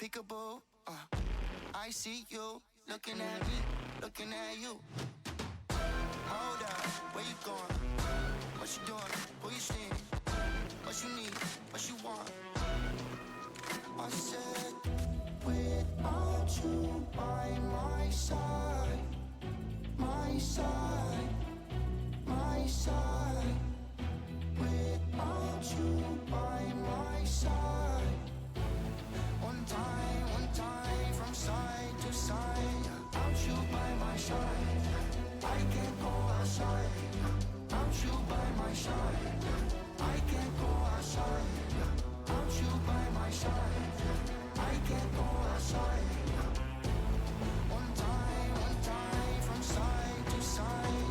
peekaboo. I see you looking at me, looking at you. Hold up, where you going? What you doing? Who you seeing? What you need? What you want? I said, without you by my side, my side, my side. Without you by my side. One time from side to side. Without you by my side, I can't go outside. Without you by my side, I can't go outside. Without you by my side, I can't go outside. One time from side to side.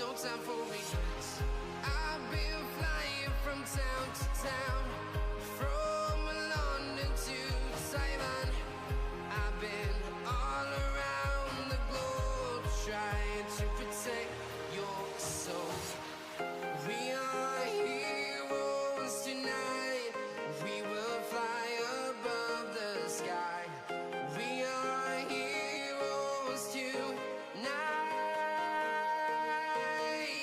no time for regrets. I've been flying from town to town, from London to Taiwan. I've been all around the globe trying to protect your soul. We are heroes tonight. We will fly above the sky. We are heroes tonight.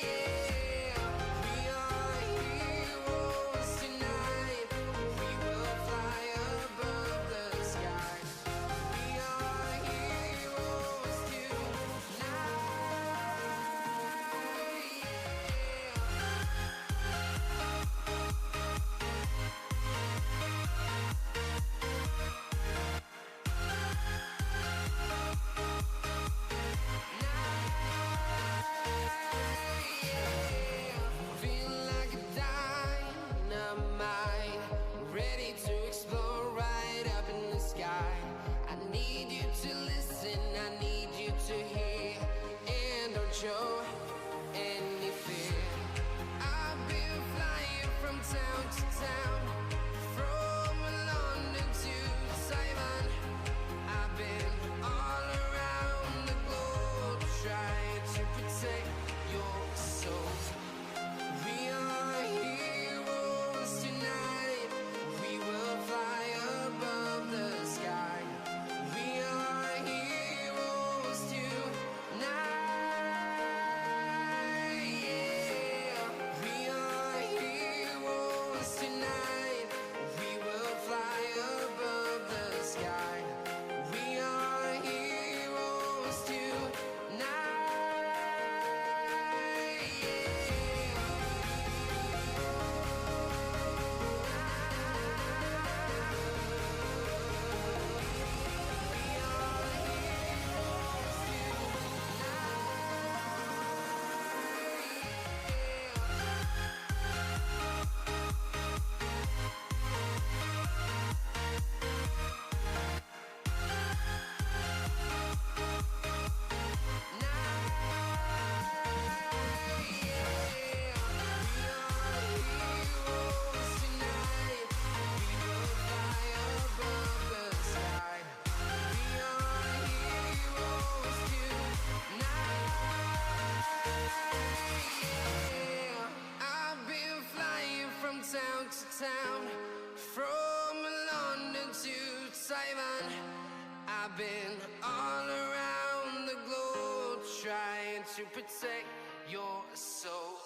Yeah. We are heroes tonight. We will fly above the sky. We are heroes tonight. Feel like a dynamite, ready to explode right up in the sky. I need you to listen, I need you to hear, and don't show any fear. I've been flying from town to town, from London to Taiwan. I've been all around the globe trying to protect your soul. We are heroes tonight. We will fly above the sky. We are heroes tonight. Yeah. We are heroes tonight. We will fly above the sky. We are heroes I've been flying from town to town, from London to Taiwan. I've been all around the globe trying to protect your soul.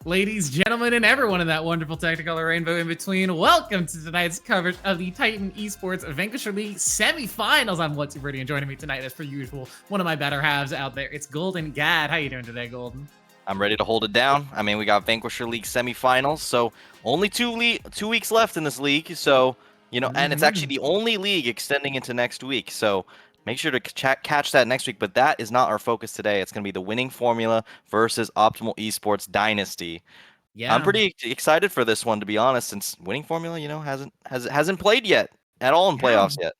Ladies, gentlemen, and everyone in that wonderful technicolor rainbow in between, welcome to tonight's coverage of the Titan Esports Vanquisher League Semifinals. I'm What's Birdie, and joining me tonight, as per usual, one of my better halves out there. It's Golden Gad. How you doing today, Golden? I'm ready to hold it down. I mean, we got Vanquisher League semifinals, so only 2 weeks left in this league. So, and it's actually the only league extending into next week. So make sure to catch that next week. But that is not our focus today. It's going to be the winning formula versus Optimal Esports Dynasty. Yeah. I'm pretty excited for this one, to be honest, since winning formula, hasn't played yet at all in playoffs yet.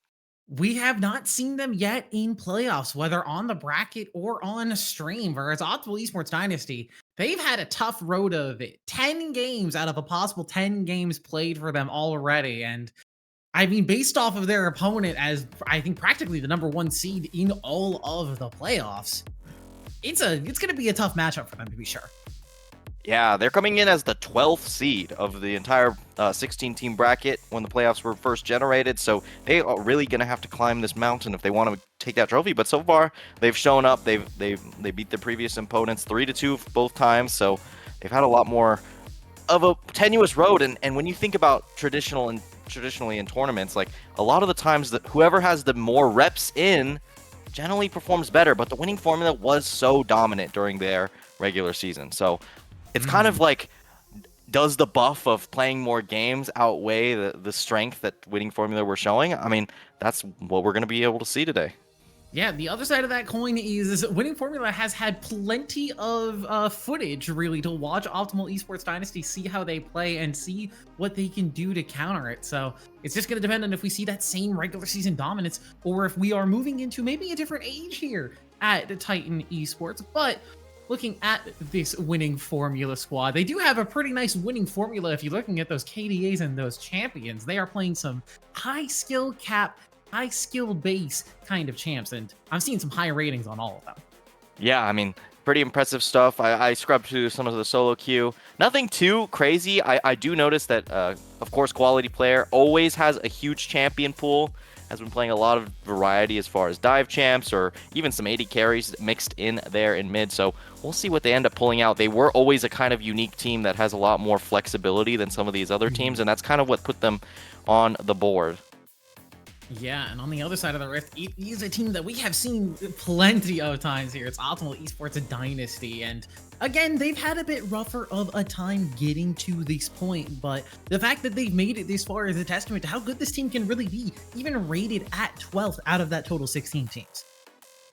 We have not seen them yet in playoffs, whether on the bracket or on stream. Whereas Optimal Esports Dynasty, they've had a tough road of it. 10 games out of a possible 10 games played for them already. And I mean, based off of their opponent as, I think, practically the #1 seed in all of the playoffs, it's going to be a tough matchup for them, to be sure. Yeah, they're coming in as the 12th seed of the entire 16-team bracket when the playoffs were first generated, so they are really going to have to climb this mountain if they want to take that trophy. But so far, they've shown up. They beat their previous opponents 3-2 both times, so they've had a lot more of a tenuous road. And when you think about traditionally in tournaments, like a lot of the times that whoever has the more reps in generally performs better, but the winning formula was so dominant during their regular season. So it's kind of like, does the buff of playing more games outweigh the strength that winning formula we're showing? I mean, that's what we're going to be able to see today. Yeah, the other side of that coin is winning formula has had plenty of footage, really, to watch Optimal Esports Dynasty, see how they play, and see what they can do to counter it. So it's just going to depend on if we see that same regular season dominance, or if we are moving into maybe a different age here at Titan Esports. But looking at this winning formula squad, they do have a pretty nice winning formula. If you're looking at those KDAs and those champions, they are playing some high skill cap, high skill base kind of champs, and I'm seeing some high ratings on all of them. Yeah, I mean, pretty impressive stuff. I scrubbed through some of the solo queue. Nothing too crazy. I do notice that, of course, Quality Player always has a huge champion pool. Has been playing a lot of variety as far as dive champs or even some AD carries mixed in there in mid. So we'll see what they end up pulling out. They were always a kind of unique team that has a lot more flexibility than some of these other teams, and that's kind of what put them on the board. Yeah, and on the other side of the rift, it is a team that we have seen plenty of times here. It's Optimal Esports Dynasty, and again, they've had a bit rougher of a time getting to this point, but the fact that they've made it this far is a testament to how good this team can really be, even rated at 12th out of that total 16 teams.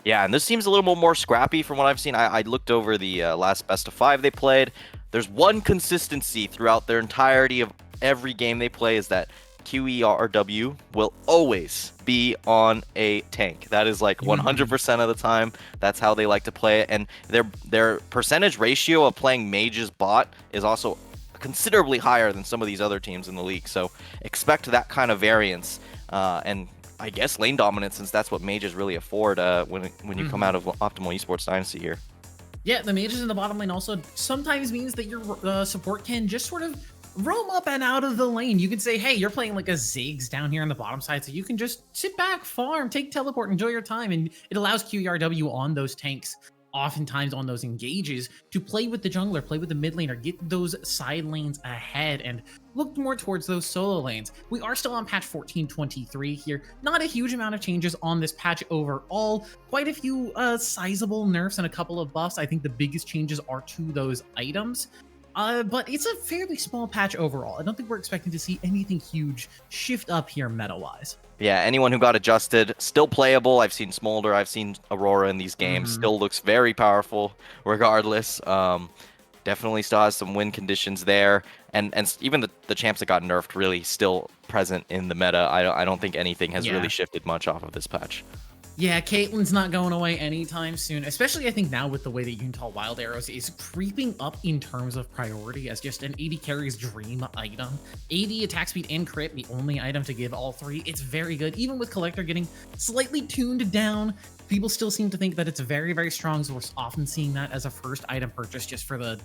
Yeah, and this team's a little more scrappy from what I've seen. I looked over the last best of 5 they played. There's one consistency throughout their entirety of every game they play, is that QERW will always be on a tank. That is like 100% of the time. That's how they like to play it. And their percentage ratio of playing mages bot is also considerably higher than some of these other teams in the league. So expect that kind of variance. And I guess lane dominance, since that's what mages really afford when you come out of Optimal Esports Dynasty here. Yeah, the mages in the bottom lane also sometimes means that your support can just sort of roam up and out of the lane. You could say, hey, you're playing like a Ziggs down here on the bottom side, so you can just sit back, farm, take teleport, enjoy your time, and it allows QERW on those tanks, oftentimes on those engages, to play with the jungler, play with the mid laner, get those side lanes ahead, and look more towards those solo lanes. We are still on patch 14.23 here. Not a huge amount of changes on this patch overall. Quite a few sizable nerfs and a couple of buffs. I think the biggest changes are to those items. But it's a fairly small patch overall. I don't think we're expecting to see anything huge shift up here meta-wise. Yeah, anyone who got adjusted, still playable. I've seen Smolder, I've seen Aurora in these games. Still looks very powerful regardless. Definitely still has some win conditions there. And even the champs that got nerfed really still present in the meta. I don't think anything has really shifted much off of this patch. Yeah, Caitlyn's not going away anytime soon, especially I think now with the way that Yuntal Wild Arrows is creeping up in terms of priority as just an AD carry's dream item. AD, attack speed, and crit, the only item to give all three. It's very good. Even with Collector getting slightly tuned down, people still seem to think that it's very, very strong, so we're often seeing that as a first item purchase just for the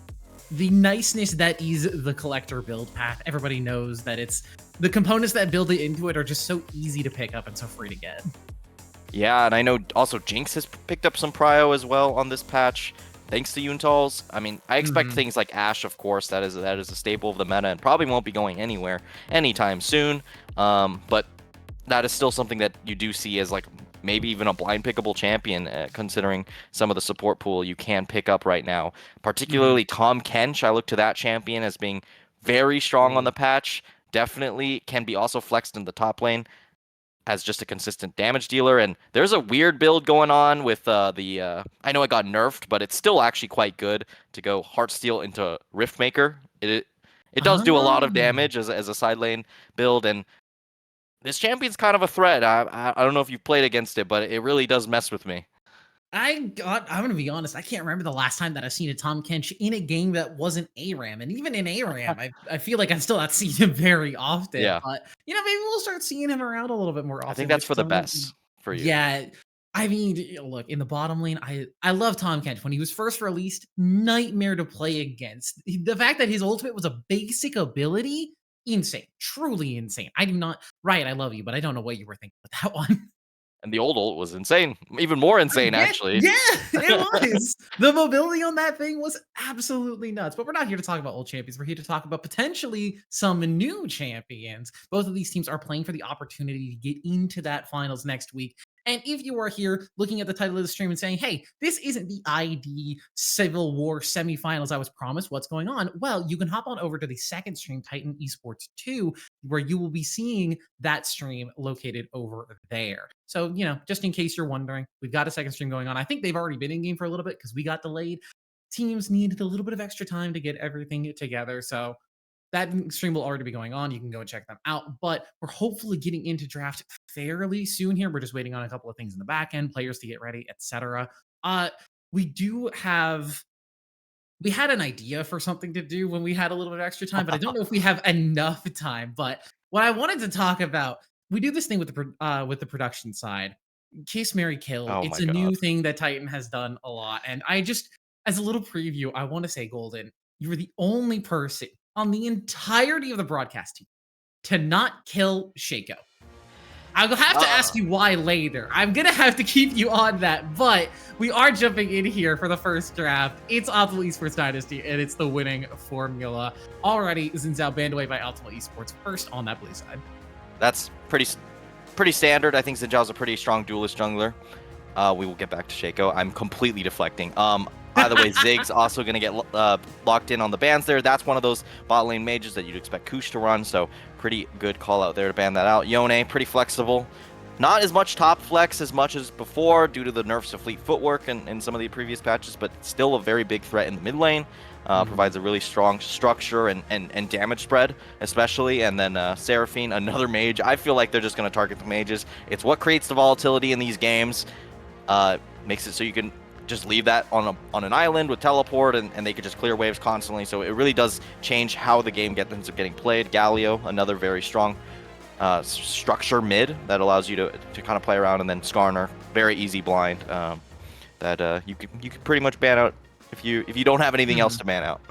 niceness that is the Collector build path. Everybody knows that it's the components that build it into it are just so easy to pick up and so free to get. Yeah, and I know also Jinx has picked up some prio as well on this patch. thanks to Yuntals. I mean, I expect Mhm. things like Ashe, of course, that is a staple of the meta and probably won't be going anywhere anytime soon. But that is still something that you do see as like maybe even a blind pickable champion, considering some of the support pool you can pick up right now. Mhm. Particularly Tom Kench, I look to that champion as being very strong on Ooh. the patch. Definitely can be also flexed in the top lane as just a consistent damage dealer. And there's a weird build going on with I know it got nerfed, but it's still actually quite good to go Heartsteel into Riftmaker. It does do a lot of Oh. damage as a side lane build, and this champion's kind of a threat. I don't know if you've played against it, but it really does mess with me. I'm gonna be honest, I can't remember the last time that I've seen a Tom Kench in a game that wasn't ARAM. And even in ARAM, I feel like I've still not seen him very often. Yeah, But maybe we'll start seeing him around a little bit more I think often that's with for the some of best for you. yeah. I mean, look, in the bottom lane, I love Tom Kench. When he was first released, nightmare to play against. The fact that his ultimate was a basic ability, insane. Truly insane. I do not Riot, I love you, but I don't know what you were thinking with that one. And the old ult was insane, even more insane Yeah, actually. yeah, it was. The mobility on that thing was absolutely nuts. But we're not here to talk about old champions. We're here to talk about potentially some new champions. Both of these teams are playing for the opportunity to get into that finals next week. And if you are here looking at the title of the stream and saying, hey, this isn't the ID Civil War semifinals I was promised, what's going on? Well, you can hop on over to the second stream, Titan Esports 2, where you will be seeing that stream located over there. So, just in case you're wondering, we've got a second stream going on. I think they've already been in game for a little bit because we got delayed. Teams needed a little bit of extra time to get everything together. So that stream will already be going on. You can go and check them out. But we're hopefully getting into draft fairly soon here. We're just waiting on a couple of things in the back end, players to get ready, etc. We do have we had an idea for something to do when we had a little bit of extra time, but I don't know if we have enough time. But what I wanted to talk about, we do this thing with the production side. Kiss Mary Kill. Oh It's my a new god. thing that Titan has done a lot. And I just, as a little preview, I want to say, Golden, you were the only person on the entirety of the broadcast team to not kill Shaco. I'll have to ask Uh, you why later. I'm gonna have to keep you on that, but we are jumping in here for the first draft. It's Optimal Esports Dynasty, and it's the winning formula. Already, Xin Zhao banned away by Optimal Esports, first on that blue side. that's pretty standard. I think Zinjao's a pretty strong duelist jungler. We will get back to Shaco. I'm completely deflecting. By the way, Zig's also going to get locked in on the bans there. That's one of those bot lane mages that you'd expect Kush to run, so pretty good call out there to ban that out. Yone, pretty flexible. Not as much top flex as much as before due to the nerfs to fleet footwork in some of the previous patches, but still a very big threat in the mid lane. Provides a really strong structure and damage spread, especially. And then Seraphine, another mage. I feel like they're just going to target the mages. It's what creates the volatility in these games. Makes it so you can just leave that on an island with teleport, and they could just clear waves constantly. So it really does change how the game ends up getting played. Galio, another very strong structure mid that allows you to kind of play around, and then Skarner, very easy blind that you could pretty much ban out if you don't have anything else to ban out.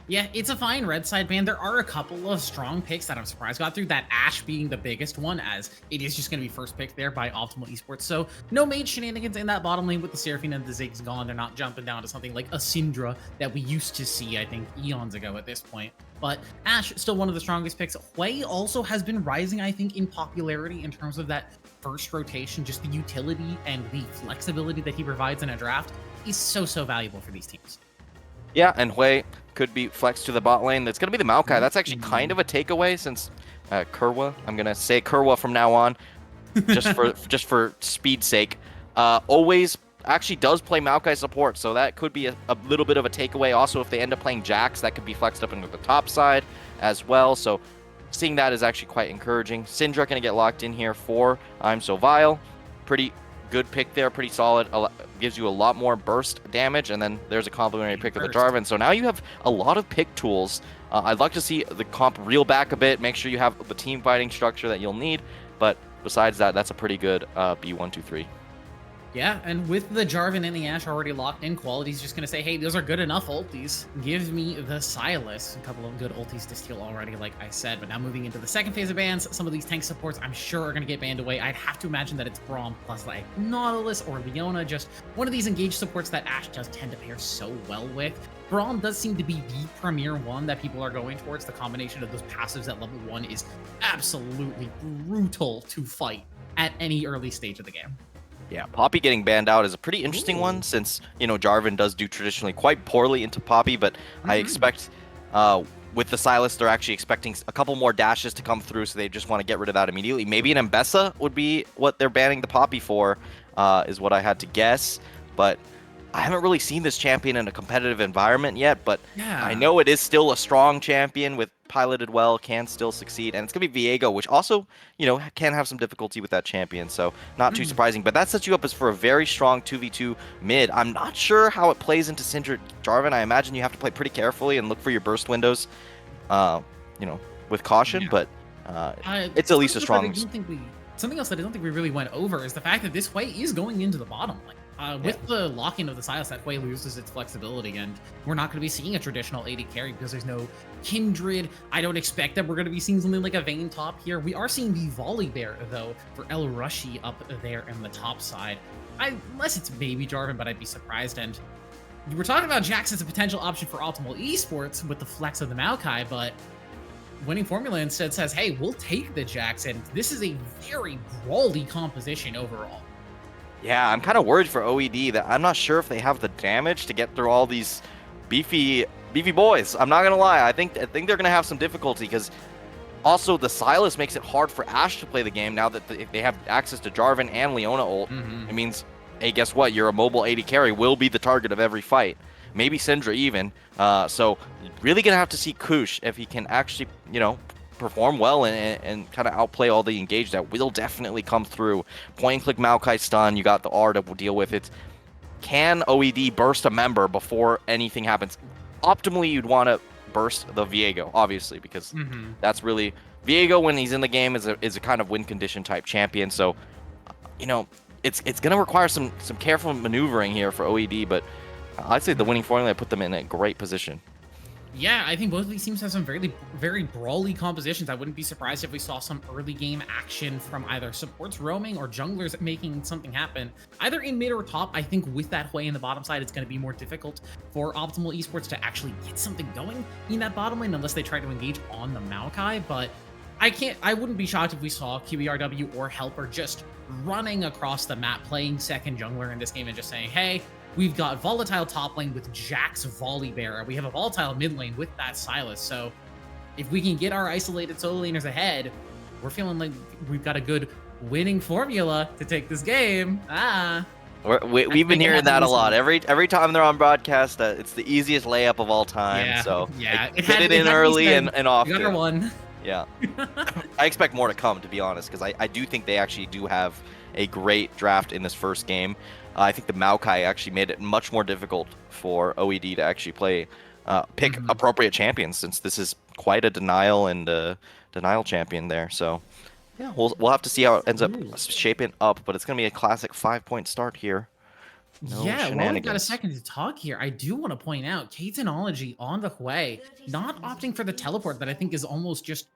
Yeah, it's a fine red side ban. There are a couple of strong picks that I'm surprised got through, that Ashe being the biggest one, as it is just going to be first pick there by Optimal Esports. So no mage shenanigans in that bottom lane with the Seraphine and the Ziggs gone. They're not jumping down to something like a Syndra that we used to see, I think, eons ago at this point. But Ashe, still one of the strongest picks. Hui also has been rising, I think, in popularity in terms of that first rotation. Just the utility and the flexibility that he provides in a draft is so valuable for these teams. Yeah, and Hui could be flexed to the bot lane. That's going to be the Maokai. That's actually kind of a takeaway since Kurwa. I'm going to say Kurwa from now on, just for speed's sake. Always actually does play Maokai support, so that could be a little bit of a takeaway. Also, if they end up playing Jax, that could be flexed up into the top side as well. So seeing that is actually quite encouraging. Syndra going to get locked in here for I'm So Vile. Pretty good pick there, pretty solid. Gives you a lot more burst damage, and then there's a complementary pick of the Jarvan. So now you have a lot of pick tools. I'd like to see the comp reel back a bit, make sure you have the team fighting structure that you'll need, but besides that, that's a pretty good B123. Yeah, and with the Jarvan and the Ashe already locked in, Quality's just gonna say, hey, those are good enough ultis. Give me the Sylas. A couple of good ultis to steal already, like I said. But now moving into the second phase of bans, some of these tank supports I'm sure are gonna get banned away. I'd have to imagine that it's Braum plus like Nautilus or Leona, just one of these engaged supports that Ashe does tend to pair so well with. Braum does seem to be the premier one that people are going towards. The combination of those passives at level 1 is absolutely brutal to fight at any early stage of the game. Yeah, Poppy getting banned out is a pretty interesting one since, Jarvan does do traditionally quite poorly into Poppy, but I expect with the Sylas, they're actually expecting a couple more dashes to come through, so they just want to get rid of that immediately. Maybe an Mbessa would be what they're banning the Poppy for, is what I had to guess, but I haven't really seen this champion in a competitive environment yet, but Yeah. I know it is still a strong champion with piloted well, can still succeed, and it's going to be Viego, which also, can have some difficulty with that champion, so not too surprising, but that sets you up as for a very strong 2v2 mid. I'm not sure how it plays into Syndra Jarvan. I imagine you have to play pretty carefully and look for your burst windows, with caution, but it's at least a strong... Something else that I don't think we really went over is the fact that this Hui is going into the bottom lane. With the lock-in of the Sylas, that Hui loses its flexibility, and we're not going to be seeing a traditional AD carry because there's no Kindred. I don't expect that we're going to be seeing something like a Vayne top here. We are seeing the Volley Bear, though, for El Rushi up there in the top side. Unless it's maybe Jarvan, but I'd be surprised. And you were talking about Jax as a potential option for optimal esports with the flex of the Maokai, but Winning Formula instead says, hey, we'll take the Jax, and this is a very brawly composition overall. Yeah, I'm kind of worried for OED that I'm not sure if they have the damage to get through all these beefy boys. I'm not gonna lie. I think they're gonna have some difficulty because also the Sylas makes it hard for Ashe to play the game now that they have access to Jarvan and Leona ult. It means, hey, guess what? You're a mobile AD carry will be the target of every fight. Maybe Syndra even. So really gonna have to see Kush if he can actually, perform well and kind of outplay all the engage that will definitely come through. Point and click Maokai stun, you got the R to deal with it. Can OED burst a member before anything happens? Optimally, you'd want to burst the Viego, obviously, because that's really... Viego, when he's in the game, is a kind of win condition type champion, so, it's going to require some careful maneuvering here for OED, but I'd say the Winning Formula put them in a great position. Yeah, I think both of these teams have some very, very brawly compositions. I wouldn't be surprised if we saw some early game action from either supports roaming or junglers making something happen. Either in mid or top, I think with that Hui in the bottom side, it's going to be more difficult for Optimal Esports to actually get something going in that bottom lane unless they try to engage on the Maokai, but I wouldn't be shocked if we saw QERW or Helper just running across the map, playing second jungler in this game and just saying, hey, we've got volatile top lane with Jax Volley Bear. We have a volatile mid lane with that Sylas. So if we can get our isolated solo laners ahead, we're feeling like we've got a good winning formula to take this game. We've been hearing that a lot. Every time they're on broadcast, it's the easiest layup of all time. Yeah, so yeah. Get it in early and often. We got our one. Yeah. I expect more to come, to be honest, because I do think they actually do have a great draft in this first game. I think the Maokai actually made it much more difficult for OED to actually pick appropriate champions, since this is quite a denial champion there. So yeah, we'll have to see how it ends up shaping up, but it's gonna be a classic 5-point start here. No While we've got a second to talk here, I do want to point out Katenology on the Hui not opting for the teleport that I think is almost just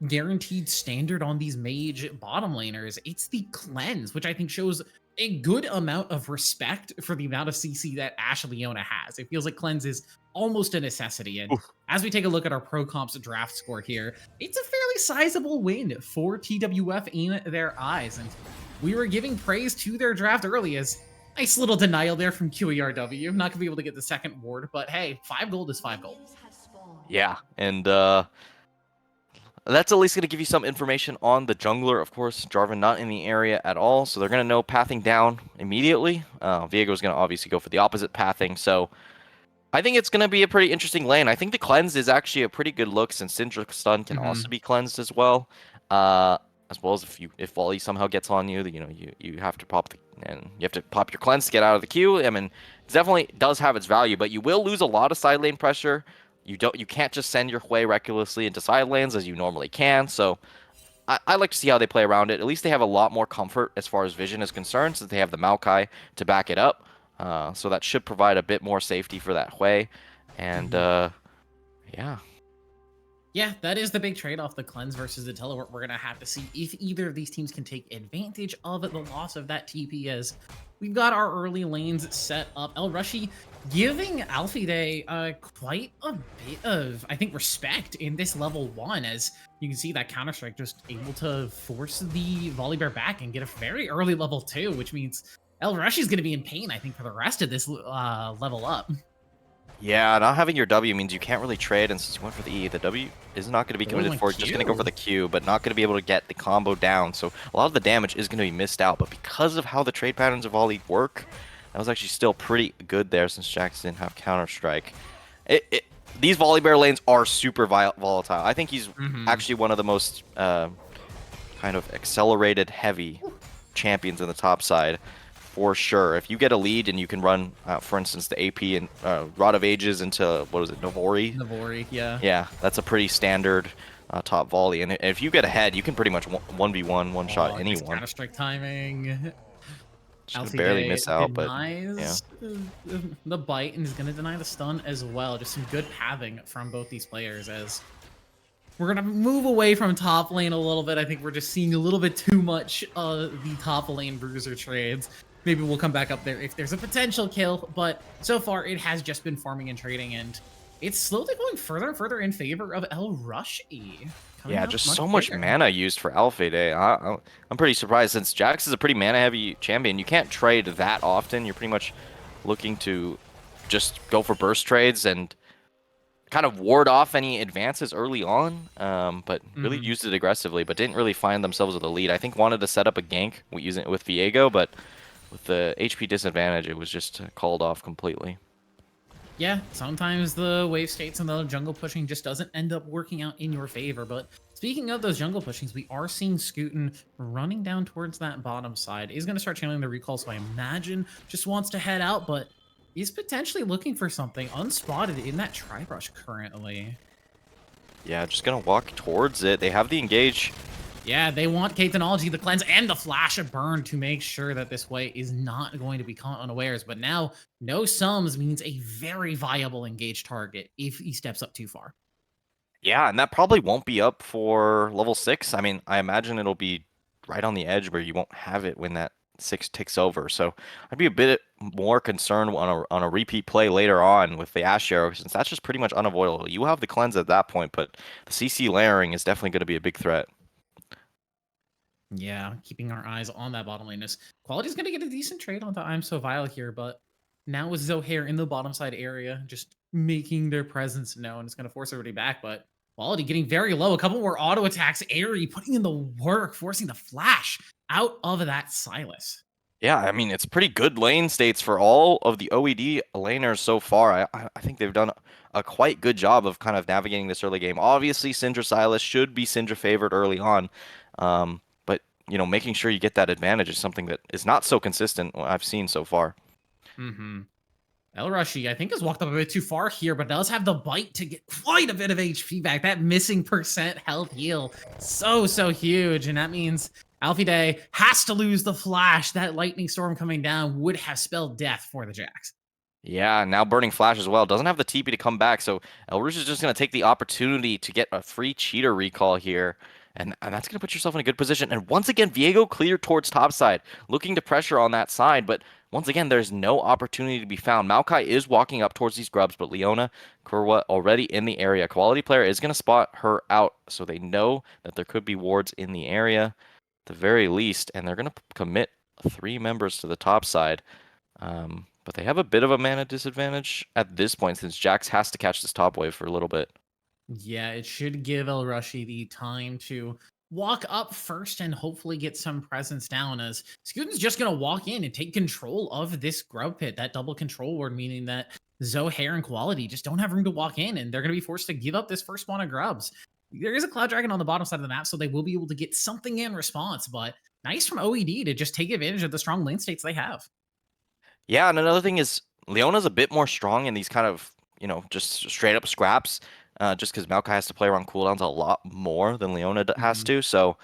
guaranteed standard on these mage bottom laners. It's the cleanse, which I think shows a good amount of respect for the amount of CC that Ashe Leona has. It feels like cleanse is almost a necessity. And as we take a look at our pro comps draft score here, it's a fairly sizable win for TWF in their eyes. And we were giving praise to their draft early as nice little denial there from QERW. Not gonna be able to get the second ward, but hey, 5 gold is 5 gold. Yeah, and that's at least going to give you some information on the jungler. Of course, Jarvan not in the area at all, so they're going to know pathing down immediately. Viego's going to obviously go for the opposite pathing, so I think it's going to be a pretty interesting lane. I think the cleanse is actually a pretty good look, since Syndra stun can also be cleansed as well. As well as if Volley somehow gets on you, you have to pop your cleanse to get out of the queue. I mean, it definitely does have its value, but you will lose a lot of side lane pressure. You can't just send your Hui recklessly into side lanes as you normally can. So I like to see how they play around it. At least they have a lot more comfort as far as vision is concerned, since they have the Maokai to back it up. So that should provide a bit more safety for that Hui. And yeah. Yeah, that is the big trade-off, the cleanse versus the teleport. We're gonna have to see if either of these teams can take advantage of the loss of that TP, as we've got our early lanes set up. El Rushi giving Alfide quite a bit of, I think, respect in this level 1, as you can see that Counter-Strike just able to force the Volibear back and get a very early level 2, which means El Rushi's gonna be in pain, I think, for the rest of this level up. Yeah, not having your W means you can't really trade, and since you went for the E, the W is not going to be Going committed like for it, just going to go Q. for the Q, but not going to be able to get the combo down, so a lot of the damage is going to be missed out, but because of how the trade patterns of Volley work, that was actually still pretty good there since Jax didn't have Counter-Strike. These Volibear lanes are super volatile. I think he's actually one of the most kind of accelerated heavy champions in the top side. For sure. If you get a lead and you can run, for instance, the AP and Rod of Ages into, what is it, Navori? Navori, yeah. Yeah, that's a pretty standard top volley. And if you get ahead, you can pretty much 1v1, one-shot anyone. Counter-Strike timing. Just gonna barely miss out, but yeah. denies the bite and is going to deny the stun as well. Just some good pathing from both these players, as we're going to move away from top lane a little bit. I think we're just seeing a little bit too much of the top lane bruiser trades. Maybe we'll come back up there if there's a potential kill, but so far it has just been farming and trading, and it's slowly going further and further in favor of El Rushi. Yeah, just so much mana used for Alfide. I'm pretty surprised, since Jax is a pretty mana-heavy champion. You can't trade that often. You're pretty much looking to just go for burst trades and kind of ward off any advances early on, but really used it aggressively, but didn't really find themselves with a lead. I think wanted to set up a gank using it with Viego, but with the HP disadvantage, it was just called off completely. Yeah, sometimes the wave states and the jungle pushing just doesn't end up working out in your favor. But speaking of those jungle pushings, we are seeing Scooten running down towards that bottom side. He's going to start channeling the recall, so I imagine just wants to head out, but he's potentially looking for something unspotted in that tri-brush currently. Yeah, just going to walk towards it. They have the engage. Yeah, they want K-Technology, the cleanse, and the flash of burn to make sure that this way is not going to be caught unawares. But now, no sums means a very viable engaged target if he steps up too far. Yeah, and that probably won't be up for level 6. I mean, I imagine it'll be right on the edge where you won't have it when that 6 ticks over. So I'd be a bit more concerned on a repeat play later on with the Ash Arrow, since that's just pretty much unavoidable. You have the cleanse at that point, but the CC layering is definitely going to be a big threat. Yeah, keeping our eyes on that bottom lane. Quality's going to get a decent trade onto I'm So Vile here, but now with Zohair in the bottom side area, just making their presence known, it's going to force everybody back, but Quality getting very low. A couple more auto attacks. Airy putting in the work, forcing the flash out of that Silas. Yeah, I mean, it's pretty good lane states for all of the OED laners so far. I think they've done a quite good job of kind of navigating this early game. Obviously, Syndra Silas should be Syndra favored early on. But, you know, making sure you get that advantage is something that is not so consistent I've seen so far. El Rushi, I think, has walked up a bit too far here, but does have the bite to get quite a bit of HP back. That missing percent health heal, so huge. And that means Alfide has to lose the flash. That lightning storm coming down would have spelled death for the Jax. Yeah, now Burning Flash as well. Doesn't have the TP to come back, so El Rush is just going to take the opportunity to get a free cheater recall here. And that's going to put yourself in a good position. And once again, Viego cleared towards top side, looking to pressure on that side. But once again, there's no opportunity to be found. Maokai is walking up towards these grubs, but Leona Kurwa already in the area. Quality player is going to spot her out, so they know that there could be wards in the area at the very least. And they're going to commit 3 members to the top side. But they have a bit of a mana disadvantage at this point, since Jax has to catch this top wave for a little bit. Yeah, it should give El Rushi the time to walk up first and hopefully get some presence down, as Scooten's just going to walk in and take control of this grub pit. That double control ward, meaning that Zohair and Quality just don't have room to walk in, and they're going to be forced to give up this first spawn of grubs. There is a Cloud Dragon on the bottom side of the map, so they will be able to get something in response, but nice from OED to just take advantage of the strong lane states they have. Yeah, and another thing is Leona's a bit more strong in these kind of, you know, just straight up scraps. Just because Maokai has to play around cooldowns a lot more than Leona has to. So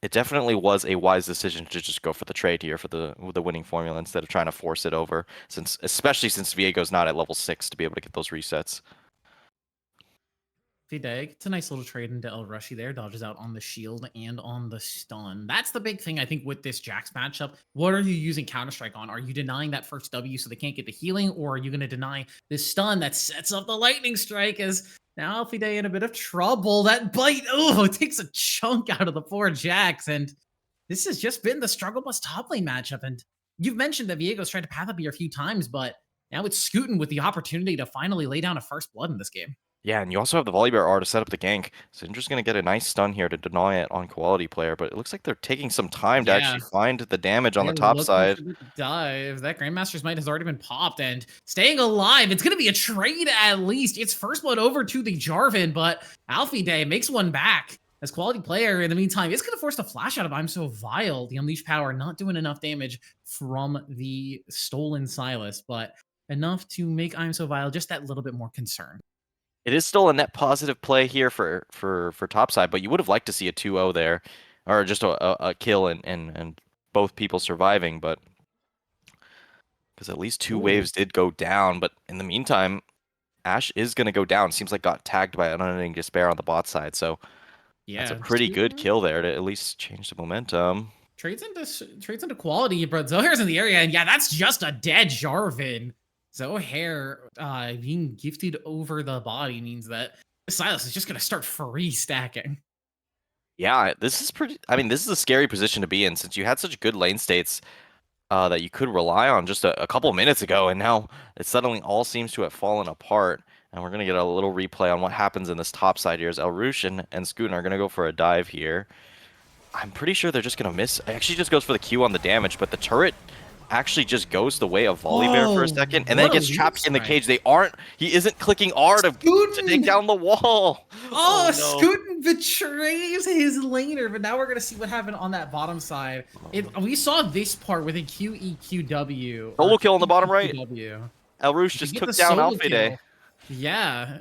It definitely was a wise decision to just go for the trade here for the winning formula instead of trying to force it over, especially since Viego's not at level 6 to be able to get those resets. Fide gets a nice little trade into El Rushi there, dodges out on the shield and on the stun. That's the big thing, I think, with this Jax matchup. What are you using Counter-Strike on? Are you denying that first W so they can't get the healing, or are you going to deny this stun that sets up the lightning strike? As now Fide in a bit of trouble. That bite, oh, it takes a chunk out of the poor Jax, and this has just been the struggle bus top lane matchup. And you've mentioned that Viego's tried to path up here a few times, but now it's Scootin with the opportunity to finally lay down a first blood in this game. Yeah, and you also have the Volibear R to set up the gank. So I'm just going to get a nice stun here to deny it on quality player, but it looks like they're taking some time to Yeah. actually find the damage on the They're top looking side. for the dive. That Grandmaster's Might has already been popped and staying alive. It's going to be a trade at least. It's first blood over to the Jarvan, but Alfie Day makes one back. As quality player, in the meantime, it's going to force the flash out of I'm So Vile. The Unleashed Power not doing enough damage from the stolen Silas, but enough to make I'm So Vile just that little bit more concerned. It is still a net positive play here for topside, but you would have liked to see a 2-0 there, or just a kill and both people surviving, but because at least two Ooh. waves did go down. But in the meantime, Ashe is going to go down. Seems like got tagged by an Unending Despair on the bot side, so that's a pretty good kill there to at least change the momentum. Trades into quality, but Zohair's in the area, and yeah, that's just a dead Jarvan. Zohair being gifted over the body means that Silas is just gonna start free stacking. Yeah, this is pretty. I mean, this is a scary position to be in since you had such good lane states that you could rely on just a couple minutes ago, and now it suddenly all seems to have fallen apart. And we're gonna get a little replay on what happens in this top side here. As El Rush and Scootin are gonna go for a dive here. I'm pretty sure they're just gonna miss. It actually just goes for the Q on the damage, but the turret actually just goes the way of Volibear for a second, and then it gets trapped in the cage. He isn't clicking R to take down the wall. Oh, no. Scootin betrays his laner, but now we're gonna see what happened on that bottom side. We saw this part with a QEQW. Solo kill on the bottom right. QEQW. El Rush just took down Alfie Day. Yeah.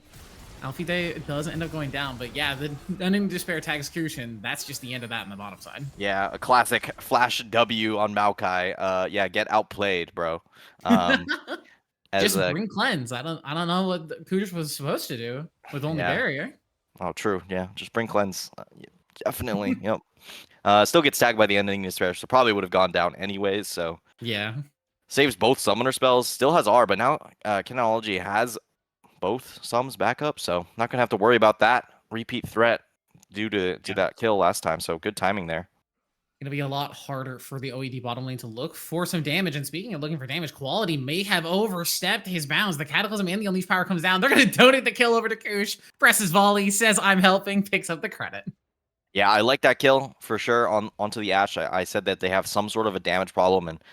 Alfie Day does end up going down, but yeah, the Unending Despair tag execution, that's just the end of that on the bottom side. Yeah, a classic flash W on Maokai. Yeah, get outplayed, bro. Just bring cleanse. I don't know what Kudish was supposed to do with only barrier. Oh, true. Yeah, just bring cleanse. Definitely. Yep. Still gets tagged by the Unending Despair, so probably would have gone down anyways. So yeah, saves both summoner spells. Still has R, but now Kinology has both sums back up, so not gonna have to worry about that repeat threat due to that kill last time. So good timing there. Gonna be a lot harder for the OED bottom lane to look for some damage. And speaking of looking for damage, quality may have overstepped his bounds. The Cataclysm and the Unleashed Power comes down. They're gonna donate the kill over to Kush. Presses volley, says I'm helping, picks up the credit. Yeah, I like that kill for sure onto the Ashe. I said that they have some sort of a damage problem, and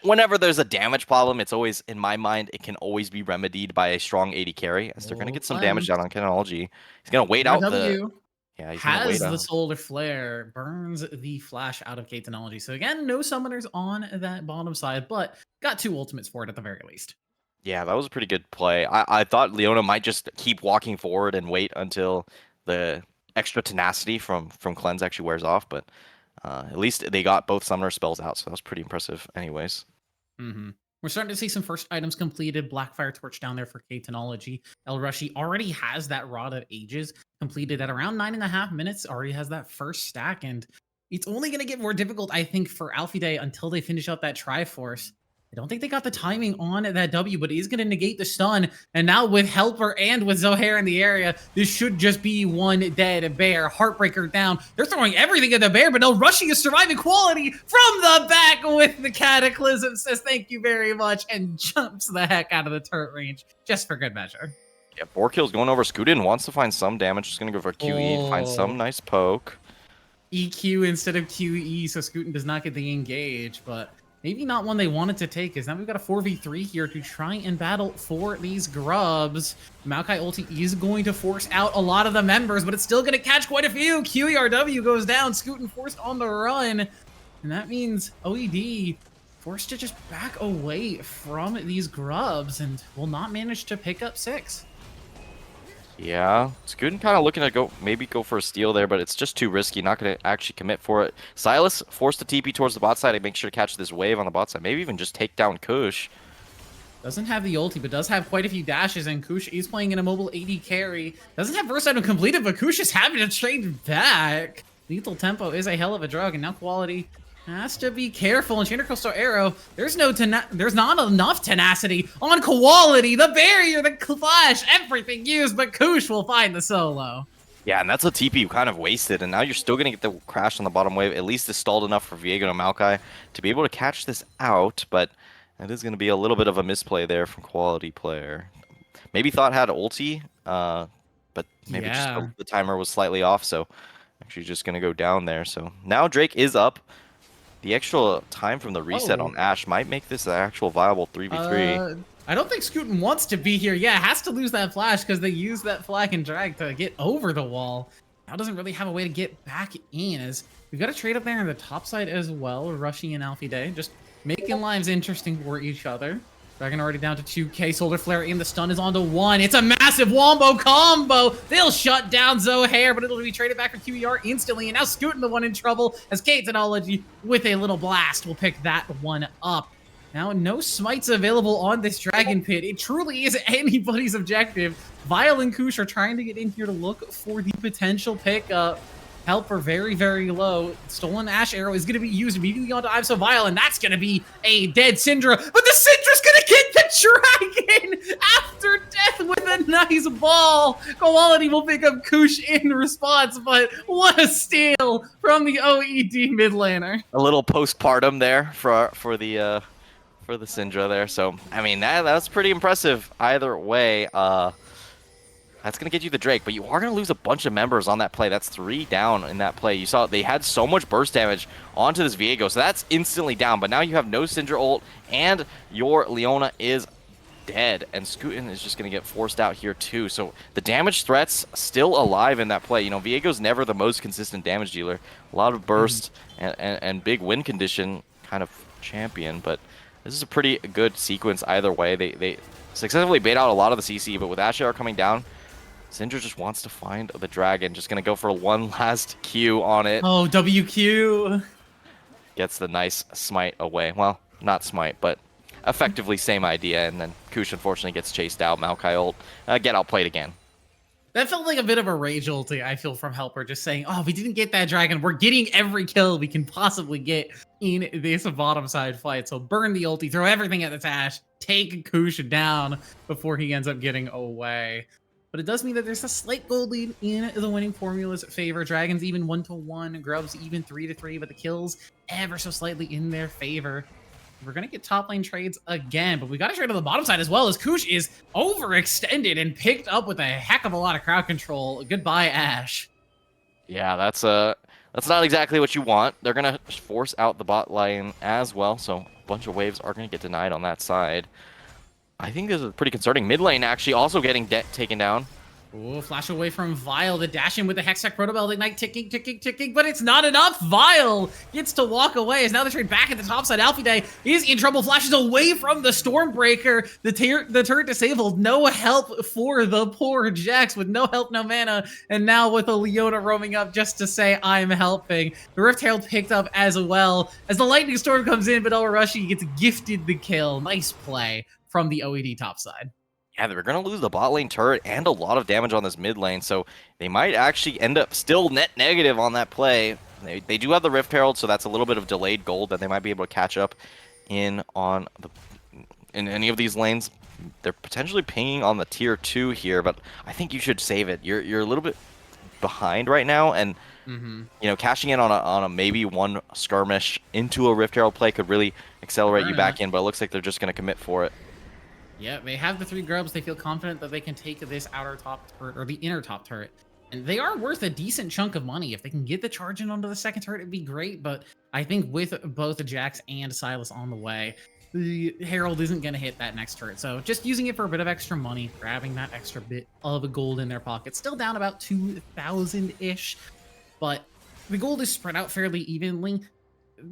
whenever there's a damage problem, it's always, in my mind, it can always be remedied by a strong AD carry, as they're going to get some damage down on Kinology. He's going to wait out the... Yeah, he's going to wait out. The Solar Flare, burns the flash out of K-Technology. So again, no summoners on that bottom side, but got 2 ultimates for it at the very least. Yeah, that was a pretty good play. I thought Leona might just keep walking forward and wait until the extra tenacity from Cleanse actually wears off, but... at least they got both summoner spells out, so that was pretty impressive anyways. We're starting to see some first items completed. Blackfire Torch down there for K-Technology. El Rushi already has that Rod of Ages completed at around 9.5 minutes. Already has that first stack, and it's only going to get more difficult, I think, for Alfie Day until they finish out that Triforce. I don't think they got the timing on that W, but it is going to negate the stun. And now with Helper and with Zohair in the area, this should just be one dead bear. Heartbreaker down. They're throwing everything at the bear, but no, Rushing is surviving quality from the back with the Cataclysm. Says thank you very much and jumps the heck out of the turret range just for good measure. Yeah, 4 kills going over. Scootin wants to find some damage. Just going to go for QE, find some nice poke. EQ instead of QE, so Scootin does not get the engage, but... maybe not one they wanted to take, because now we've got a 4v3 here to try and battle for these grubs. Maokai ulti is going to force out a lot of the members, but it's still going to catch quite a few. QERW goes down, Scootin forced on the run. And that means OED forced to just back away from these grubs and will not manage to pick up 6. Yeah, Scootin kind of looking to maybe go for a steal there, but it's just too risky. Not going to actually commit for it. Silas forced the TP towards the bot side and make sure to catch this wave on the bot side. Maybe even just take down Kush. Doesn't have the ulti, but does have quite a few dashes, and Kush is playing in a mobile AD carry. Doesn't have first item completed, but Kush is happy to trade back. Lethal Tempo is a hell of a drug, and now Quality has to be careful. And Chainer Coastal Arrow, there's not enough tenacity on Quality. The barrier, the flash, everything used, but Kush will find the solo. Yeah, and that's a TP you kind of wasted, and now you're still going to get the crash on the bottom wave. At least it's stalled enough for Viego and Maokai to be able to catch this out, but that is going to be a little bit of a misplay there from Quality player. Maybe thought had ulti, but maybe just the timer was slightly off, so actually just going to go down there. So now Drake is up. The extra time from the reset on Ashe might make this an actual viable 3v3. I don't think Scootin wants to be here. Yeah, has to lose that flash because they use that flag and drag to get over the wall. Now doesn't really have a way to get back in, as we've got a trade up there on the top side as well. Rushing in Alfie Day, just making lives interesting for each other. Dragon already down to 2k. Solar Flare in, the stun is onto 1. It's a massive wombo combo. They'll shut down Zohair, but it'll be traded back for QER instantly. And now Scootin, the one in trouble, as K-Technology with a little blast will pick that one up. Now, no smites available on this Dragon Pit. It truly is anybody's objective. Vile and Kush are trying to get in here to look for the potential pickup. Helper very, very low. Stolen Ashe Arrow is going to be used immediately onto I'm So Vile, and that's going to be a dead Syndra. But the Syndra's going to get the Dragon after death with a nice ball. Quality will pick up Kush in response, but what a steal from the OED mid laner. A little postpartum there for the Syndra there. So I mean that's pretty impressive either way. That's going to get you the Drake, but you are going to lose a bunch of members on that play. That's 3 down in that play. You saw they had so much burst damage onto this Viego, so that's instantly down. But now you have no Syndra ult, and your Leona is dead, and Scootin is just going to get forced out here too. So the damage threat's still alive in that play. You know, Viego's never the most consistent damage dealer. A lot of burst and big win condition kind of champion, but this is a pretty good sequence either way. They successfully bait out a lot of the CC, but with Asher coming down, Syndra just wants to find the dragon. Just going to go for one last Q on it. Oh, WQ. Gets the nice smite away. Well, not smite, but effectively same idea. And then Kush unfortunately gets chased out. Maokai ult. Get outplayed again. That felt like a bit of a rage ulti, I feel, from Helper. Just saying, oh, we didn't get that dragon. We're getting every kill we can possibly get in this bottom side fight. So burn the ulti, throw everything at the Tash, take Kush down before he ends up getting away. But it does mean that there's a slight gold lead in the winning formula's favor. Dragons even 1-1, Grubs even 3-3, but the kills ever so slightly in their favor. We're going to get top lane trades again, but we got to trade on the bottom side as well, as Kush is overextended and picked up with a heck of a lot of crowd control. Goodbye, Ashe. Yeah, that's not exactly what you want. They're going to force out the bot lane as well, so a bunch of waves are going to get denied on that side. I think this is pretty concerning. Mid lane actually also getting taken down. Ooh, flash away from Vile. The dash in with the Hextech Protobell Ignite ticking, but it's not enough. Vile gets to walk away as now the trade back at the top side. Alfie Day is in trouble. Flashes away from the Stormbreaker. The turret disabled. No help for the poor Jax with no help, no mana. And now with a Leona roaming up just to say, I'm helping. The Rift Herald picked up as well as the Lightning Storm comes in, but Urashi gets gifted the kill. Nice play from the OED top side. Yeah, they're going to lose the bot lane turret and a lot of damage on this mid lane, so they might actually end up still net negative on that play. They do have the Rift Herald, so that's a little bit of delayed gold that they might be able to catch up in any of these lanes. They're potentially pinging on the tier 2 here, but I think you should save it. You're a little bit behind right now, and you know, cashing in on a maybe one skirmish into a Rift Herald play could really accelerate you back in, but it looks like they're just going to commit for it. Yeah, they have the 3 grubs. They feel confident that they can take this outer top turret, or the inner top turret. And they are worth a decent chunk of money. If they can get the charge in onto the second turret, it'd be great. But I think with both Jax and Silas on the way, the Herald isn't going to hit that next turret. So just using it for a bit of extra money, grabbing that extra bit of gold in their pocket. Still down about 2,000-ish. But the gold is spread out fairly evenly.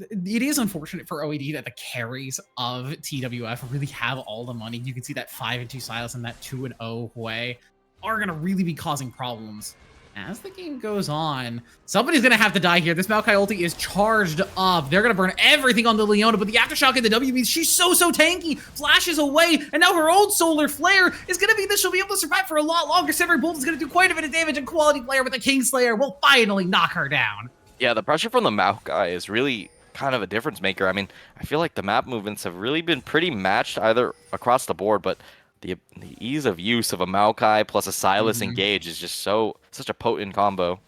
It is unfortunate for OED that the carries of TWF really have all the money. You can see that 5-2 Silas and that 2-0 Hwei are going to really be causing problems. As the game goes on, somebody's going to have to die here. This Maokai ulti is charged up. They're going to burn everything on the Leona, but the Aftershock in the W means she's so tanky. Flashes away, and now her own Solar Flare is going to be this. She'll be able to survive for a lot longer. Severing Bolt is going to do quite a bit of damage, and Quality Player with the Kingslayer will finally knock her down. Yeah, the pressure from the Maokai is really kind of a difference maker. I mean, I feel like the map movements have really been pretty matched either across the board, but the ease of use of a Maokai plus a Sylas engage is just such a potent combo.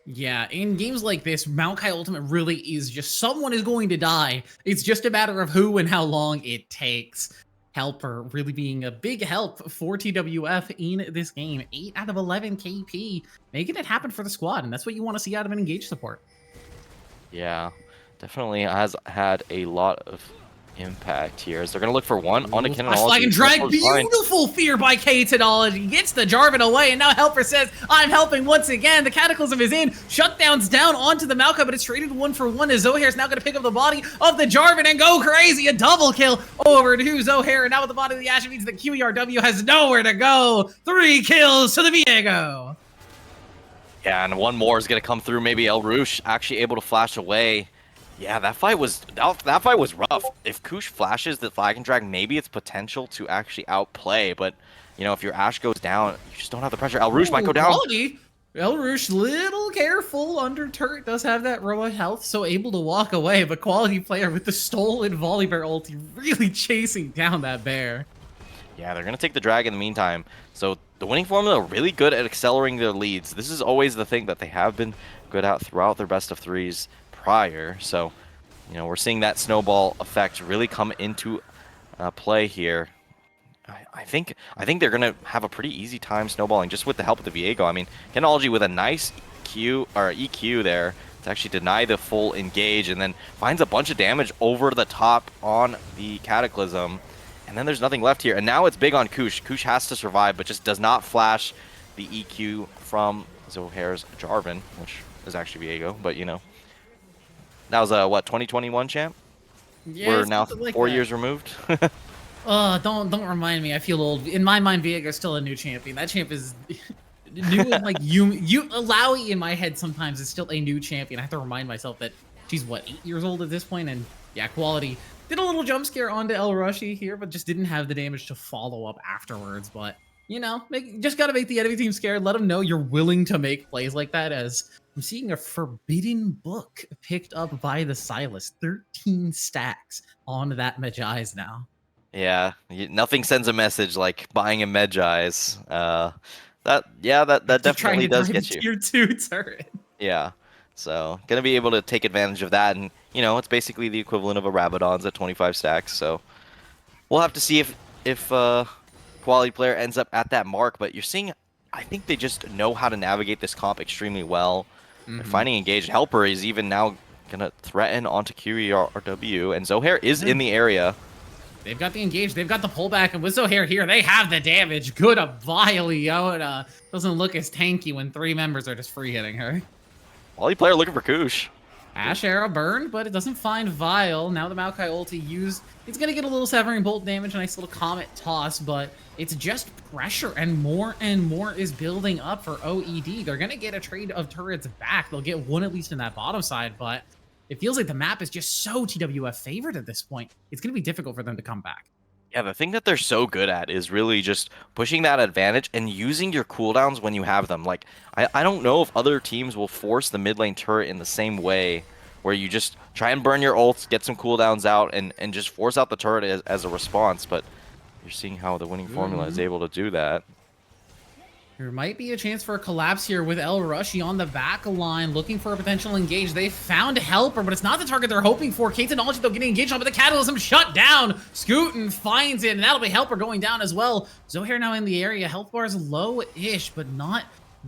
Yeah, in games like this, Maokai Ultimate really is just someone is going to die. It's just a matter of who and how long it takes. Helper really being a big help for TWF in this game. 8 out of 11 KP, making it happen for the squad, and that's what you want to see out of an engage support. Yeah, definitely has had a lot of impact here as they're going to look for one on a Canonology. Flag and drag, beautiful fear by K-Technology, gets the Jarvan away, and now Helper says, I'm helping once again. The Cataclysm is in, shutdown's down onto the Maokai, but it's traded 1-for-1 as Zohair's now going to pick up the body of the Jarvan and go crazy. A double kill over to Zohair, and now with the body of the Ashe means the QERW has nowhere to go. 3 kills to the Viego. Yeah, and one more is going to come through. Maybe El Rouge actually able to flash away. Yeah, that fight was rough. If Kush flashes the flag and drag, maybe it's potential to actually outplay. But you know, if your Ashe goes down, you just don't have the pressure. El Rouge might go down. Quality. El Rouge, little careful. Under turret does have that Roa health, so able to walk away. But Quality Player with the stolen Volibear ulti, really chasing down that bear. Yeah, they're gonna take the drag in the meantime. So the winning formula really good at accelerating their leads. This is always the thing that they have been good at throughout their best of threes prior. So, you know, we're seeing that snowball effect really come into play here. I think they're gonna have a pretty easy time snowballing just with the help of the Viego. I mean, Canonology with a nice EQ there to actually deny the full engage, and then finds a bunch of damage over the top on the Cataclysm. And then there's nothing left here. And now it's big on Kush. Kush has to survive, but just does not flash the EQ from Zohair's Jarvan, which is actually Viego, but you know. That was a, what, 2021 champ? Yeah, we're now like 4 years removed. Don't remind me. I feel old. In my mind, Viego's still a new champion. That champ is new. Like Alawi in my head sometimes is still a new champion. I have to remind myself that she's what, 8 years old at this point, and yeah, Quality did a little jump scare onto El Rushi here, but just didn't have the damage to follow up afterwards. But you know, just gotta make the enemy team scared. Let them know you're willing to make plays like that. As I'm seeing a forbidden book picked up by the Sylas. 13 stacks on that Medjai's now. Yeah, nothing sends a message like buying a Medjai's. That definitely does get you. Tier 2 turret. Yeah, so gonna be able to take advantage of that, and you know, it's basically the equivalent of a Rabadon's at 25 stacks. So we'll have to see if Quality Player ends up at that mark. But you're seeing, I think they just know how to navigate this comp extremely well. They're finding engaged. Helper is even now gonna threaten onto QERW, and Zohair is in the area. They've got the engage, they've got the pullback, and with Zohair here, they have the damage. Good a vile Yoda. Doesn't look as tanky when 3 members are just free hitting her. Quality Player looking for Kush. Ashe Arrow burned, but it doesn't find Vile. Now the Maokai ulti used. It's going to get a little Severing Bolt damage, a nice little Comet toss, but it's just pressure, and more is building up for OED. They're going to get a trade of turrets back. They'll get one at least in that bottom side, but it feels like the map is just so TWF favored at this point. It's going to be difficult for them to come back. Yeah, the thing that they're so good at is really just pushing that advantage and using your cooldowns when you have them. Like, I don't know if other teams will force the mid lane turret in the same way, where you just try and burn your ults, get some cooldowns out, and just force out the turret as a response. But you're seeing how the winning formula is able to do that. There might be a chance for a collapse here with El Rushi on the back line, looking for a potential engage. They found Helper, but it's not the target they're hoping for. K-Technology, though, getting engaged on, but the Catalysm shut down. Scootin finds it, and that'll be Helper going down as well. Zohair now in the area. Health bar is low-ish, but not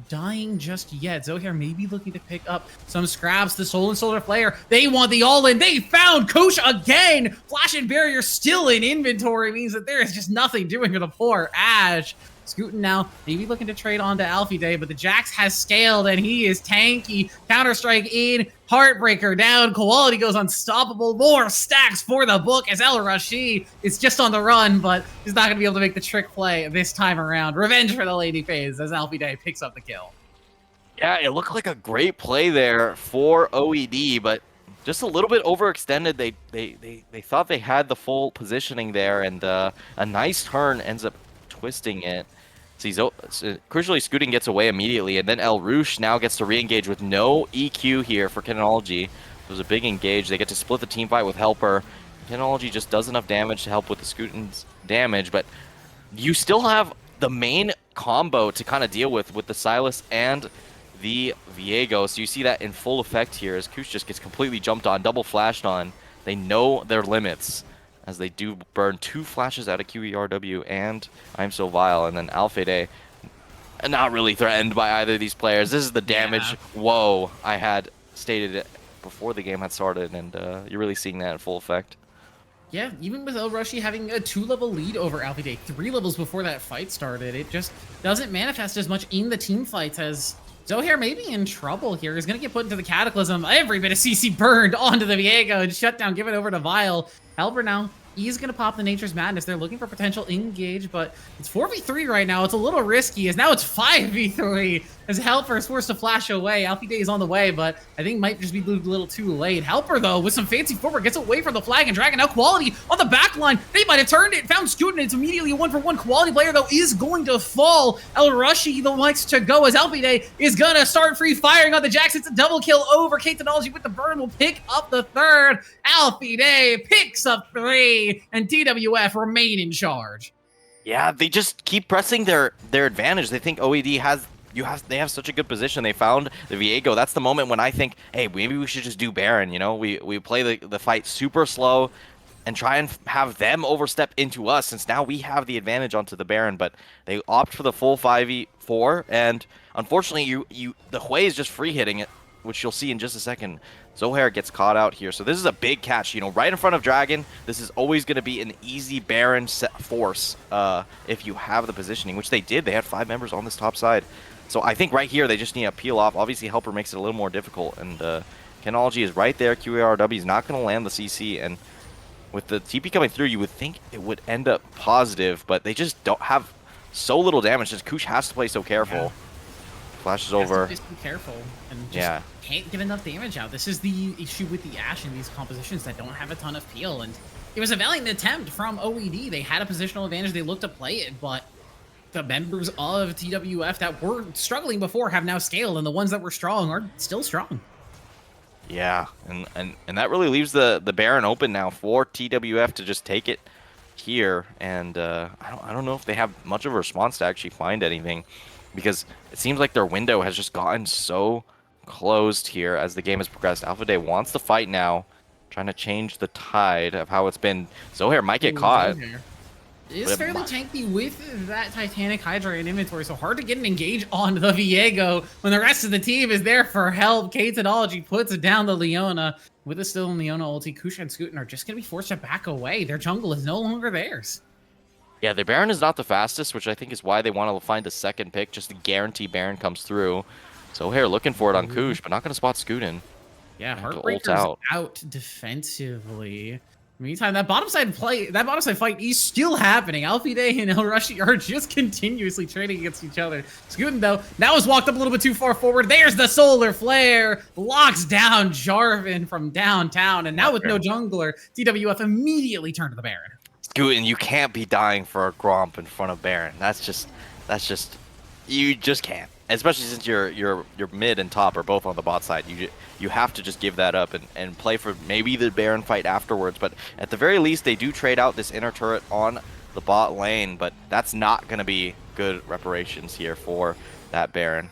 dying just yet. Zohair may be looking to pick up some scraps. The Soul and Solar Flare, they want the all-in. They found Kush again. Flash and Barrier still in inventory means that there is just nothing doing for the poor Ashe. Scootin now maybe looking to trade on to Alfie Day, but the Jax has scaled and he is tanky. Counter-Strike in, Heartbreaker down, Quality goes unstoppable, more stacks for the book as El Rashid is just on the run, but he's not going to be able to make the trick play this time around. Revenge for the Lady Phase as Alfie Day picks up the kill. Yeah, it looked like a great play there for OED, but just a little bit overextended. They thought they had the full positioning there, and a nice turn ends up twisting it. Crucially, Scooting gets away immediately, and then El Rouge now gets to re-engage with no EQ here for Kinology. It was a big engage. They get to split the team fight with Helper. Kinology just does enough damage to help with the Scooting's damage, but you still have the main combo to kind of deal with the Silas and the Viego. So you see that in full effect here as Kush just gets completely jumped on, double flashed on. They know their limits as they do burn 2 flashes out of QERW and I'm So Vile, and then Alfede not really threatened by either of these players. This is the damage woe I had stated it before the game had started, and you're really seeing that in full effect. Yeah, even with El Rushi having a 2-level lead over Alfie Day, 3 levels before that fight started, it just doesn't manifest as much in the team fights as Zohair may be in trouble here. He's going to get put into the Cataclysm. Every bit of CC burned onto the Viego and shut down, give it over to Vile. Helper now. He's going to pop the Nature's Madness. They're looking for potential engage, but it's 4v3 right now. It's a little risky, as now it's 5v3 as Helper is forced to flash away. Alfie Day is on the way, but I think might just be a little too late. Helper, though, with some fancy forward, gets away from the flag and Dragon. Now Quality on the back line. They might have turned it, found Scootin. It's immediately a 1-for-1. Quality player, though, is going to fall. El Rushi, though, likes to go as Alfie Day is going to start free firing on the Jax. It's a double kill over. K-Technology with the burn will pick up the 3rd. Alfie Day picks up 3. And TWF remain in charge. Yeah, they just keep pressing their advantage. They think OED they have such a good position. They found the Viego. That's the moment when I think, hey, maybe we should just do Baron. You know, we play the fight super slow and try and have them overstep into us, since now we have the advantage onto the Baron. But they opt for the full 5v4, and unfortunately, the Hui is just free hitting it, which you'll see in just a second. Zohair gets caught out here, so this is a big catch. You know, right in front of Dragon, this is always going to be an easy Baron force if you have the positioning, which they did. They had 5 members on this top side. So I think right here, they just need to peel off. Obviously, Helper makes it a little more difficult, and Kinology is right there. QARW is not going to land the CC, and with the TP coming through, you would think it would end up positive, but they just don't have so little damage. Just Kush has to play so careful. Yeah. Flashes over. Just be careful and just can't get enough damage out. This is the issue with the Ashe in these compositions that don't have a ton of peel, and it was a valiant attempt from OED. They had a positional advantage. They looked to play it, but the members of TWF that were struggling before have now scaled, and the ones that were strong are still strong. Yeah, and that really leaves the Baron open now for TWF to just take it here, and I don't know if they have much of a response to actually find anything, because it seems like their window has just gotten so closed here as the game has progressed. Alpha Day wants to fight now, trying to change the tide of how it's been. Zohair might get caught. It is fairly tanky with that Titanic Hydra in inventory, so hard to get an engage on the Viego when the rest of the team is there for help. K-Technology puts down the Leona. With a still in Leona ulti, Kusha and Scootin are just going to be forced to back away. Their jungle is no longer theirs. Yeah, the Baron is not the fastest, which I think is why they want to find a second pick, just to guarantee Baron comes through. Zohair looking for it on Kush, but not going to spot Scootin. Yeah, Heartbreaker's out defensively. Meantime, that bottom side fight is still happening. Alfie Day and El Rushi are just continuously trading against each other. Scootin, though, now has walked up a little bit too far forward. There's the solar flare. Locks down Jarvan from downtown. And now with no jungler, TWF immediately turned to the Baron. Scootin, you can't be dying for a Gromp in front of Baron. That's just, you just can't. Especially since your mid and top are both on the bot side. You have to just give that up and play for maybe the Baron fight afterwards. But at the very least, they do trade out this inner turret on the bot lane. But that's not going to be good reparations here for that Baron.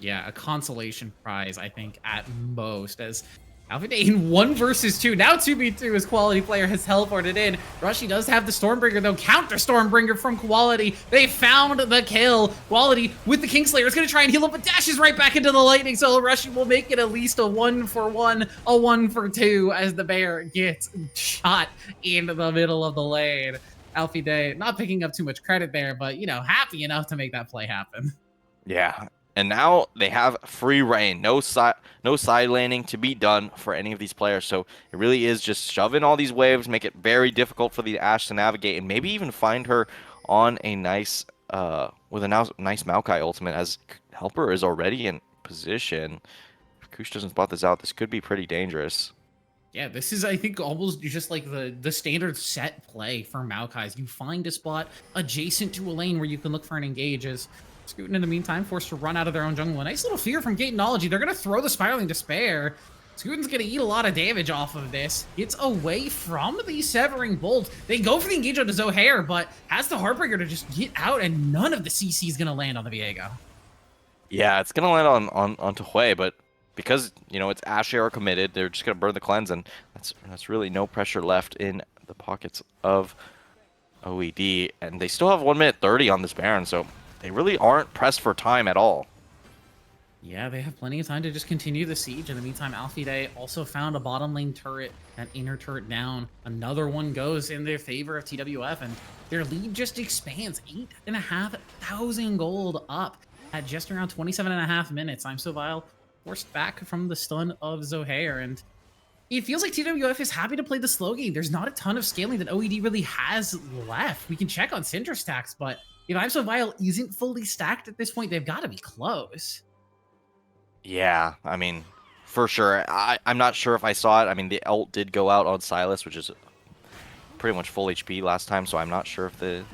Yeah, a consolation prize, I think, at most, as Alpha Day in 1 versus 2. Now 2v2 as Quality player has teleported in. Rushy does have the Stormbringer, though. Counter Stormbringer from Quality. They found the kill. Quality with the Kingslayer is going to try and heal up, but dashes right back into the Lightning. So Rushy will make it at least a 1-for-1, a 1-for-2 as the Bear gets shot in the middle of the lane. Alfie Day not picking up too much credit there, but, you know, happy enough to make that play happen. Yeah. And now they have free reign. No side laning to be done for any of these players. So it really is just shove in all these waves, make it very difficult for the Ashe to navigate, and maybe even find her on a nice with a nice Maokai ultimate, as Helper is already in position. If Kush doesn't spot this out, this could be pretty dangerous. Yeah, this is, I think, almost just like the standard set play for Maokai's. You find a spot adjacent to a lane where you can look for an engage. As Scootin, in the meantime, forced to run out of their own jungle. A nice little fear from Gatenology. They're going to throw the Spiraling Despair. Scootin's going to eat a lot of damage off of this. Gets away from the Severing Bolt. They go for the engage onto Zohair, but has the Heartbreaker to just get out, and none of the CC is going to land on the Viego. Yeah, it's going to land on Hui, but because, you know, it's Ashe era committed, they're just going to burn the cleanse, and that's really no pressure left in the pockets of OED. And they still have 1 minute 30 on this Baron, so they really aren't pressed for time at all. Yeah, they have plenty of time to just continue the siege. In the meantime, Alfie Day also found a bottom lane turret, that inner turret down. Another one goes in their favor of TWF, and their lead just expands. 8,500 gold up at just around 27.5 minutes. I'm so vile. Forced back from the stun of Zohair, and it feels like TWF is happy to play the slow game. There's not a ton of scaling that OED really has left. We can check on Syndra stacks, but if I'm so vile isn't fully stacked at this point, they've got to be close. Yeah, I mean, for sure. I'm not sure if I saw it. I mean, the ult did go out on Silas, which is pretty much full HP last time, so I'm not sure if the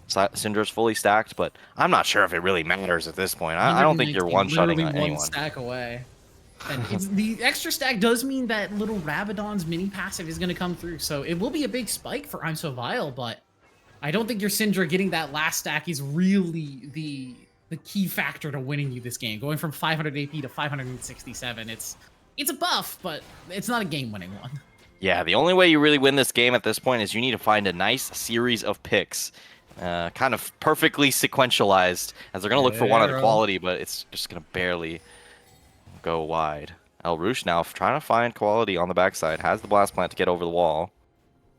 Syndra is fully stacked, but I'm not sure if it really matters at this point. I don't think you're one-shotting anyone. One stack away. And the extra stack does mean that little Rabadon's mini passive is going to come through, so it will be a big spike for I'm So Vile, but I don't think your Syndra getting that last stack is really the key factor to winning you this game. Going from 500 AP to 567, it's a buff, but it's not a game-winning one. Yeah, the only way you really win this game at this point is you need to find a nice series of picks. Kind of perfectly sequentialized, as they're going to look for one at quality, but it's just going to barely go wide. El Rouge now trying to find quality on the backside, has the blast plant to get over the wall.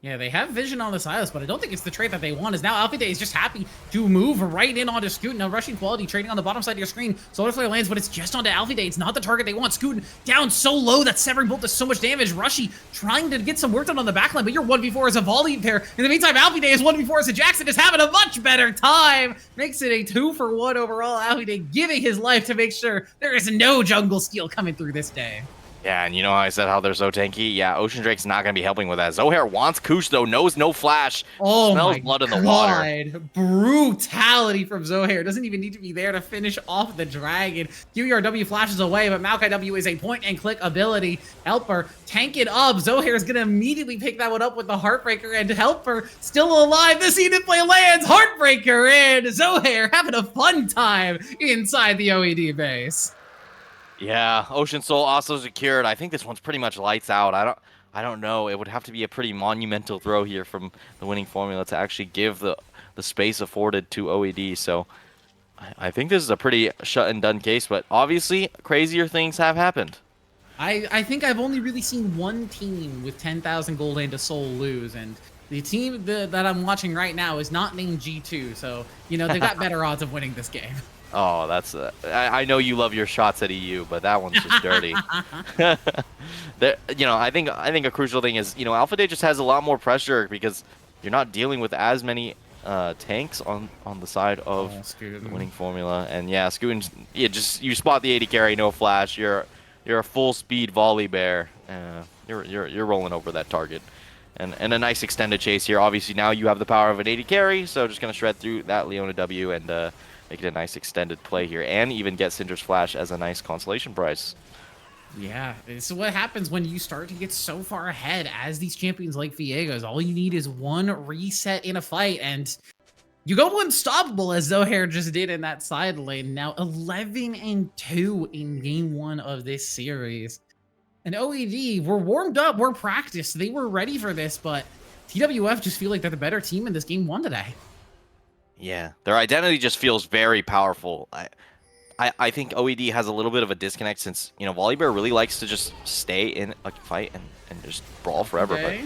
Yeah, they have vision on the Silas, but I don't think it's the trait that they want. Is now Alfie Day is just happy to move right in onto Scootin. Now rushing quality, trading on the bottom side of your screen. Solar Flare lands, but it's just onto Alfie Day. It's not the target they want. Scootin down so low that Severing Bolt does so much damage. Rushy trying to get some work done on the backline, but you're 1v4 as a volley there. In the meantime, Alfie Day is 1v4 as a Jackson is having a much better time. Makes it a 2-for-1 overall. Alfie Day giving his life to make sure there is no jungle steal coming through this day. Yeah, and you know how I said how they're so tanky? Yeah, Ocean Drake's not going to be helping with that. Zohair wants Kush, though, knows no flash. Oh smells blood in the water. Brutality from Zohair. Doesn't even need to be there to finish off the dragon. QERW flashes away, but Maokai W is a point-and-click ability. Helper, tank it up. Zohair is going to immediately pick that one up with the Heartbreaker, and Helper still alive. The seeded play lands. Heartbreaker in. Zohair having a fun time inside the OED base. Yeah, Ocean Soul also secured. I think this one's pretty much lights out. I don't know. It would have to be a pretty monumental throw here from the winning formula to actually give the space afforded to OED. So I think this is a pretty shut and done case, but obviously crazier things have happened. I think I've only really seen one team with 10,000 gold and a soul lose, and the team that I'm watching right now is not named G2, so, you know, they've got better odds of winning this game. Oh, that's I know you love your shots at EU, but that one's just dirty. You know, I think a crucial thing is, you know, Alpha Day just has a lot more pressure because you're not dealing with as many tanks on the side of the winning formula. And yeah, Scootin, yeah, just you spot the 80 carry, no flash. You're a full speed volley bear. You're rolling over that target. And a nice extended chase here. Obviously now you have the power of an 80 carry, so just gonna shred through that Leona W and make it a nice extended play here, and even get Syndra's Flash as a nice consolation prize. Yeah, this is what happens when you start to get so far ahead as these champions like Viego's. All you need is one reset in a fight, and you go unstoppable, as Zohair just did in that side lane. Now 11-2 in game 1 of this series. And OED were warmed up, were practiced, they were ready for this, but TWF just feel like they're the better team in this game 1 today. Yeah, their identity just feels very powerful. I think OED has a little bit of a disconnect since, you know, Volibear really likes to just stay in a fight and just brawl forever. Okay.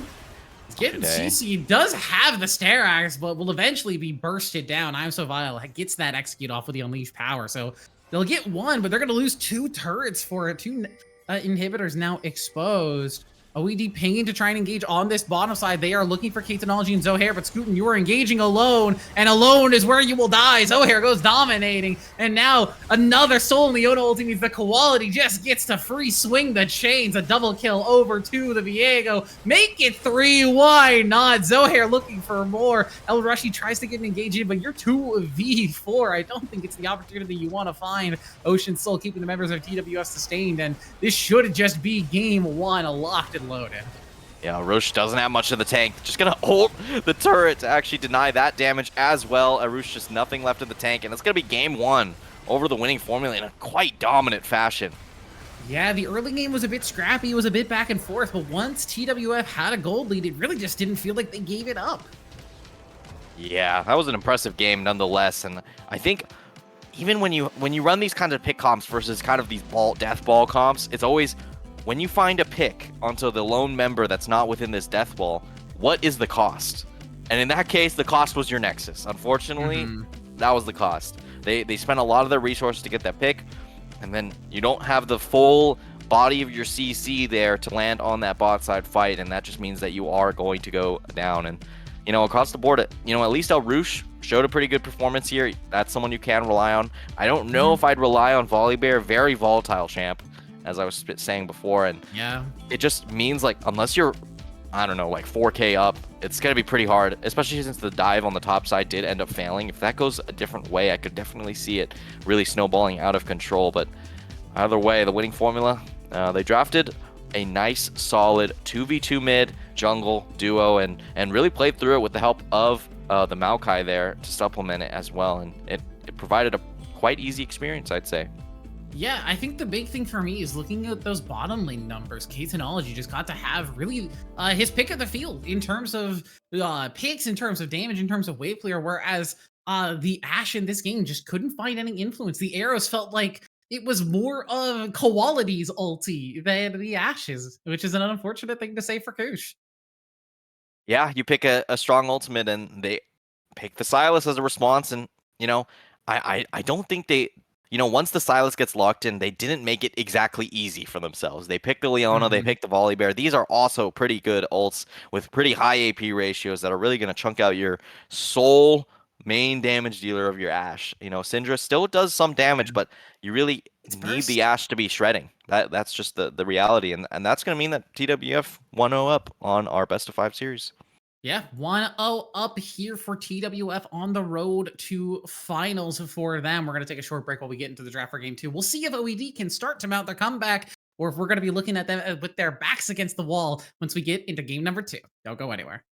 But Getting today. CC does have the Stare Axe, but will eventually be bursted down. I'm So Vile gets that execute off with the Unleashed Power. So they'll get one, but they're going to lose 2 turrets for it. 2 inhibitors now exposed. OED pinging to try and engage on this bottom side. They are looking for K-Technology and Zohair, but Scootin, you are engaging alone, and alone is where you will die. Zohair goes dominating, and now another Soul Leona ulti means the quality just gets to free swing the chains. A double kill over to the Viego. Make it 3, why not? Zohair looking for more. El Rushi tries to get an engagement, but you're 2v4. I don't think it's the opportunity you want to find. Ocean Soul keeping the members of TWS sustained, and this should just be game 1, locked and loaded. Yeah, Roche doesn't have much of the tank. Just gonna ult the turret to actually deny that damage as well. Arush just nothing left in the tank, and it's gonna be game 1 over the winning formula in a quite dominant fashion. Yeah, the early game was a bit scrappy, it was a bit back and forth, but once TWF had a gold lead, it really just didn't feel like they gave it up. Yeah, that was an impressive game nonetheless, and I think even when you run these kinds of pick comps versus kind of these death ball comps, it's always when you find a pick onto the lone member that's not within this death ball, what is the cost? And in that case, the cost was your Nexus. Unfortunately, that was the cost. They spent a lot of their resources to get that pick, and then you don't have the full body of your CC there to land on that bot side fight, and that just means that you are going to go down. And you know, across the board, you know, at least El Rouge showed a pretty good performance here. That's someone you can rely on. I don't know if I'd rely on Volibear, very volatile champ, as I was saying before, and yeah, it just means like unless you're, I don't know, like 4K up, it's gonna be pretty hard, especially since the dive on the top side did end up failing. If that goes a different way, I could definitely see it really snowballing out of control. But either way, the winning formula, they drafted a nice solid 2v2 mid jungle duo and really played through it with the help of the Maokai there to supplement it as well, and it provided a quite easy experience, I'd say. Yeah, I think the big thing for me is looking at those bottom lane numbers. K-Technology just got to have really his pick of the field in terms of picks, in terms of damage, in terms of wave clear, whereas the Ashe in this game just couldn't find any influence. The arrows felt like it was more of Quality's ulti than the Ashe's, which is an unfortunate thing to say for Kush. Yeah, you pick a strong ultimate and they pick the Sylas as a response, and you know, I don't think they, you know, once the Sylas gets locked in, they didn't make it exactly easy for themselves. They picked the Leona, they picked the Volibear. These are also pretty good ults with pretty high AP ratios that are really going to chunk out your sole main damage dealer of your Ashe. You know, Syndra still does some damage, but you really need the Ashe to be shredding. That's just the reality, and that's going to mean that TWF 1-0 up on our best of 5 series. Yeah, 1-0 up here for TWF on the road to finals for them. We're going to take a short break while we get into the draft for game 2. We'll see if OED can start to mount their comeback, or if we're going to be looking at them with their backs against the wall once we get into game number 2. Don't go anywhere.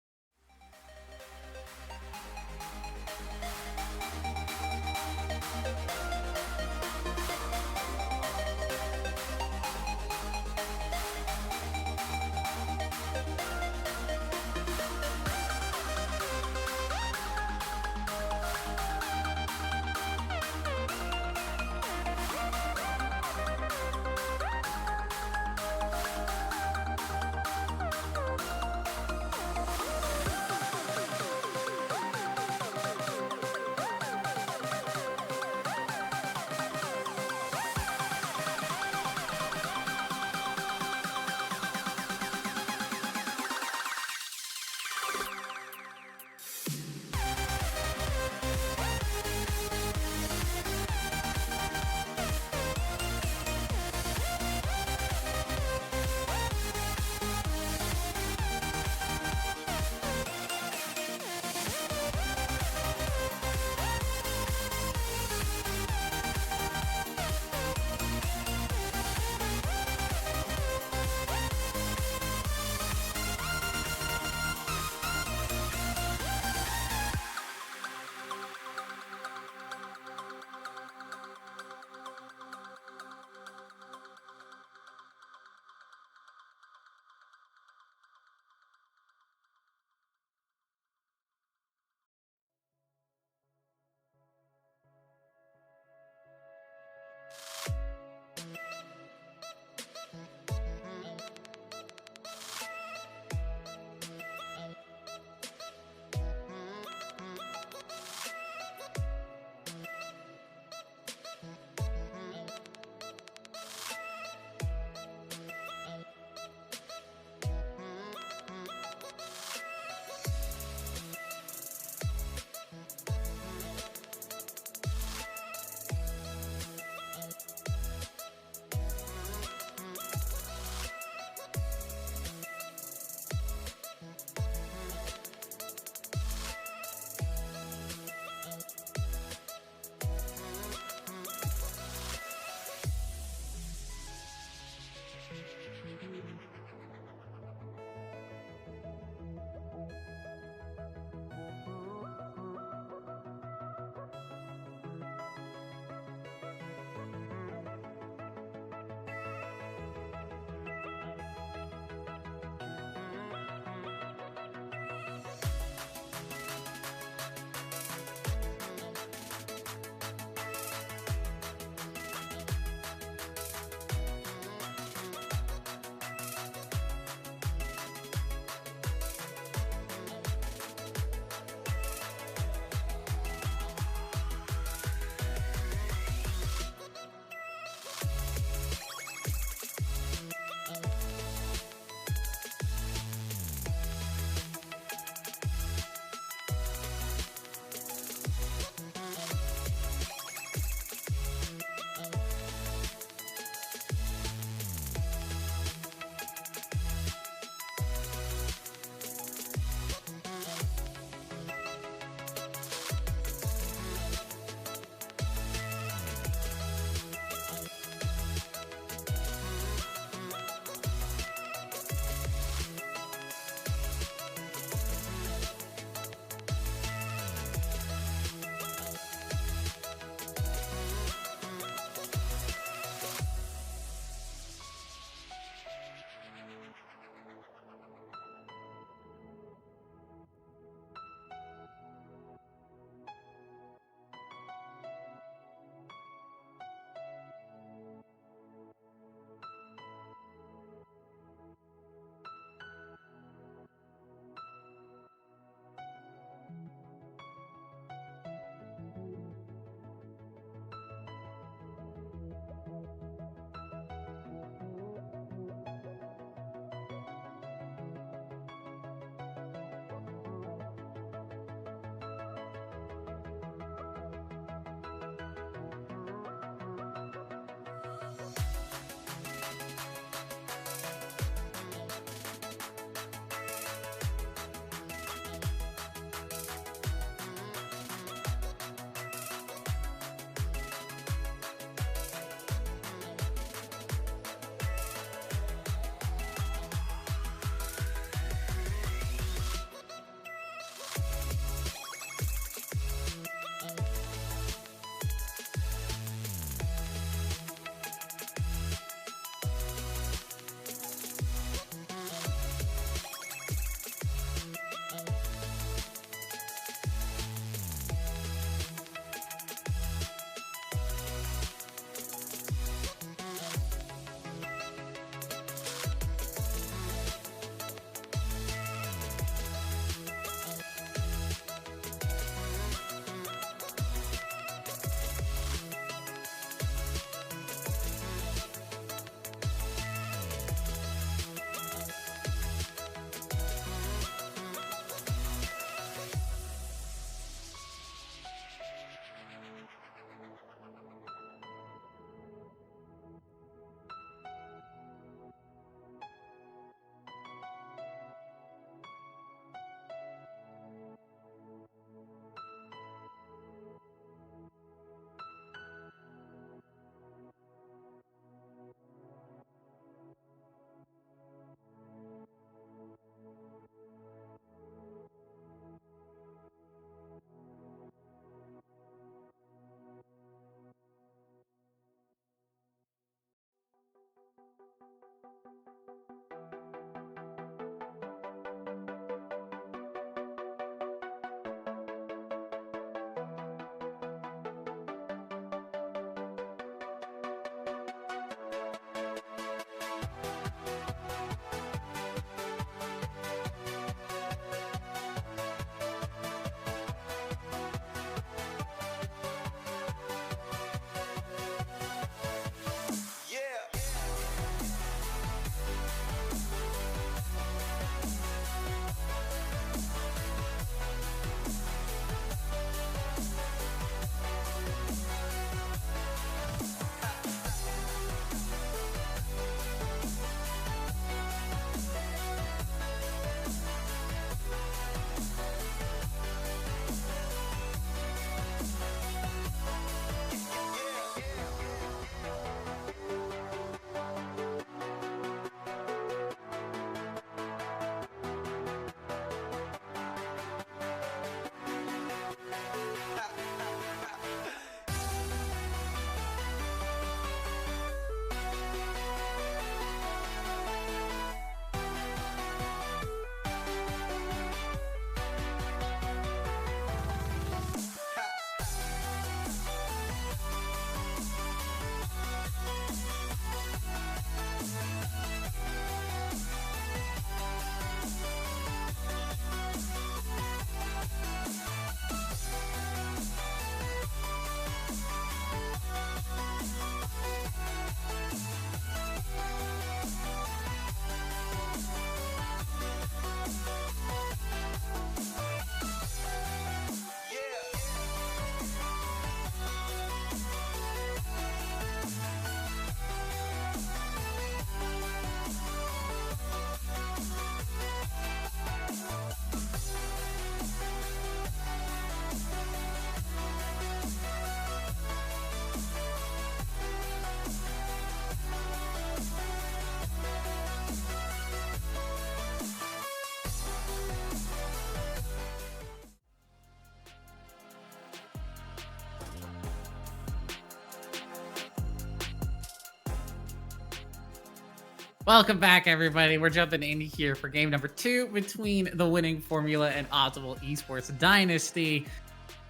Welcome back, everybody. We're jumping in here for game number 2 between the winning formula and Optimal Esports Dynasty.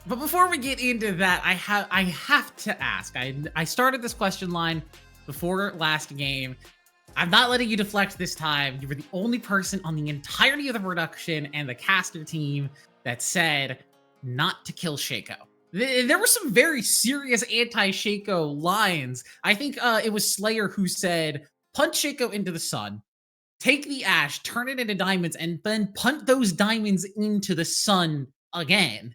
But before we get into that, I have to ask. I started this question line before last game. I'm not letting you deflect this time. You were the only person on the entirety of the production and the caster team that said not to kill Shaco. There were some very serious anti-Shaco lines. I think it was Slayer who said, punch Shaco into the sun, take the ash, turn it into diamonds, and then punt those diamonds into the sun again.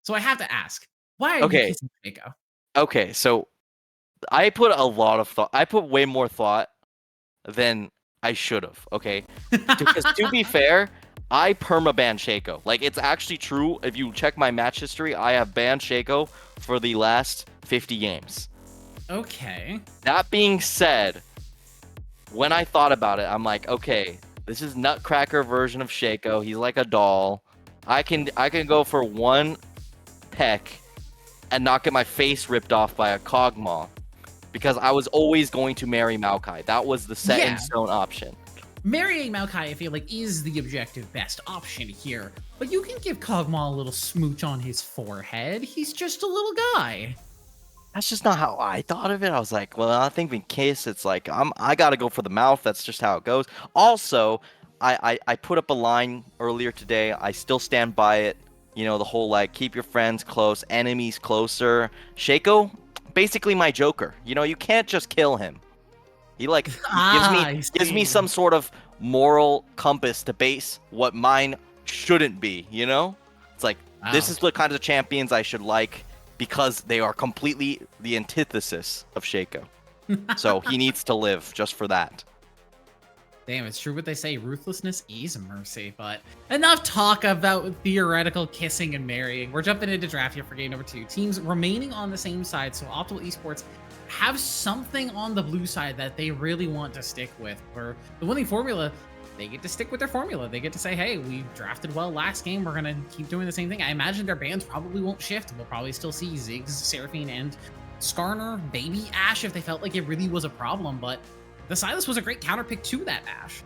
So I have to ask, why are you kissing Shaco? Okay, so I put a lot of thought. I put way more thought than I should have, okay? Because to be fair, I perma-banned Shaco. Like, it's actually true. If you check my match history, I have banned Shaco for the last 50 games. Okay. That being said, when I thought about it, I'm like, okay, this is Nutcracker version of Shaco. He's like a doll. I can go for one peck and not get my face ripped off by a Kog'Maw, because I was always going to marry Maokai. That was the set in stone option. Marrying Maokai, I feel like, is the objective best option here. But you can give Kog'Maw a little smooch on his forehead. He's just a little guy. That's just not how I thought of it. I was like, well, I think we kiss. It's like, I got to go for the mouth. That's just how it goes. Also, I put up a line earlier today. I still stand by it. You know, the whole, like, keep your friends close, enemies closer. Shaco, basically my Joker. You know, you can't just kill him. He like gives me some sort of moral compass to base what mine shouldn't be, you know? It's like, this is the kind of champions I should like, because they are completely the antithesis of Shaco. So he needs to live just for that. Damn, it's true what they say, ruthlessness is mercy. But enough talk about theoretical kissing and marrying. We're jumping into draft here for game number 2. Teams remaining on the same side, so Optimal Esports have something on the blue side that they really want to stick with. For the winning formula, they get to stick with their formula. They get to say, hey, we drafted well last game. We're going to keep doing the same thing. I imagine their bans probably won't shift. We'll probably still see Ziggs, Seraphine, and Skarner, maybe Ashe if they felt like it really was a problem. But the Silas was a great counter pick to that Ashe.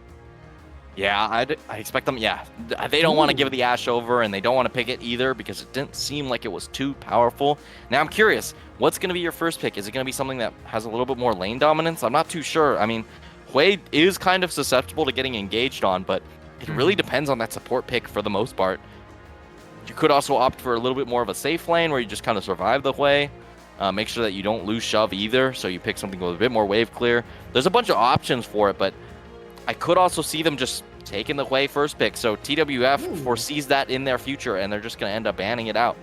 Yeah, I expect them. Yeah, they don't want to give the Ashe over, and they don't want to pick it either because it didn't seem like it was too powerful. Now I'm curious, what's going to be your first pick? Is it going to be something that has a little bit more lane dominance? I'm not too sure. I mean, Hui is kind of susceptible to getting engaged on, but it really depends on that support pick for the most part. You could also opt for a little bit more of a safe lane where you just kind of survive the Hui. Make sure that you don't lose shove either, so you pick something with a bit more wave clear. There's a bunch of options for it, but I could also see them just taking the Hui first pick. So TWF foresees that in their future, and they're just going to end up banning it out.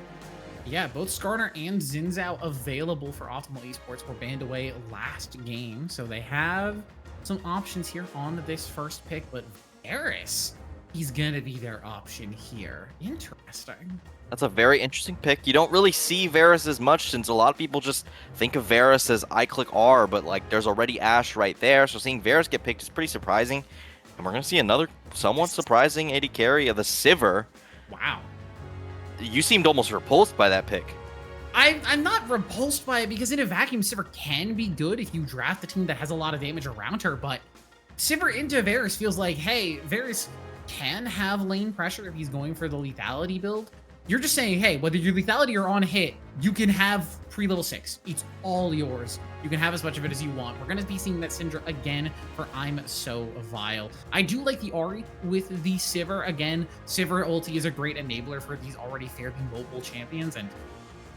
Yeah, both Skarner and Xin Zhao available for Optimal Esports were banned away last game. So they have some options here on this first pick, but Varus, he's going to be their option here. Interesting. That's a very interesting pick. You don't really see Varus as much, since a lot of people just think of Varus as I click R, but like there's already Ashe right there. So seeing Varus get picked is pretty surprising. And we're going to see another somewhat surprising AD carry of the Sivir. Wow. You seemed almost repulsed by that pick. I'm not repulsed by it, because in a vacuum, Sivir can be good if you draft a team that has a lot of damage around her, but Sivir into Varus feels like, hey, Varus can have lane pressure if he's going for the lethality build. You're just saying, hey, whether you're lethality or on hit, you can have pre-level 6. It's all yours. You can have as much of it as you want. We're going to be seeing that Syndra again for I'm So Vile. I do like the Ahri with the Sivir. Again, Sivir ulti is a great enabler for these already fairly mobile champions, and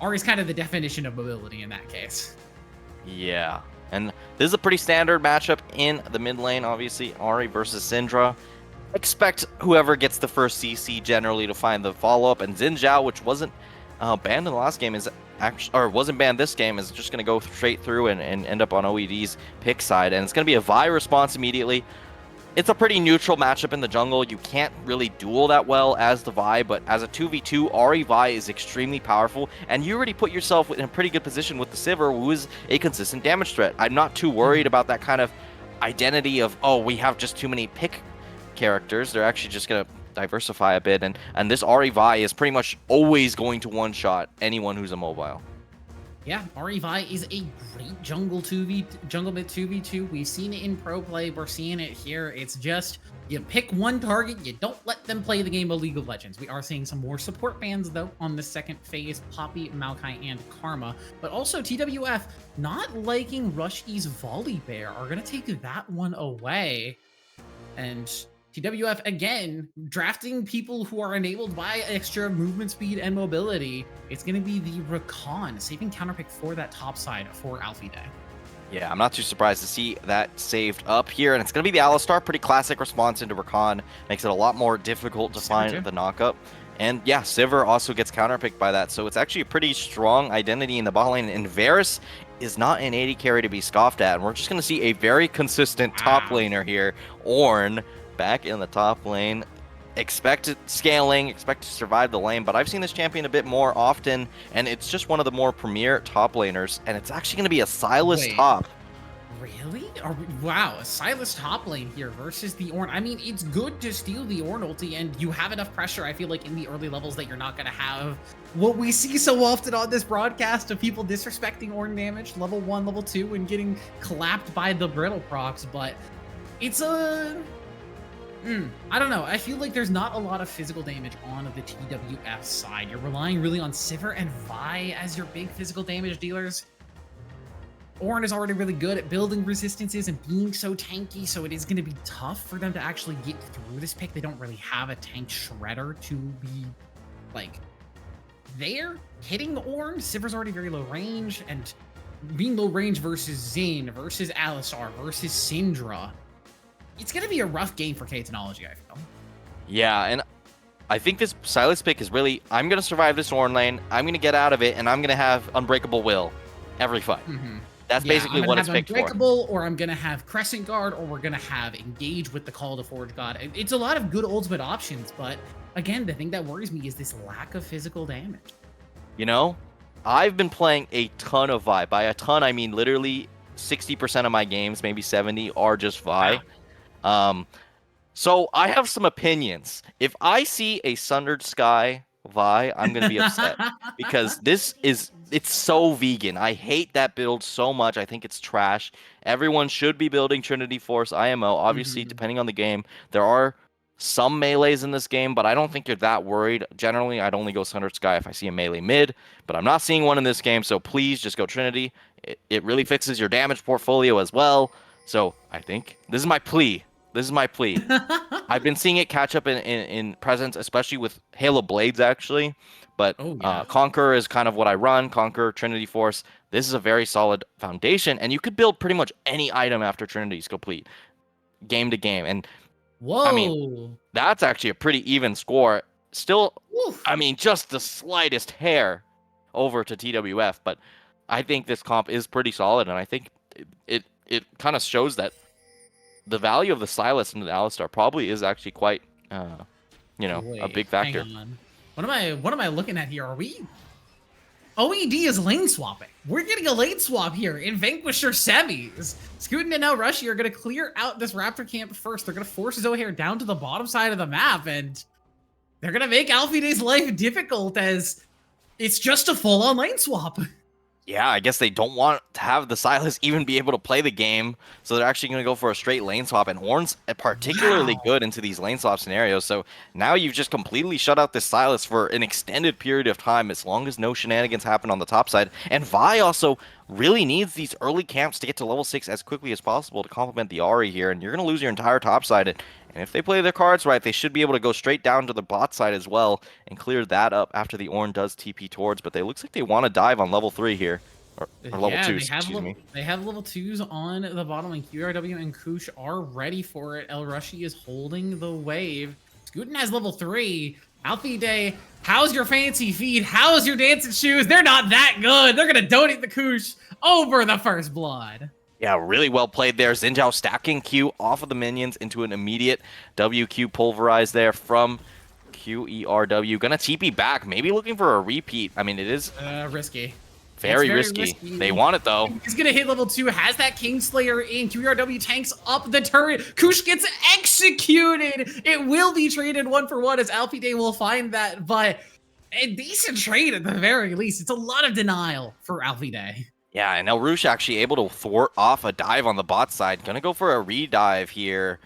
Ahri's kind of the definition of mobility in that case. Yeah, and this is a pretty standard matchup in the mid lane, obviously. Ahri versus Syndra. Expect whoever gets the first CC generally to find the follow-up, and Xin Zhao, which wasn't banned in the last game, is actually, or wasn't banned this game, is just going to go straight through and end up on OED's pick side, and it's going to be a Vi response immediately. It's a pretty neutral matchup in the jungle. You can't really duel that well as the Vi, but as a 2v2, Ahri Vi is extremely powerful, and you already put yourself in a pretty good position with the Sivir, who is a consistent damage threat. I'm not too worried about that kind of identity of, oh, we have just too many pick characters. They're actually just going to diversify a bit, and this Ahri Vi is pretty much always going to one-shot anyone who's immobile. Yeah, REVI is a great jungle mid 2v2. We've seen it in pro play. We're seeing it here. It's just you pick one target, you don't let them play the game of League of Legends. We are seeing some more support bans though on the second phase, Poppy, Maokai, and Karma. But also TWF not liking Rushy's Volley Bear are gonna take that one away. And TWF again drafting people who are enabled by extra movement speed and mobility. It's going to be the Rakan saving counterpick for that top side for Alfie Day. Yeah, I'm not too surprised to see that saved up here, and it's going to be the Alistar. Pretty classic response into Rakan. Makes it a lot more difficult to find the knockup. And yeah, Sivir also gets counterpicked by that, so it's actually a pretty strong identity in the bot lane, and Varus is not an AD carry to be scoffed at, and we're just going to see a very consistent top laner here. Ornn back in the top lane. Expect scaling, expect to survive the lane, but I've seen this champion a bit more often, and it's just one of the more premier top laners, and it's actually going to be a Sylas top. Really? Wow, a Sylas top lane here versus the Ornn. I mean, it's good to steal the Ornn ulti, and you have enough pressure, I feel like, in the early levels that you're not going to have what we see so often on this broadcast of people disrespecting Ornn damage, level 1, level 2, and getting clapped by the brittle procs, but it's a... I don't know. I feel like there's not a lot of physical damage on the TWF side. You're relying really on Sivir and Vi as your big physical damage dealers. Ornn is already really good at building resistances and being so tanky, so it is going to be tough for them to actually get through this pick. They don't really have a tank shredder to be, like, there hitting Ornn. Sivir's already very low range, and being low range versus Zane, versus Alistar, versus Syndra, it's going to be a rough game for K-Technology, I feel. Yeah, and I think this Sylas pick is really, I'm going to survive this Ornn lane, I'm going to get out of it, and I'm going to have Unbreakable Will every fight. That's basically what it's picked for. Unbreakable, or I'm going to have Crescent Guard, or we're going to have Engage with the Call to Forge God. It's a lot of good ultimate options, but again, the thing that worries me is this lack of physical damage. You know, I've been playing a ton of Vi. By a ton, I mean literally 60% of my games, maybe 70, are just Vi. Wow. So I have some opinions. If I see a Sundered Sky Vi, I'm going to be upset because it's so vegan. I hate that build so much. I think it's trash. Everyone should be building Trinity Force IMO. Obviously, depending on the game, there are some melees in this game, but I don't think you're that worried. Generally, I'd only go Sundered Sky if I see a melee mid, but I'm not seeing one in this game, so please just go Trinity. It really fixes your damage portfolio as well. So I think this is my plea. This is my plea. I've been seeing it catch up in presence, especially with Halo Blades, actually. But Conquer is kind of what I run. Conquer, Trinity Force. This is a very solid foundation, and you could build pretty much any item after Trinity's complete, game to game. And whoa, I mean, that's actually a pretty even score. Still, I mean, just the slightest hair over to TWF, but I think this comp is pretty solid, and I think it kind of shows that the value of the Sylas and the Alistar probably is actually quite, a big factor. Hang on. What am I looking at here? Are we? OED is lane swapping. We're getting a lane swap here in Vanquisher semis. Scootin and now Rushy are going to clear out this Raptor camp first. They're going to force Zohair down to the bottom side of the map, and they're going to make Alfie Day's life difficult as it's just a full-on lane swap. Yeah, I guess they don't want to have the Sylas even be able to play the game, so they're actually going to go for a straight lane swap, and Ornn's particularly good into these lane swap scenarios, so now you've just completely shut out this Sylas for an extended period of time, as long as no shenanigans happen on the top side, and Vi also really needs these early camps to get to level 6 as quickly as possible to complement the Ahri here, and you're going to lose your entire top side, and if they play their cards right, they should be able to go straight down to the bot side as well and clear that up after the Ornn does TP towards. But they looks like they want to dive on level 3 here. Or level 2, excuse me. They have level 2s on the bottom, and QRW and Kush are ready for it. El Rushi is holding the wave. Scootin has level 3. Alfie Day, how's your fancy feet? How's your dancing shoes? They're not that good. They're going to donate the Kush over the first blood. Yeah, really well played there. Xin Zhao stacking Q off of the minions into an immediate WQ pulverize there from QERW. Gonna TP back, maybe looking for a repeat. I mean, it is risky. Very risky. They want it, though. He's gonna hit level 2, has that Kingslayer in. QERW tanks up the turret. Kush gets executed. It will be traded 1-for-1 as Alfie Day will find that, but A decent trade at the very least. It's a lot of denial for Alfie Day. Yeah, and El Rouge actually able to thwart off a dive on the bot side. Gonna go for a redive here.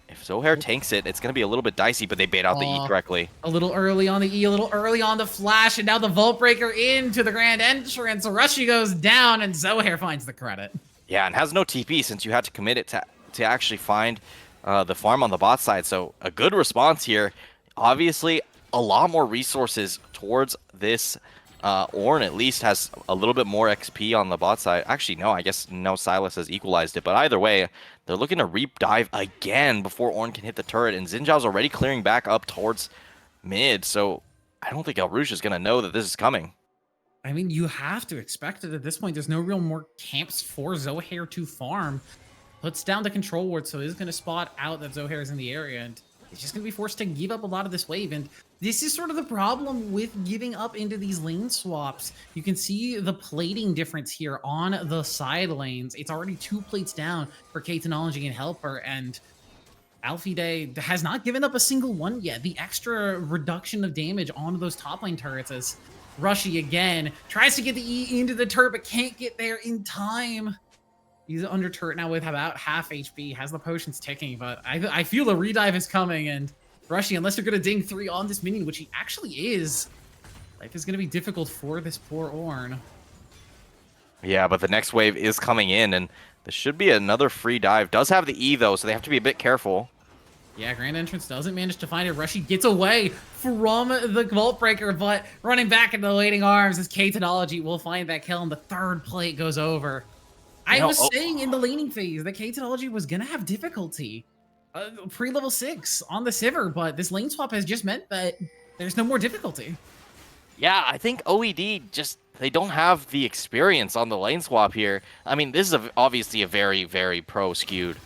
If Zohair tanks it, it's gonna be a little bit dicey, but they bait out the E correctly. A little early on the E, a little early on the flash, and now the Vault Breaker into the grand entrance. Rushy goes down, and Zohair finds the credit. Yeah, and has no TP since you had to commit it to actually find the farm on the bot side. So a good response here. Obviously, a lot more resources towards this. Ornn at least has a little bit more XP on the bot side. Actually, no, I guess now Silas has equalized it. But either way, they're looking to reap dive again before Ornn can hit the turret. And Xin Zhao's already clearing back up towards mid. So I don't think El Rouge is going to know that this is coming. I mean, you have to expect it at this point. There's no real more camps for Zohair to farm. Puts down the control ward, so he's going to spot out that Zohair is in the area, and he's just going to be forced to give up a lot of this wave. And this is sort of the problem with giving up into these lane swaps. You can see the plating difference here on the side lanes. It's already 2 plates down for K-Technology and Helper, and Alfie Day has not given up a single one yet. The extra reduction of damage onto those top lane turrets as Rushy again tries to get the E into the turret, but can't get there in time. He's under turret now with about half HP, has the potions ticking, but I feel the redive is coming, and Rushy, unless you're going to ding 3 on this minion, which he actually is, life is going to be difficult for this poor Ornn. Yeah, but the next wave is coming in, and this should be another free dive. Does have the E, though, so they have to be a bit careful. Yeah, Grand Entrance doesn't manage to find it. Rushy gets away from the Vault Breaker, but running back into the waiting arms as K-Technology will find that kill, and the 3rd plate goes over. I was saying in the laning phase that K-Technology was going to have difficulty pre-level 6 on the Sivir, but this lane swap has just meant that there's no more difficulty. Yeah, I think OED just, they don't have the experience on the lane swap here. I mean, this is obviously a very, very pro-skewed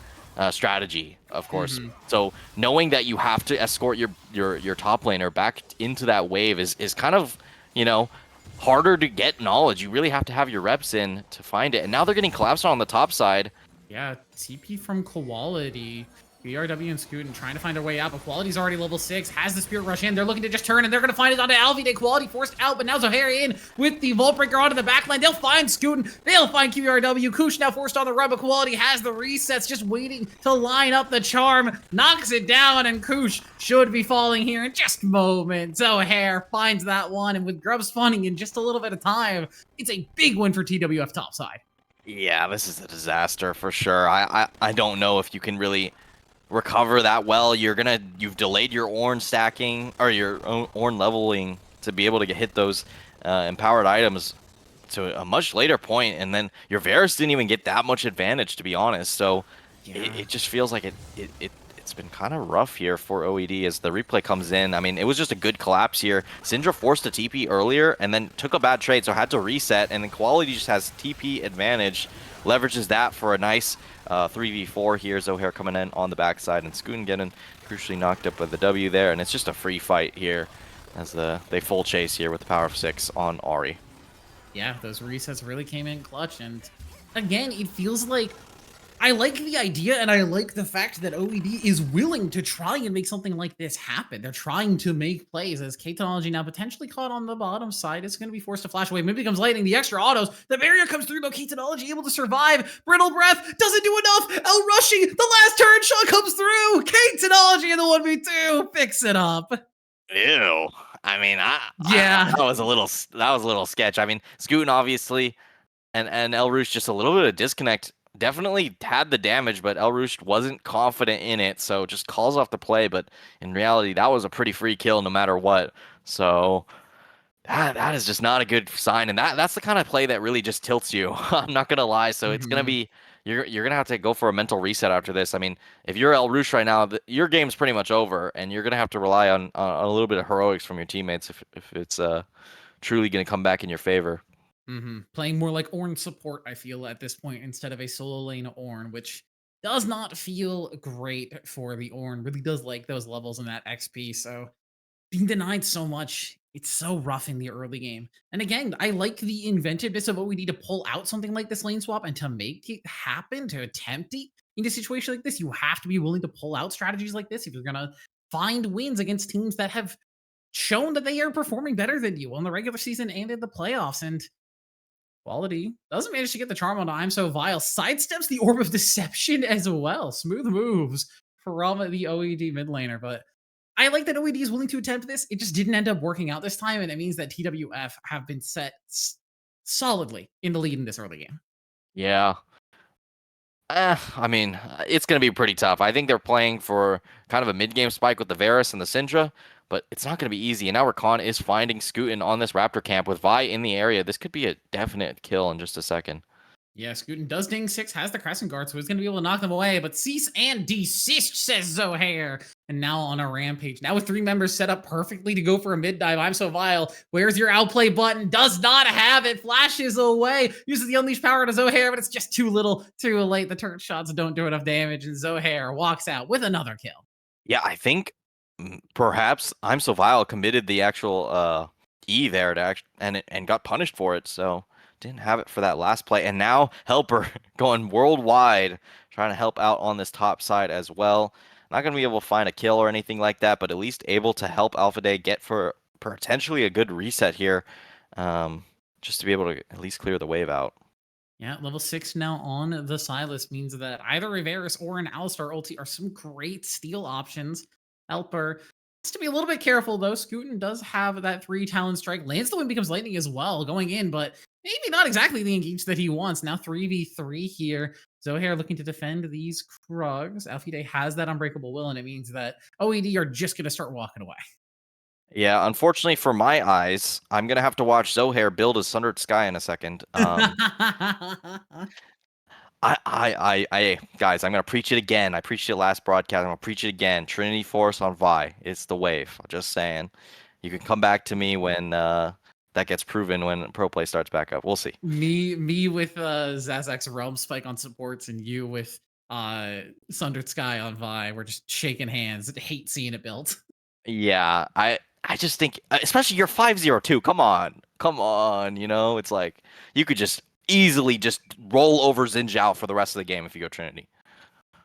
strategy, of course. So knowing that you have to escort your top laner back into that wave is kind of, you know, harder to get knowledge. You really have to have your reps in to find it. And now they're getting collapsed on the top side. Yeah, TP from Quality. BRW and Scootin trying to find their way out, but Quality's already level 6, has the Spirit Rush in. They're looking to just turn, and they're going to find it onto Alfie Day. Quality forced out, but now Zohair in with the Vault Breaker onto the backline. They'll find Scootin. They'll find QRW. Kush now forced on the run, but Quality has the resets, just waiting to line up the charm. Knocks it down, and Kush should be falling here in just a moment. Zohair finds that one, and with Grub spawning in just a little bit of time, it's a big win for TWF topside. Yeah, this is a disaster for sure. I don't know if you can really recover that well. You've delayed your Ornn stacking or your Ornn leveling to be able to hit those empowered items to a much later point, and then your Varus didn't even get that much advantage, to be honest. So yeah, it just feels like it's been kind of rough here for OED as the replay comes in. I mean, it was just a good collapse here. Syndra forced a TP earlier and then took a bad trade, so had to reset, and then Quality just has TP advantage, leverages that for a nice 3v4 here. Zohair coming in on the backside, and Scootin getting crucially knocked up by the W there, and it's just a free fight here as they full chase here with the power of 6 on Ahri. Yeah, those resets really came in clutch, and again, it feels like I like the idea, and I like the fact that OED is willing to try and make something like this happen. They're trying to make plays as K-Technology now potentially caught on the bottom side. It's going to be forced to flash away. Maybe becomes lightning. The extra autos. The barrier comes through, though. K-Technology able to survive. Brittle Breath doesn't do enough. El Rushy, the last turret shot comes through. K-Technology in the 1v2 picks it up. Ew. I mean, that was a little sketch. I mean, Scootin obviously, and El Rouge just a little bit of disconnect. Definitely had the damage, but El Rouge wasn't confident in it, so just calls off the play. But in reality, that was a pretty free kill no matter what. So that is just not a good sign, and that's the kind of play that really just tilts you. I'm not gonna lie. So it's gonna be you're gonna have to go for a mental reset after this. I mean, if you're El Rouge right now, your game's pretty much over, and you're gonna have to rely on a little bit of heroics from your teammates if it's truly gonna come back in your favor. Playing more like Ornn support, I feel, at this point, instead of a solo lane Ornn, which does not feel great for the Ornn. Really does like those levels and that XP, so being denied so much, it's so rough in the early game. And again, I like the inventiveness of OED to pull out something like this lane swap and to make it happen, to attempt it in a situation like this. You have to be willing to pull out strategies like this if you're going to find wins against teams that have shown that they are performing better than you on the regular season and in the playoffs. And Quality doesn't manage to get the charm on I'm So Vile. Sidesteps the Orb of Deception as well. Smooth moves from the OED mid laner. But I like that OED is willing to attempt this. It just didn't end up working out this time. And it means that TWF have been set solidly in the lead in this early game. Yeah. I mean, it's going to be pretty tough. I think they're playing for kind of a mid-game spike with the Varus and the Syndra, but it's not going to be easy. And now Rakan is finding Scootin on this Raptor camp with Vi in the area. This could be a definite kill in just a second. Yeah, Scootin does ding 6, has the Crescent Guard, so he's going to be able to knock them away. But cease and desist, says Zohair. And now on a rampage. Now with 3 members set up perfectly to go for a mid dive. I'm So Vile. Where's your outplay button? Does not have it. Flashes away. Uses the unleashed power to Zohair, but it's just too little, too late. The turret shots don't do enough damage. And Zohair walks out with another kill. Yeah, I think perhaps I'm So Vile committed the actual E there to and got punished for it. So didn't have it for that last play. And now Helper going worldwide, trying to help out on this top side as well. Not going to be able to find a kill or anything like that, but at least able to help Alpha Day get for potentially a good reset here. Just to be able to at least clear the wave out. Yeah, level 6 now on the Silas means that either a Varus or an Alistar ulti are some great steal options. Helper has to be a little bit careful, though. Scootin does have that 3 Talon Strike. Lands the Wind becomes Lightning as well, going in, but maybe not exactly the engage that he wants. Now 3v3 here. Zohair looking to defend these Krugs. Alfide has that Unbreakable Will, and it means that OED are just going to start walking away. Yeah, unfortunately for my eyes, I'm gonna have to watch Zohair build his Sundered Sky in a second. Guys, I'm gonna preach it again. I preached it last broadcast. I'm gonna preach it again. Trinity Force on Vi. It's the wave. Just saying. You can come back to me when that gets proven when pro play starts back up. We'll see. Me with Zazak's Realm Spike on supports, and you with Sundered Sky on Vi. We're just shaking hands. Hate seeing it built. Yeah, I just think, especially you're 5-0-2. Come on. You know, it's like you could just easily just roll over Xin Zhao for the rest of the game if you go Trinity.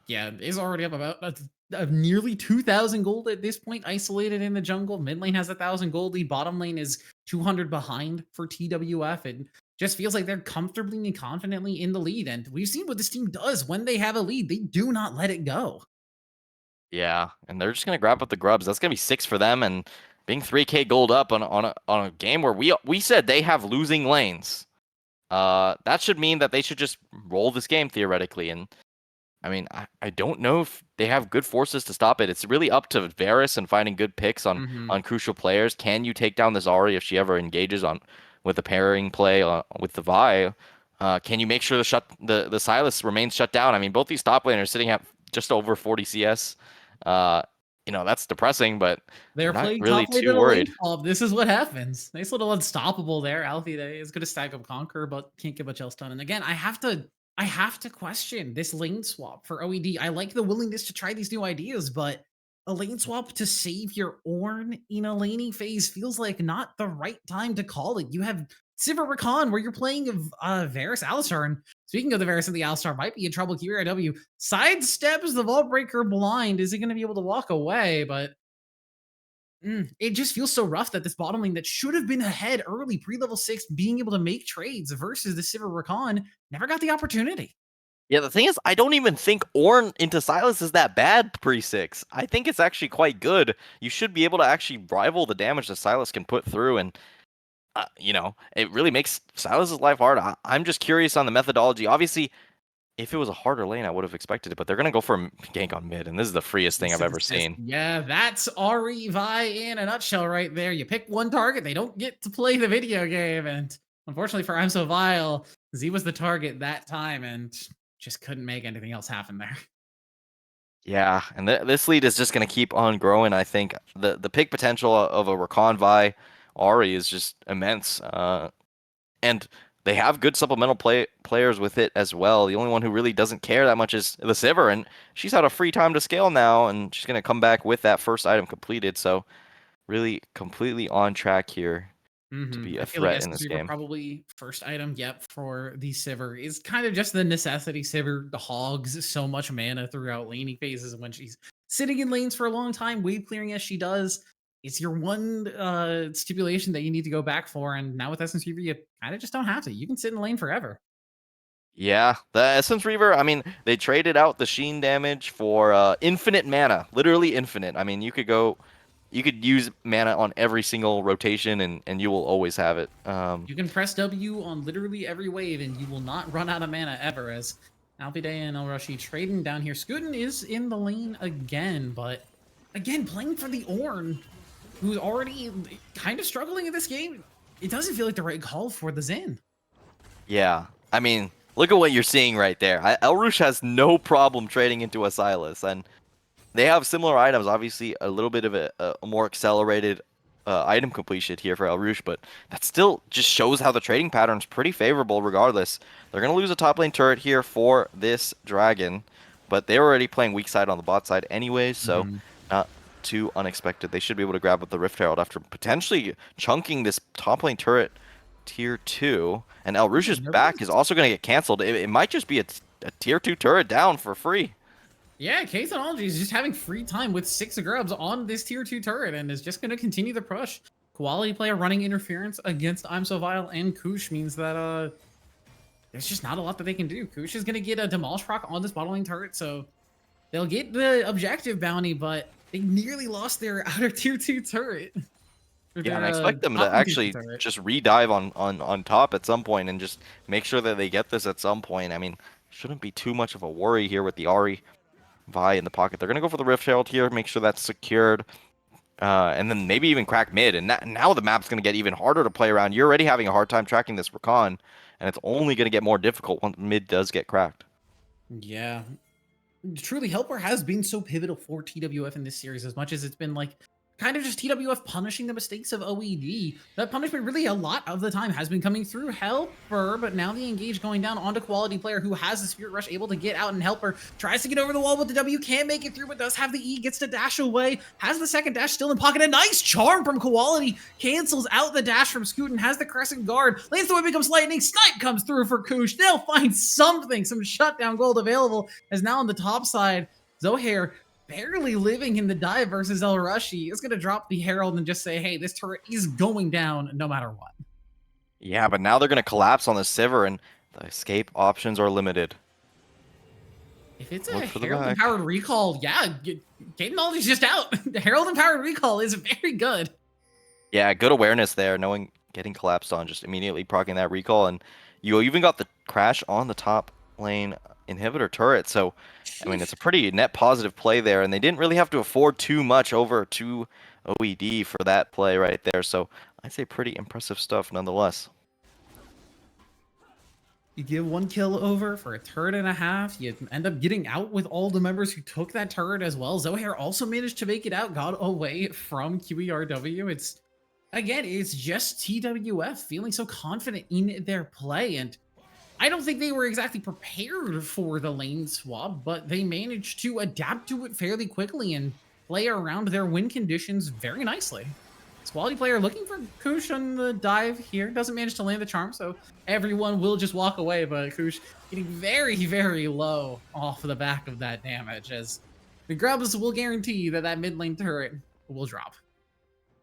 Yeah, is already up about nearly 2,000 gold at this point, isolated in the jungle. Mid lane has 1,000 gold lead. Bottom lane is 200 behind for TWF, and just feels like they're comfortably and confidently in the lead. And we've seen what this team does when they have a lead. They do not let it go. Yeah, and they're just gonna grab up the grubs. That's gonna be 6 for them, and being 3K gold up on a game where we said they have losing lanes. That should mean that they should just roll this game theoretically. And I mean, I don't know if they have good forces to stop it. It's really up to Varus and finding good picks on crucial players. Can you take down this Ahri if she ever engages with the pairing play with the Vi? Can you make sure the Silas remains shut down? I mean, both these top laners sitting at just over 40 CS. That's depressing, but They're not playing really top lane too in a worried. lane swap. This is what happens. Nice little unstoppable there. Alfie is going to stack up Conquer, but can't get much else done. And again, I have to question this lane swap for OED. I like the willingness to try these new ideas, but a lane swap to save your Ornn in a laning phase feels like not the right time to call it. You have Sivir Rakan where you're playing Varus Alistar. And speaking of the Varus and the Alistar, might be in trouble. QRW sidesteps the Vault Breaker blind. Is he going to be able to walk away? But it just feels so rough that this bottom lane that should have been ahead early, pre-level 6, being able to make trades versus the Sivir Rakan, never got the opportunity. Yeah, the thing is, I don't even think Ornn into Silas is that bad pre-6. I think it's actually quite good. You should be able to actually rival the damage that Silas can put through, and it really makes Silas's life hard. I'm just curious on the methodology. Obviously, if it was a harder lane, I would have expected it, but they're going to go for a gank on mid, and this is the freest thing I've ever seen. Yeah, that's Ahri Vi in a nutshell right there. You pick one target, they don't get to play the video game, and unfortunately for I'm So Vile, Z was the target that time, and just couldn't make anything else happen there. Yeah, and this lead is just going to keep on growing. I think the pick potential of a Rakan Vi Ahri is just immense, and they have good supplemental players with it as well. The only one who really doesn't care that much is the Sivir, and she's had a free time to scale now, and she's going to come back with that first item completed. So really completely on track here to be a threat in this game. Probably first item, for the Sivir is kind of just the necessity. Sivir hogs so much mana throughout laning phases when she's sitting in lanes for a long time, wave clearing as she does. It's your one stipulation that you need to go back for, and now with Essence Reaver, you kind of just don't have to. You can sit in the lane forever. Yeah, the Essence Reaver, I mean, they traded out the Sheen damage for infinite mana, literally infinite. I mean, you could use mana on every single rotation and you will always have it. You can press W on literally every wave, and you will not run out of mana ever. As Alpide and El Rushi trading down here. Scootin is in the lane again, but again, playing for the Ornn, who's already kind of struggling in this game. It doesn't feel like the right call for the Zen. Yeah, I mean, look at what you're seeing right there. El Rouge has no problem trading into a Silas, and they have similar items. Obviously, a little bit of a more accelerated item completion here for El Rouge, but that still just shows how the trading pattern's pretty favorable regardless. They're going to lose a top lane turret here for this dragon, but they're already playing weak side on the bot side anyways, so not too unexpected. They should be able to grab with the Rift Herald after potentially chunking this top lane turret tier 2, and El Rouge's back is also going to get canceled. It might just be a tier 2 turret down for free. Yeah, K-Technology is just having free time with 6 grubs on this tier 2 turret and is just going to continue the push. Quality player running interference against I'm So Vile and Kush means that there's just not a lot that they can do. Kush is going to get a Demolish proc on this bottom lane turret, so they'll get the objective bounty, but they nearly lost their outer tier 2 turret. Yeah, and I expect them to actually just re-dive on top at some point and just make sure that they get this at some point. I mean, shouldn't be too much of a worry here with the Ahri Vi in the pocket. They're going to go for the Rift Herald here, make sure that's secured, and then maybe even crack mid. And now the map's going to get even harder to play around. You're already having a hard time tracking this Rakan, and it's only going to get more difficult once mid does get cracked. Yeah. Truly, Helper has been so pivotal for TWF in this series, as much as it's been like kind of just TWF punishing the mistakes of OED. That punishment really a lot of the time has been coming through Helper, but now the engage going down onto Quality player who has the Spirit Rush able to get out, and Helper tries to get over the wall with the W, can't make it through, but does have the E, gets to dash away, has the second dash still in pocket. A nice charm from Quality, cancels out the dash from Scootin, has the Crescent Guard, lanes the way becomes lightning, snipe comes through for Kush. They'll find something, some shutdown gold available, as now on the top side, Zohair barely living in the dive versus El Rushi is going to drop the Herald and just say, hey, this turret is going down no matter what. Yeah, but now they're going to collapse on the Sivir, and the escape options are limited. If it's a Herald-empowered recall, yeah, Technology's just out. The Herald-empowered recall is very good. Yeah, good awareness there, knowing getting collapsed on, just immediately proccing that recall, and you even got the crash on the top lane inhibitor turret, so I mean, it's a pretty net positive play there, and they didn't really have to afford too much over to OED for that play right there, so I'd say pretty impressive stuff nonetheless. You give 1 kill over for a turret and a half. You end up getting out with all the members who took that turret as well. Zohair also managed to make it out, got away from QERW. It's just TWF feeling so confident in their play, and I don't think they were exactly prepared for the lane swap, but they managed to adapt to it fairly quickly and play around their win conditions very nicely. Quality player looking for Kush on the dive here. Doesn't manage to land the charm, so everyone will just walk away, but Kush getting very, very low off the back of that damage, as the grubs will guarantee that mid lane turret will drop.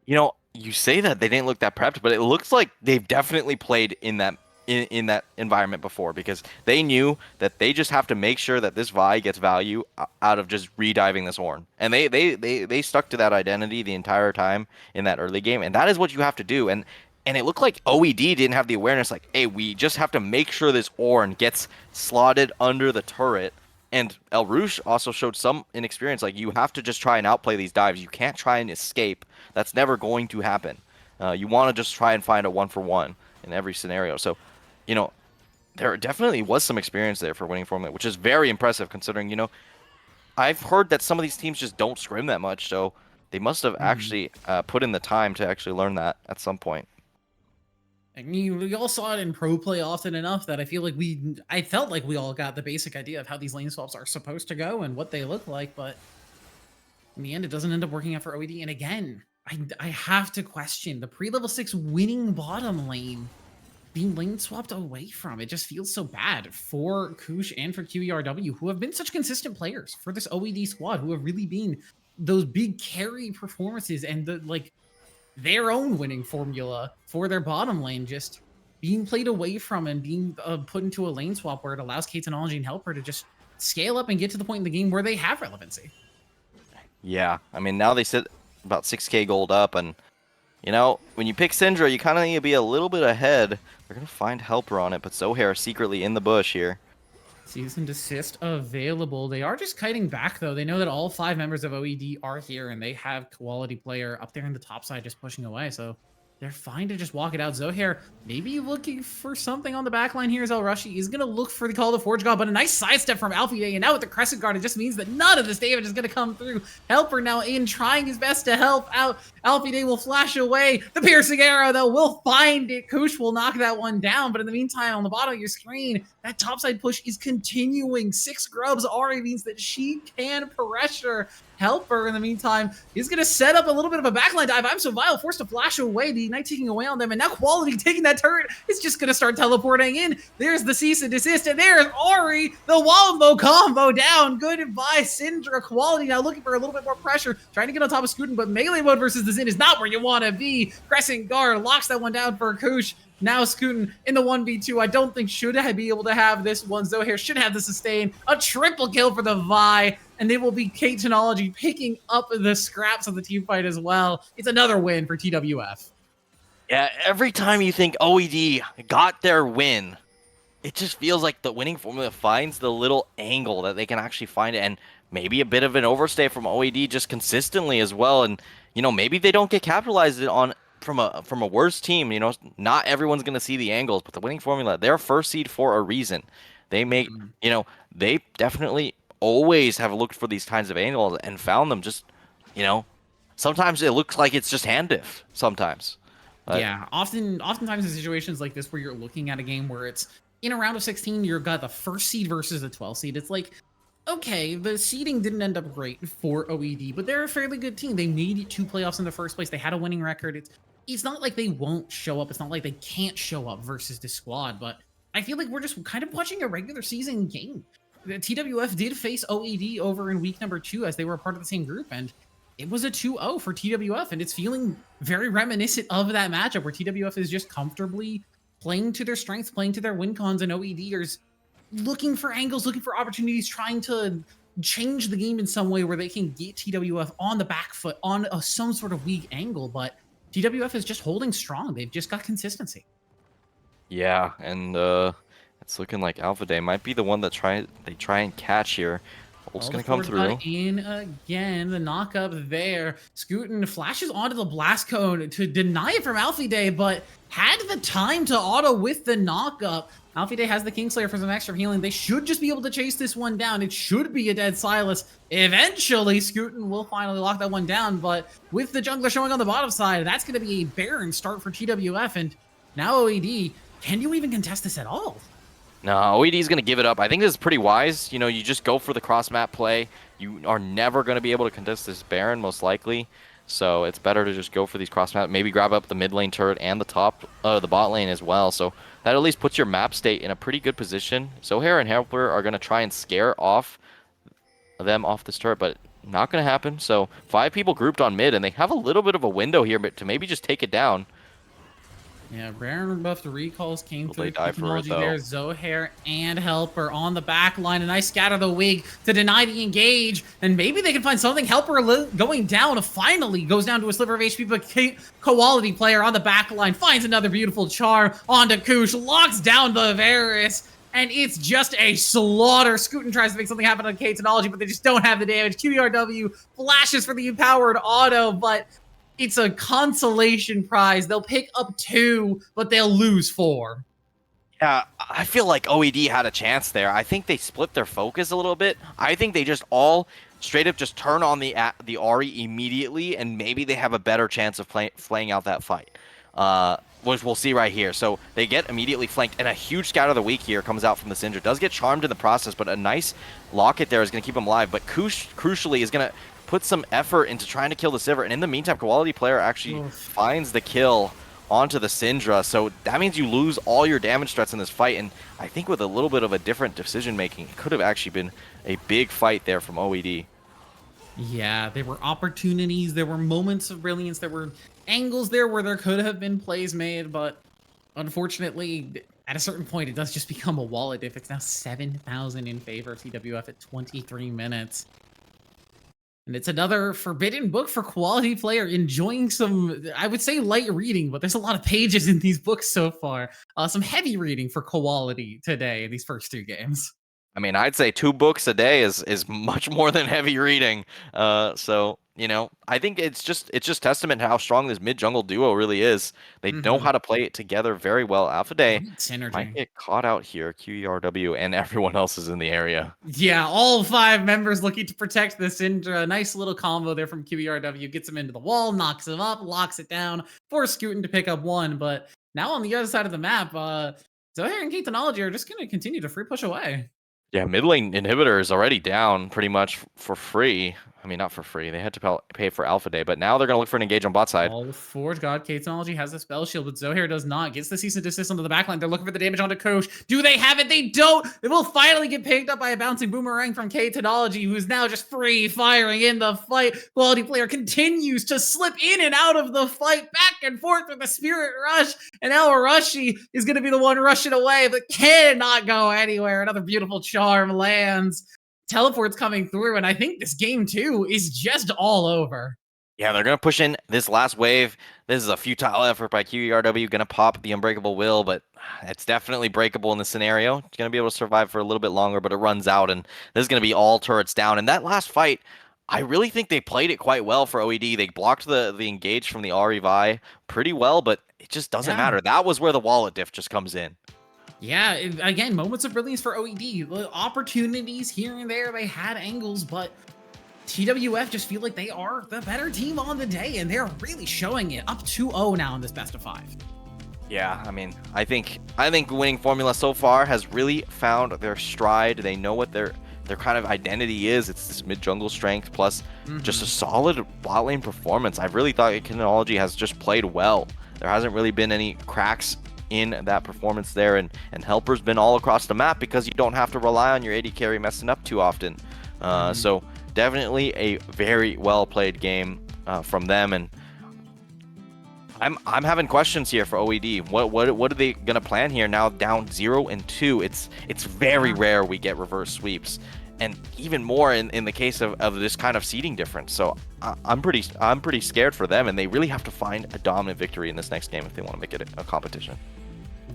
You know, you say that they didn't look that prepped, but it looks like they've definitely played in that environment before, because they knew that they just have to make sure that this Vi gets value out of just rediving this Ornn, and they stuck to that identity the entire time in that early game, and that is what you have to do. And it looked like OED didn't have the awareness, like, hey, we just have to make sure this Ornn gets slotted under the turret. And El Rouge also showed some inexperience, like, you have to just try and outplay these dives. You can't try and escape. That's never going to happen. You want to just try and find a 1-for-1 in every scenario. So, you know, there definitely was some experience there for winning Formula, which is very impressive considering, you know, I've heard that some of these teams just don't scrim that much, so they must have actually put in the time to actually learn that at some point. And we all saw it in pro play often enough that I felt like we all got the basic idea of how these lane swaps are supposed to go and what they look like, but in the end, it doesn't end up working out for OED. And again, I have to question the pre-level 6 winning bottom lane being lane swapped away from. It just feels so bad for Kush and for QERW, who have been such consistent players for this OED squad, who have really been those big carry performances and the like their own winning formula for their bottom lane just being played away from and being put into a lane swap where it allows K-Technology and Helper to just scale up and get to the point in the game where they have relevancy. Yeah, I mean, now they sit about 6k gold up, and you know, when you pick Syndra, you kind of need to be a little bit ahead. They're going to find Helper on it, but Zohair secretly in the bush here. Cease and desist available. They are just kiting back, though. They know that all 5 members of OED are here, and they have quality player up there in the top side just pushing away, so they're fine to just walk it out. Zohair maybe looking for something on the back line here as El Rushi is going to look for the Call to Forge God, but a nice sidestep from Alfie, and now with the Crescent Guard, it just means that none of this damage is going to come through. Helper now in, trying his best to help out. Alfie will flash away. The piercing arrow, though, will find it. Kush will knock that one down, but in the meantime, on the bottom of your screen, that topside push is continuing. 6 grubs already means that she can pressure Helper. In the meantime, he's going to set up a little bit of a backline dive. I'm so vile, forced to flash away. The Ignite taking away on them, and now Quality taking that turret is just going to start teleporting in. There's the cease and desist, and there's Ari, the Wombo combo down. Goodbye, Syndra. Quality now looking for a little bit more pressure, trying to get on top of Scootin, but melee mode versus the Zin is not where you want to be. Crescent Guard locks that one down for Kush. Now Scootin in the 1v2. I don't think should be able to have this one. Zohair should have the sustain. A triple kill for the Vi, and they will be K-Technology picking up the scraps of the team fight as well. It's another win for TWF. Yeah, every time you think OED got their win, it just feels like the winning formula finds the little angle that they can actually find it, and maybe a bit of an overstay from OED just consistently as well. And you know, maybe they don't get capitalized on from a worse team. You know, not everyone's going to see the angles, but the winning formula, they're first seed for a reason. They make, you know, they definitely always have looked for these kinds of angles and found them. Just, you know, sometimes it looks like it's just hand diff sometimes. Yeah, oftentimes in situations like this where you're looking at a game where it's in a round of 16, you've got the first seed versus the 12th seed. It's like, okay, the seeding didn't end up great for OED, but they're a fairly good team. They made it 2 playoffs in the first place. They had a winning record. It's not like they won't show up. It's not like they can't show up versus this squad, but I feel like we're just kind of watching a regular season game. The TWF did face OED over in week number 2 as they were a part of the same group, and it was a 2-0 for TWF, and it's feeling very reminiscent of that matchup where TWF is just comfortably playing to their strengths, playing to their win cons, and OEDers looking for angles, looking for opportunities, trying to change the game in some way where they can get TWF on the back foot, on some sort of weak angle, but TWF is just holding strong. They've just got consistency. Yeah, and it's looking like Alpha Day might be the one that they try and catch here. Ult's gonna come through. In again, the knockup there. Scootin flashes onto the blast cone to deny it from Alfie Day, but had the time to auto with the knockup. Alfie Day has the Kingslayer for some extra healing. They should just be able to chase this one down. It should be a dead Silas. Eventually, Scootin will finally lock that one down, but with the jungler showing on the bottom side, that's going to be a barren start for TWF, and now OED, can you even contest this at all? No, OED is going to give it up. I think this is pretty wise. You know, you just go for the cross-map play. You are never going to be able to contest this Baron, most likely. So it's better to just go for these cross-map. Maybe grab up the mid lane turret and the bot lane as well. So that at least puts your map state in a pretty good position. Zohair and Helper are going to try and scare off them off this turret, but not going to happen. So 5 people grouped on mid, and they have a little bit of a window here to maybe just take it down. Yeah, Baron buffed recalls came through. They die for it, though. There, Zohair and Helper on the back line. A nice scatter the wig to deny the engage, and maybe they can find something. Helper going down finally goes down to a sliver of HP, but quality player on the back line finds another beautiful charm onto Kush, locks down the Varus, and it's just a slaughter. Scootin tries to make something happen on K-Technology, but they just don't have the damage. QERW flashes for the empowered auto, but it's a consolation prize. They'll pick up 2, but they'll lose 4. Yeah, I feel like OED had a chance there. I think they split their focus a little bit. I think they just all straight up just turn on the Ahri immediately, and maybe they have a better chance of playing out that fight, which we'll see right here. So they get immediately flanked, and a huge scout of the week here comes out from the Syndra. Does get charmed in the process, but a nice locket there is going to keep him alive. But Kush, crucially, is going to put some effort into trying to kill the Sivir, and in the meantime, quality player actually finds the kill onto the Syndra, so that means you lose all your damage threats in this fight, and I think with a little bit of a different decision making, it could have actually been a big fight there from OED. Yeah, there were opportunities, there were moments of brilliance, there were angles there where there could have been plays made, but unfortunately, at a certain point, it does just become a wallet diff. It's now 7,000 in favor of TWF at 23 minutes. And it's another forbidden book for quality player enjoying some, I would say light reading, but there's a lot of pages in these books so far. Some heavy reading for quality today in these first two games. I mean, I'd say 2 books a day is much more than heavy reading. So I think it's just testament to how strong this mid jungle duo really is. They know Mhm. how to play it together very well. Alpha Day Great might synergy. get caught out here. QERW and everyone else is in the area. Yeah, all 5 members looking to protect the Syndra. Nice little combo there from QERW. Gets him into the wall, knocks him up, locks it down, force Scootin to pick up 1. But now on the other side of the map, Zohair and Technology are just going to continue to free push away. Yeah, mid lane inhibitor is already down pretty much for free. I mean, not for free. They had to pay for Alpha Day, but now they're gonna look for an engage on bot side. All Forge God Technology has a spell shield, but Zohair does not. Gets the cease and desist onto the backline. They're looking for the damage onto Kosh. Do they have it? They don't. They will finally get picked up by a bouncing boomerang from Technology, who's now just free firing in the fight. Quality player continues to slip in and out of the fight, back and forth with the Spirit Rush. And now Rushy is going to be the one rushing away, but cannot go anywhere. Another beautiful charm lands. Teleport's coming through, and I think this game too is just all over. Yeah, they're gonna push in this last wave. This is a futile effort by QERW. Gonna pop the Unbreakable Will, but it's definitely breakable in this scenario. It's gonna be able to survive for a little bit longer, but it runs out, and this is gonna be all turrets down. And that last fight, I really think they played it quite well for OED. They blocked the engage from the REVI pretty well, but it just doesn't Yeah. matter. That was where the wallet diff just comes in. Yeah, again, moments of brilliance for OED. Opportunities here and there, they had angles, but TWF just feel like they are the better team on the day, and they're really showing it. Up 2-0 now in this best of 5. Yeah, I mean, I think winning formula so far has really found their stride. They know what their kind of identity is. It's this mid jungle strength plus just a solid bot lane performance. I've really thought Technology has just played well. There hasn't really been any cracks in that performance there, and Helper's been all across the map because you don't have to rely on your AD carry messing up too often. So definitely a very well played game from them, and I'm having questions here for OED. What are they gonna plan here now? Down 0-2. It's very rare we get reverse sweeps, and even more in the case of this kind of seeding difference. So I'm pretty scared for them, and they really have to find a dominant victory in this next game if they want to make it a competition.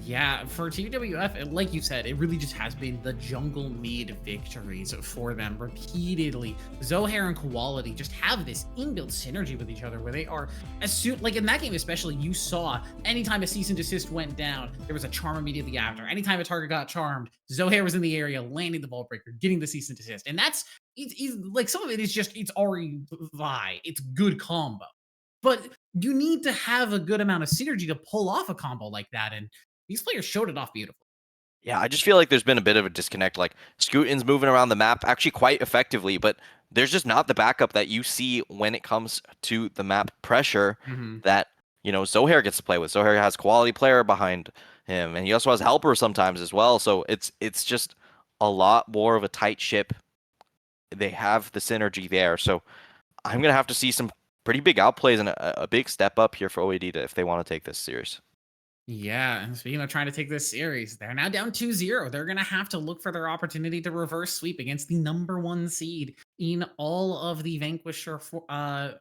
Yeah, for TWF, like you said, it really just has been the jungle mid victories for them repeatedly. Zohair and Quality just have this inbuilt synergy with each other where they are, as soon, like in that game especially, you saw anytime a cease and desist went down, there was a charm immediately after. Anytime a target got charmed, Zohair was in the area, landing the vault breaker, getting the cease and desist. And that's, it's like some of it is just, it's already it's good combo. But you need to have a good amount of synergy to pull off a combo like that. And these players showed it off beautifully. Yeah, I just feel like there's been a bit of a disconnect. Like Scootin's moving around the map actually quite effectively, but there's just not the backup that you see when it comes to the map pressure that Zohair gets to play with. Zohair has quality player behind him, and he also has helper sometimes as well. So it's just a lot more of a tight ship. They have the synergy there. So I'm gonna have to see some pretty big outplays and a big step up here for OED if they want to take this serious. Yeah, and speaking of trying to take this series, they're now down 2-0. They're going to have to look for their opportunity to reverse sweep against the #1 seed in all of the Vanquisher. How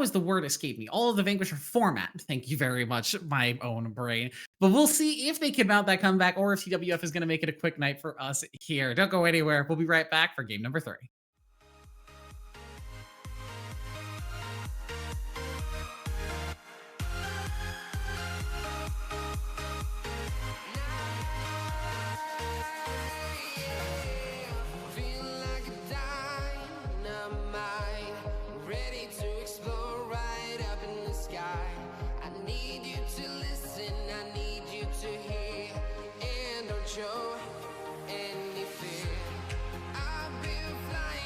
is the word escape me? All of the Vanquisher format. Thank you very much, my own brain. But we'll see if they can mount that comeback or if TWF is going to make it a quick night for us here. Don't go anywhere. We'll be right back for game number 3. Feel like a dynamite, ready to explore right up in the sky. I need you to listen, I need you to hear, and don't show any fear. I've been flying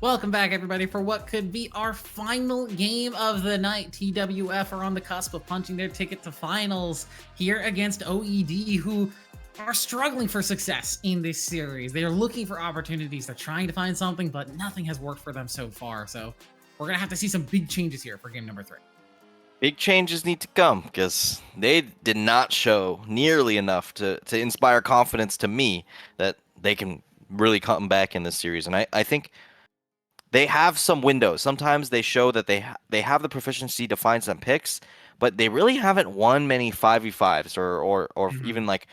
Welcome back, everybody, for what could be our final game of the night. TWF are on the cusp of punching their ticket to finals here against OED, who are struggling for success in this series. They are looking for opportunities. They're trying to find something, but nothing has worked for them so far. So we're going to have to see some big changes here for game number 3. Big changes need to come because they did not show nearly enough to inspire confidence to me that they can really come back in this series. And I think they have some windows. Sometimes they show that they have the proficiency to find some picks, but they really haven't won many 5v5s or even like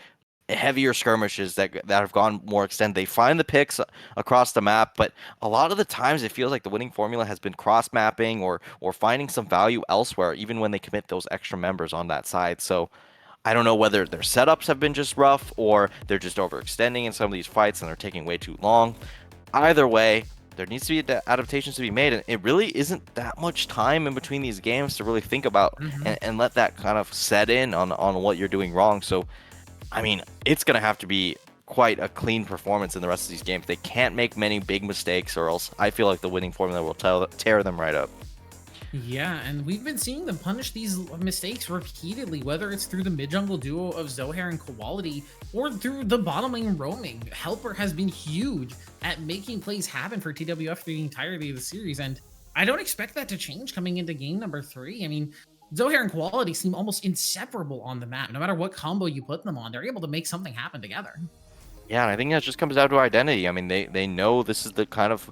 heavier skirmishes that have gone more extended. They find the picks across the map, but a lot of the times it feels like the winning formula has been cross mapping or finding some value elsewhere, even when they commit those extra members on that side. So I don't know whether their setups have been just rough or they're just overextending in some of these fights and they're taking way too long. Either way, there needs to be adaptations to be made, and it really isn't that much time in between these games to really think about and let that kind of set in on what you're doing wrong. So I mean, it's going to have to be quite a clean performance in the rest of these games. They can't make many big mistakes, or else I feel like the winning formula will tear them right up. Yeah, and we've been seeing them punish these mistakes repeatedly, whether it's through the mid-jungle duo of Zohair and Quality or through the bottom lane roaming. Helper has been huge at making plays happen for TWF through the entirety of the series, and I don't expect that to change coming into game number 3. I mean, Zohair and Quality seem almost inseparable on the map. No matter what combo you put them on, they're able to make something happen together. Yeah, and I think that just comes down to identity. I mean, they know this is the kind of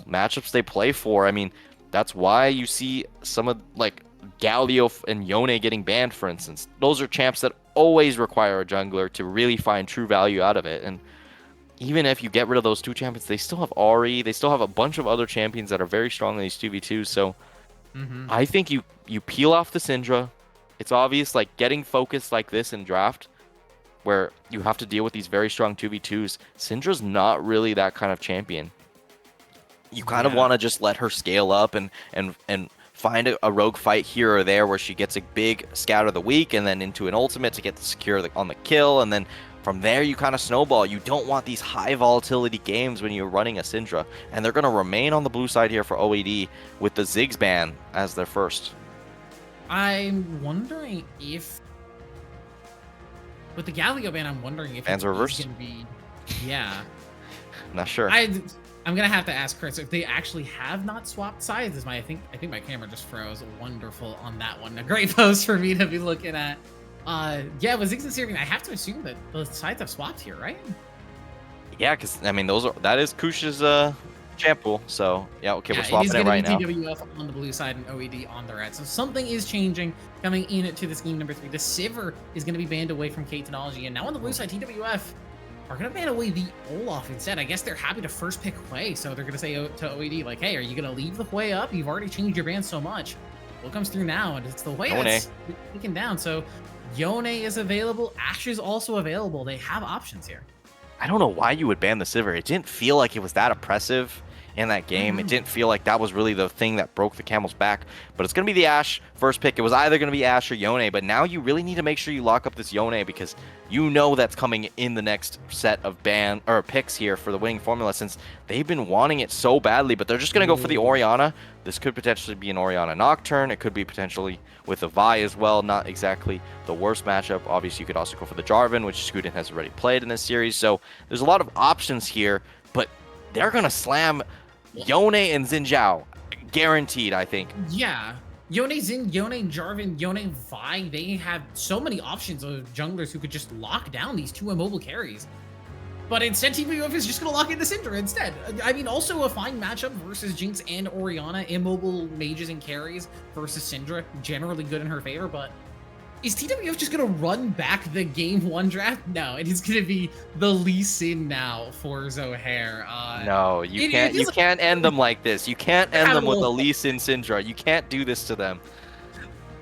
matchups they play for. I mean, that's why you see some of like Galio and Yone getting banned, for instance. Those are champs that always require a jungler to really find true value out of it. And even if you get rid of those two champions, they still have Ahri. They still have a bunch of other champions that are very strong in these 2v2s. So I think you peel off the Syndra. It's obvious, like getting focused like this in draft, where you have to deal with these very strong 2v2s. Syndra's not really that kind of champion. You kind of want to just let her scale up and find a rogue fight here or there where she gets a big scout of the week and then into an ultimate to get the secure on the kill, and then from there you kind of snowball. You don't want these high volatility games when you're running a Syndra, and they're going to remain on the blue side here for OED with the Ziggs ban as their first. I'm wondering if with the Galio ban, I'm wondering if Bans it's reversed? going to be, yeah. Not sure. I'm gonna have to ask Chris if they actually have not swapped sides. I think my camera just froze. Wonderful on that one. A great post for me to be looking at. Yeah, with Ziggs and Sirian, I have to assume that the sides have swapped here, right? Yeah, because I mean that is Kush's champ pool. So yeah, okay, we're swapping it it right now. TWF on the blue side and OED on the red. So something is changing coming into this game number 3. The Sivir is going to be banned away from K Technology, and now on the blue side, TWF are going to ban away the Olaf instead. I guess they're happy to first pick Hwei, so they're going to say to OED, like, hey, are you going to leave the Hwei up? You've already changed your ban so much. What comes through now? And it's the Hwei that's taken down. So Yone is available. Ashe is also available. They have options here. I don't know why you would ban the Sivir. It didn't feel like it was that oppressive in that game. It didn't feel like that was really the thing that broke the camel's back. But it's going to be the Ashe first pick. It was either going to be Ashe or Yone, but now you really need to make sure you lock up this Yone because you know that's coming in the next set of picks here for the winning formula, since they've been wanting it so badly. But they're just going to go for the Orianna. This could potentially be an Orianna Nocturne. It could be potentially with a Vi as well. Not exactly the worst matchup. Obviously, you could also go for the Jarvan, which Scooten has already played in this series. So there's a lot of options here, but they're going to slam Yone and Xin Zhao. Guaranteed, I think. Yeah. Yone Xin, Yone Jarvan, Yone Vi, they have so many options of junglers who could just lock down these two immobile carries. But instead, TWF is just going to lock in the Syndra instead. I mean, also a fine matchup versus Jinx and Orianna. Immobile mages and carries versus Syndra. Generally good in her favor, but is TWF just going to run back the game 1 draft? No, it is going to be the Lee Sin now for Zohair. No, you can't. You can't end them like this. You can't end them with the Lee Sin Syndra. You can't do this to them.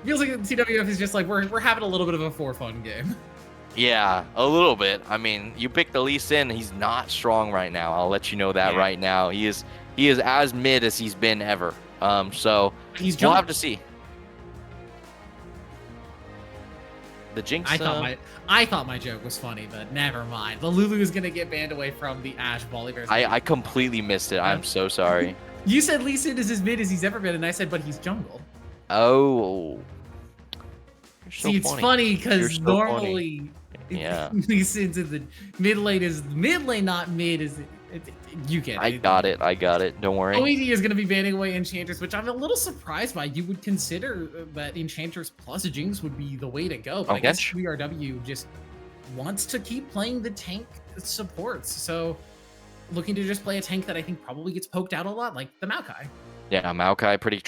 Feels like TWF is just like we're having a little bit of a for fun game. Yeah, a little bit. I mean, you pick the Lee Sin. He's not strong right now. I'll let you know that right now. He is as mid as he's been ever. So we'll have to see. The Jinx. I thought my joke was funny, but never mind. The Lulu is gonna get banned away from the Ashe Volley Bears. I completely missed it. I'm so sorry. You said Lee Sin is as mid as he's ever been, and I said, but he's jungle. Oh, you're so See, it's funny. funny You're because so funny. normally Yeah, Lee Sin's in the mid lane is mid lane, not mid. You get I it. got it. I got it. Don't worry. OED is going to be banning away Enchanters, which I'm a little surprised by. You would consider that Enchanters plus Jinx would be the way to go, but I guess Catch. WRW just wants to keep playing the tank supports. So looking to just play a tank that I think probably gets poked out a lot, like the Maokai. Yeah, Maokai, pretty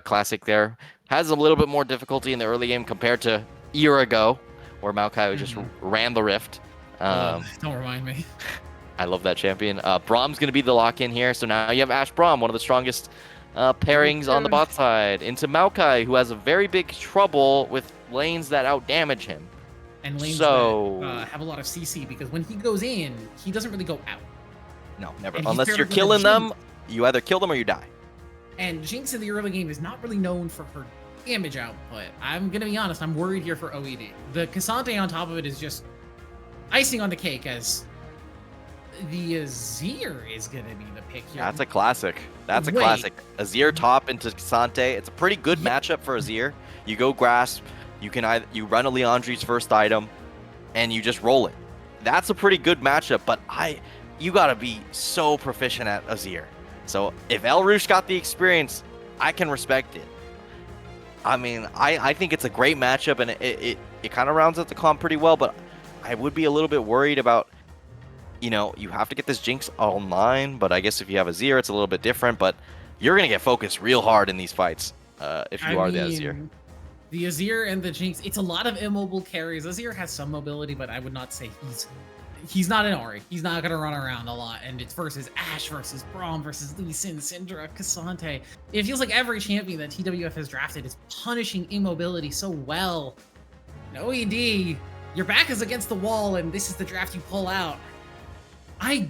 classic there. Has a little bit more difficulty in the early game compared to a year ago, where Maokai just ran the rift. Don't remind me. I love that champion. Braum's going to be the lock-in here. So now you have Ashe Braum, one of the strongest pairings on the bot side, into Maokai, who has a very big trouble with lanes that outdamage him. And lanes that have a lot of CC, because when he goes in, he doesn't really go out. No, never. And he's Unless paired you're up with a killing them, Jinx. you either kill them or you die. And Jinx in the early game is not really known for her damage output. I'm going to be honest, I'm worried here for OED. The Cassante on top of it is just icing on the cake, as the Azir is going to be the pick here. That's a classic. That's a classic. Azir top into Cassante. It's a pretty good matchup for Azir. You go Grasp, you run a Leandri's first item, and you just roll it. That's a pretty good matchup, but you got to be so proficient at Azir. So if El Rouge got the experience, I can respect it. I mean, I think it's a great matchup, and it kind of rounds out the comp pretty well, but I would be a little bit worried about, you have to get this Jinx online, but I guess if you have Azir, it's a little bit different, but you're going to get focused real hard in these fights if you are the Azir. The Azir and the Jinx, it's a lot of immobile carries. Azir has some mobility, but I would not say he's not an Ahri. He's not going to run around a lot, and it's versus Ashe versus Braum versus Lee Sin, Syndra, Cassante. It feels like every champion that TWF has drafted is punishing immobility so well. No OED, your back is against the wall, and this is the draft you pull out. I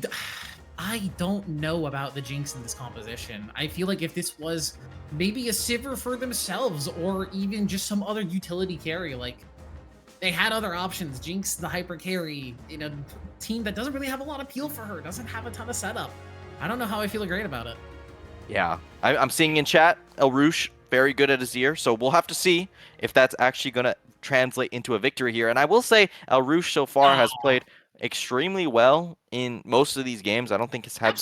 don't know about the Jinx in this composition. I feel like if this was maybe a Sivir for themselves, or even just some other utility carry, like they had other options. Jinx, the hyper carry, in a team that doesn't really have a lot of appeal for her, doesn't have a ton of setup. I don't know how I feel great about it. Yeah, I'm seeing in chat, El Rouge, very good at Azir, so we'll have to see if that's actually going to translate into a victory here. And I will say, El Rouge so far has played extremely well in most of these games. I don't think it's had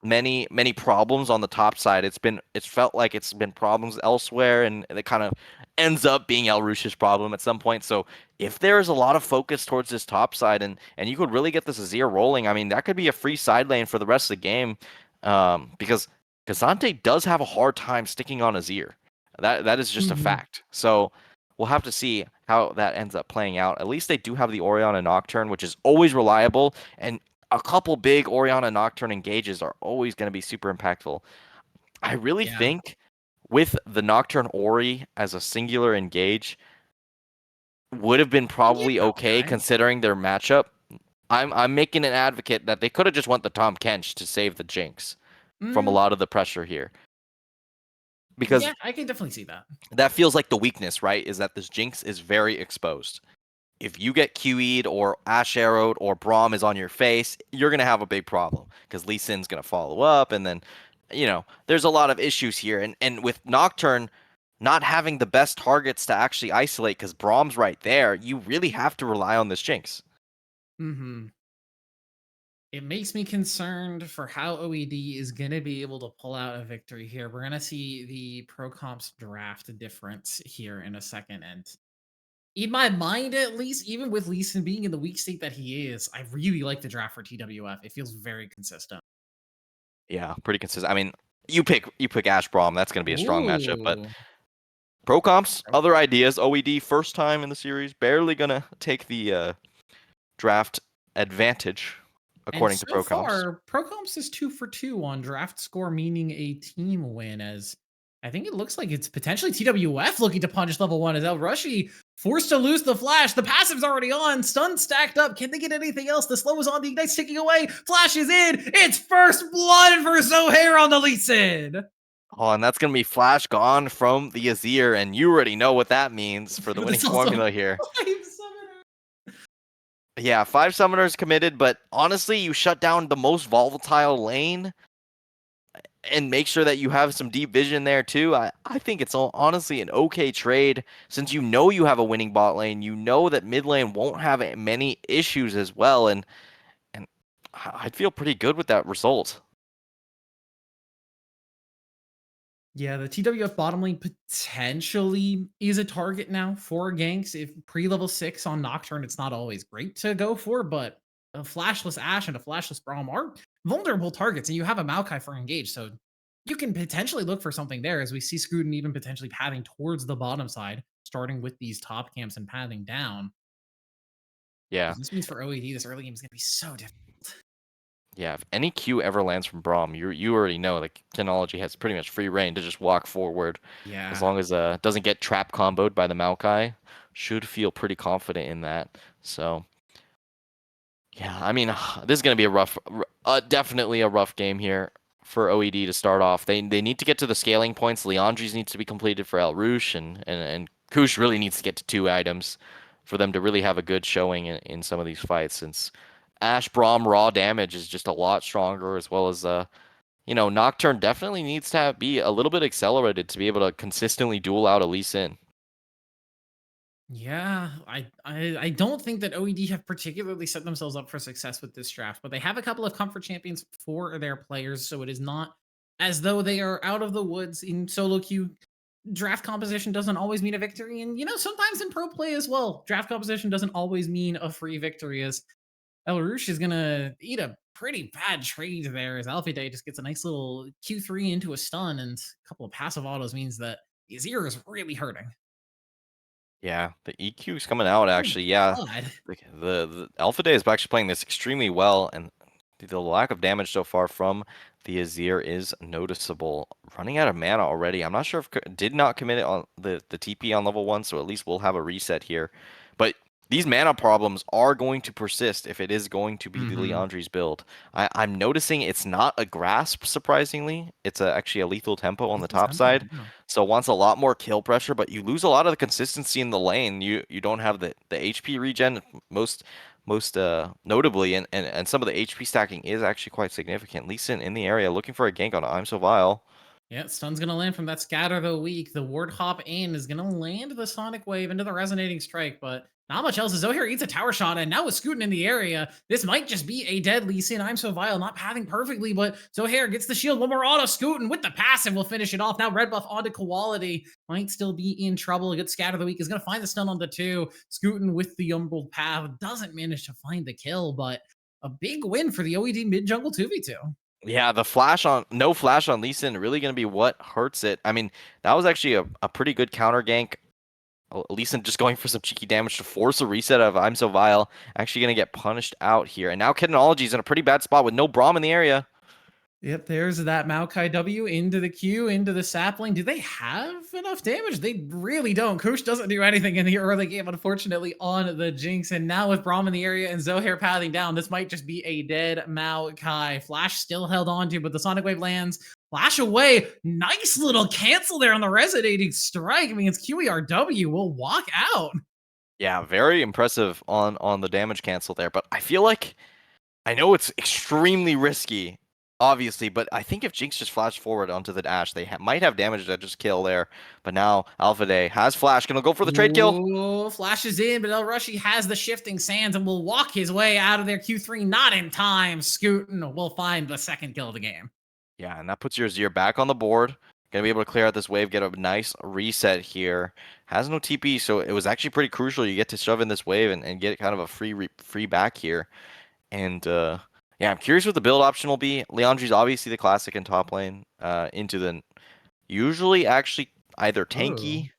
many problems on the top side. It's felt like it's been problems elsewhere, and it kind of ends up being El Rouge's problem at some point. So if there's a lot of focus towards this top side, and you could really get this Azir rolling, I mean, that could be a free side lane for the rest of the game, because Cassante does have a hard time sticking on Azir. That is just a fact. So we'll have to see how that ends up playing out. At least they do have the Orianna Nocturne, which is always reliable, and a couple big Orianna Nocturne engages are always going to be super impactful. I really think with the Nocturne Ori as a singular engage would have been probably okay considering their matchup. I'm making an advocate that they could have just went the Tahm Kench to save the Jinx from a lot of the pressure here. Because yeah, I can definitely see that. That feels like the weakness, right? Is that this Jinx is very exposed. If you get QE'd or Ashe arrowed or Braum is on your face, you're going to have a big problem because Lee Sin's going to follow up. And then, there's a lot of issues here. And with Nocturne not having the best targets to actually isolate because Braum's right there, you really have to rely on this Jinx. It makes me concerned for how OED is going to be able to pull out a victory here. We're going to see the Pro Comps draft difference here in a second. And in my mind, at least, even with Lee Sin being in the weak state that he is, I really like the draft for TWF. It feels very consistent. Yeah, pretty consistent. I mean, you pick Ashe Braum. That's going to be a strong matchup. But Pro Comps, other ideas. OED, first time in the series, barely going to take the draft advantage. According to Pro Comps. So far, Pro Comps is 2 for 2 on draft score, meaning a team win, as I think it looks like it's potentially TWF looking to punish level 1 as El Rushi forced to lose the flash. The passive's already on, stun stacked up. Can they get anything else? The slow is on, the ignite's ticking away. Flash is in. It's first blood for Zohair on the Lee Sin. Oh, and that's going to be flash gone from the Azir, and you already know what that means for the winning formula here. Yeah, 5 summoners committed, but honestly, you shut down the most volatile lane. and make sure that you have some deep vision there too. I think it's honestly an okay trade since you know you have a winning bot lane. You know that mid lane won't have many issues as well, and I'd feel pretty good with that result. Yeah, the TWF bottom lane potentially is a target now for ganks. If pre-level 6 on Nocturne, it's not always great to go for, but a flashless Ashe and a flashless Braum are vulnerable targets, and you have a Maokai for engage, so you can potentially look for something there as we see Scooten even potentially pathing towards the bottom side, starting with these top camps and pathing down. Yeah. Because this means for OED, this early game is going to be so difficult. Yeah, if any Q ever lands from Braum, you already know like technology has pretty much free reign to just walk forward. As Yeah. long as it doesn't get trap comboed by the Maokai, should feel pretty confident in that. So yeah, I mean, this is gonna be a definitely a rough game here for OED to start off. They need to get to the scaling points. Leandri's needs to be completed for El Rouge, and Kush really needs to get to 2 items for them to really have a good showing in some of these fights. Since Ash Braum raw damage is just a lot stronger, as well as Nocturne definitely needs to be a little bit accelerated to be able to consistently duel out a Lee Sin. Yeah, I don't think that OED have particularly set themselves up for success with this draft, but they have a couple of comfort champions for their players, so it is not as though they are out of the woods in solo queue. Draft composition doesn't always mean a victory, and sometimes in pro play as well, draft composition doesn't always mean a free victory. As El Rouge is gonna eat a pretty bad trade there, as Alpha Day just gets a nice little Q3 into a stun, and a couple of passive autos means that Azir is really hurting. Yeah, the EQ is coming out Oh actually. Yeah, God. the Alpha Day is actually playing this extremely well, and the lack of damage so far from the Azir is noticeable. Running out of mana already. I'm not sure if did not commit it on the TP on level 1, so at least we'll have a reset here. But these mana problems are going to persist if it is going to be the Mhm. Leandri's build. I'm noticing it's not a grasp, surprisingly. It's actually a lethal tempo on the Lethal top tempo, side. yeah. So it wants a lot more kill pressure, but you lose a lot of the consistency in the lane. You don't have the HP regen most notably, and some of the HP stacking is actually quite significant. Lee Sin in the area looking for a gank on I'm So Vile. Yeah, stun's gonna land from that scatter the weak. The ward hop in is gonna land the sonic wave into the resonating strike, but not much else. Zohair eats a tower shot, and now with Scootin in the area, this might just be a dead Lee Sin. I'm so vile, not pathing perfectly, but Zohair gets the shield. One more auto. Scootin with the passive will finish it off. Now red buff onto quality. Might still be in trouble. A good scatter the weak is gonna find the stun on the 2. Scootin with the umbral path doesn't manage to find the kill, but a big win for the OED mid jungle 2v2. Yeah, the flash on no flash on Lee Sin really gonna be what hurts it. I mean, that was actually a pretty good counter gank. Lee Sin just going for some cheeky damage to force a reset of I'm So Vile. Actually gonna get punished out here. And now Technology's in a pretty bad spot with no Braum in the area. Yep, there's that Maokai W into the Q, into the sapling. Do they have enough damage? They really don't. Kush doesn't do anything in the early game, unfortunately, on the Jinx. And now with Braum in the area and Zohair pathing down, this might just be a dead Maokai. Flash still held on to, but the Sonic Wave lands. Flash away. Nice little cancel there on the resonating strike. I mean, it's QERW will walk out. Yeah, very impressive on the damage cancel there. But I feel like I know it's extremely risky, obviously, but I think if Jinx just flashed forward onto the dash, they might have damage to just kill there. But now Alpha Day has flash, gonna go for the trade kill. Ooh, flashes in, but El Rushi has the shifting sands and will walk his way out of their Q3. Not in time. Scootin will find the second kill of the game. Yeah, and that puts your Azir back on the board. Gonna be able to clear out this wave, get a nice reset here. Has no TP, so it was actually pretty crucial. You get to shove in this wave and get kind of a free back here. And yeah, I'm curious what the build option will be. Leandri's obviously the classic in top lane. Into the usually actually either Oh. tanky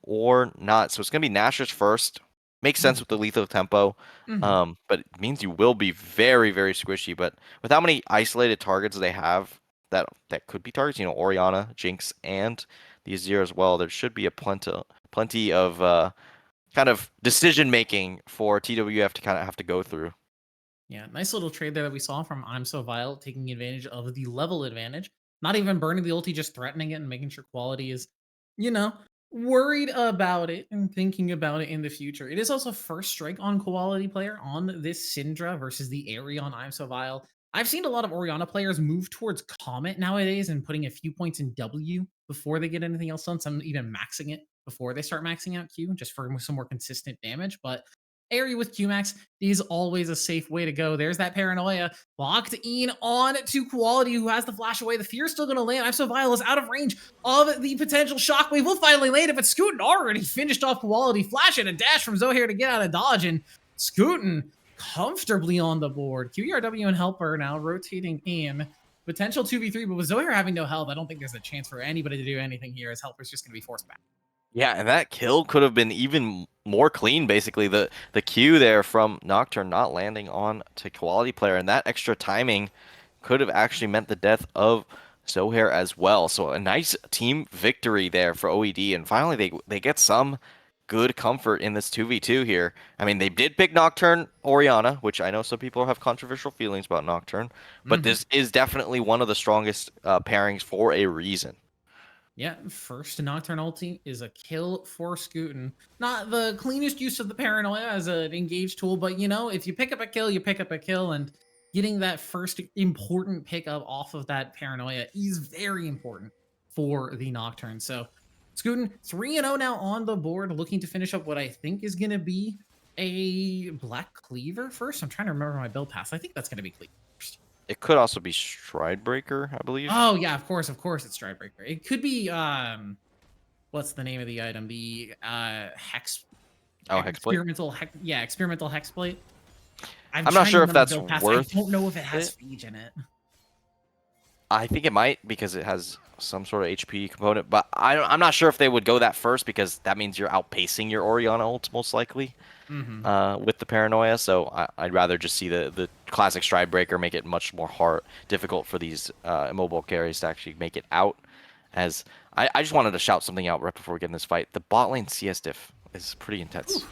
or not. So it's gonna be Nashor's first. Makes sense with the lethal tempo. Mhm. But it means you will be very, very squishy. But with how many isolated targets they have that could be targets, Orianna, Jinx, and the Azir as well, there should be a plenty of kind of decision making for TWF to kind of have to go through. Yeah, nice little trade there that we saw from I'm So Vile, taking advantage of the level advantage. Not even burning the ulti, just threatening it and making sure quality is, you know, worried about it and thinking about it in the future. It is also first strike on quality player on this Syndra versus the Aery on I'm So Vile. I've seen a lot of Orianna players move towards Comet nowadays and putting a few points in W before they get anything else done. Some even maxing it before they start maxing out Q just for some more consistent damage. But Airy with Qmax is always a safe way to go. There's that paranoia locked in on to Quality, who has the flash away. The fear's still going to land. I'm so Vile is out of range of the potential shockwave. Will finally land it, but Scootin already finished off Quality. Flash and a dash from Zohair to get out of dodge, and Scootin comfortably on the board. QERW and Helper now rotating in. Potential 2v3, but with Zohair having no health, I don't think there's a chance for anybody to do anything here, as Helper's just going to be forced back. Yeah, and that kill could have been even more clean, basically. The Q there from Nocturne not landing on to Quality Player, and that extra timing could have actually meant the death of Zohair as well. So a nice team victory there for OED, and finally they get some good comfort in this 2v2 here. I mean, they did pick Nocturne Orianna, which I know some people have controversial feelings about Nocturne, but this is definitely one of the strongest pairings for a reason. Yeah, first Nocturne ulti is a kill for Scootin. Not the cleanest use of the Paranoia as an engaged tool, but you know, if you pick up a kill, you pick up a kill, and getting that first important pickup off of that Paranoia is very important for the Nocturne. So Scootin 3-0 now on the board, looking to finish up what I think is going to be a Black Cleaver first. I'm trying to remember my build pass. I think that's going to be Cleaver first. It could also be Stridebreaker, I believe. Oh yeah, of course, it's Stridebreaker. It could be what's the name of the item? The hex. Oh, Hexblade. Experimental Hexblade. I'm not sure if that's worth I don't know if it has Siege in it. I think it might because it has some sort of HP component, but I'm not sure if they would go that first because that means you're outpacing your Orianna ult most likely with the Paranoia. So I'd rather just see the classic Stridebreaker make it much more difficult for these immobile carries to actually make it out. As I just wanted to shout something out right before we get in this fight. The bot lane CS diff is pretty intense. Ooh.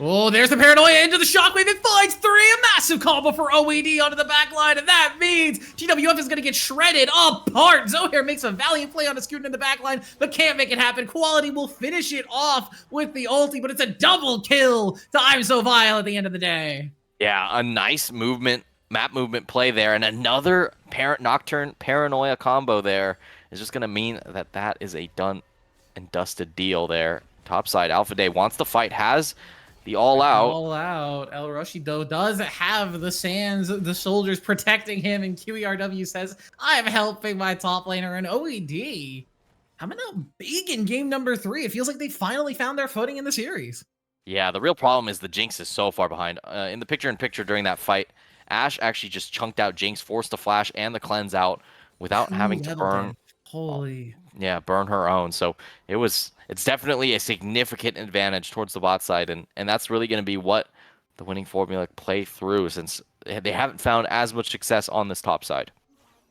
Oh, there's the Paranoia into the Shockwave. It finds 3. A massive combo for OED onto the back line, and that means GWF is going to get shredded apart. Zohair makes a valiant play on a Scootin in the back line, but can't make it happen. Quality will finish it off with the ulti, but it's a double kill to I'm So Vile at the end of the day. Yeah, a nice map movement play there, and another Nocturne Paranoia combo there is just going to mean that is a done and dusted deal there. Topside, Alpha Day wants the fight, has the all out. El Rushi, though, does have the Sands, the soldiers protecting him, and QERW says, I'm helping my top laner, and OED coming out big in game number 3. It feels like they finally found their footing in the series. Yeah, the real problem is the Jinx is so far behind. In the picture-in-picture during that fight, Ashe actually just chunked out Jinx, forced the flash and the cleanse out without having to burn. Holy. Yeah, burn her own. So it's definitely a significant advantage towards the bot side, and that's really going to be what the winning formula play through, since they haven't found as much success on this top side.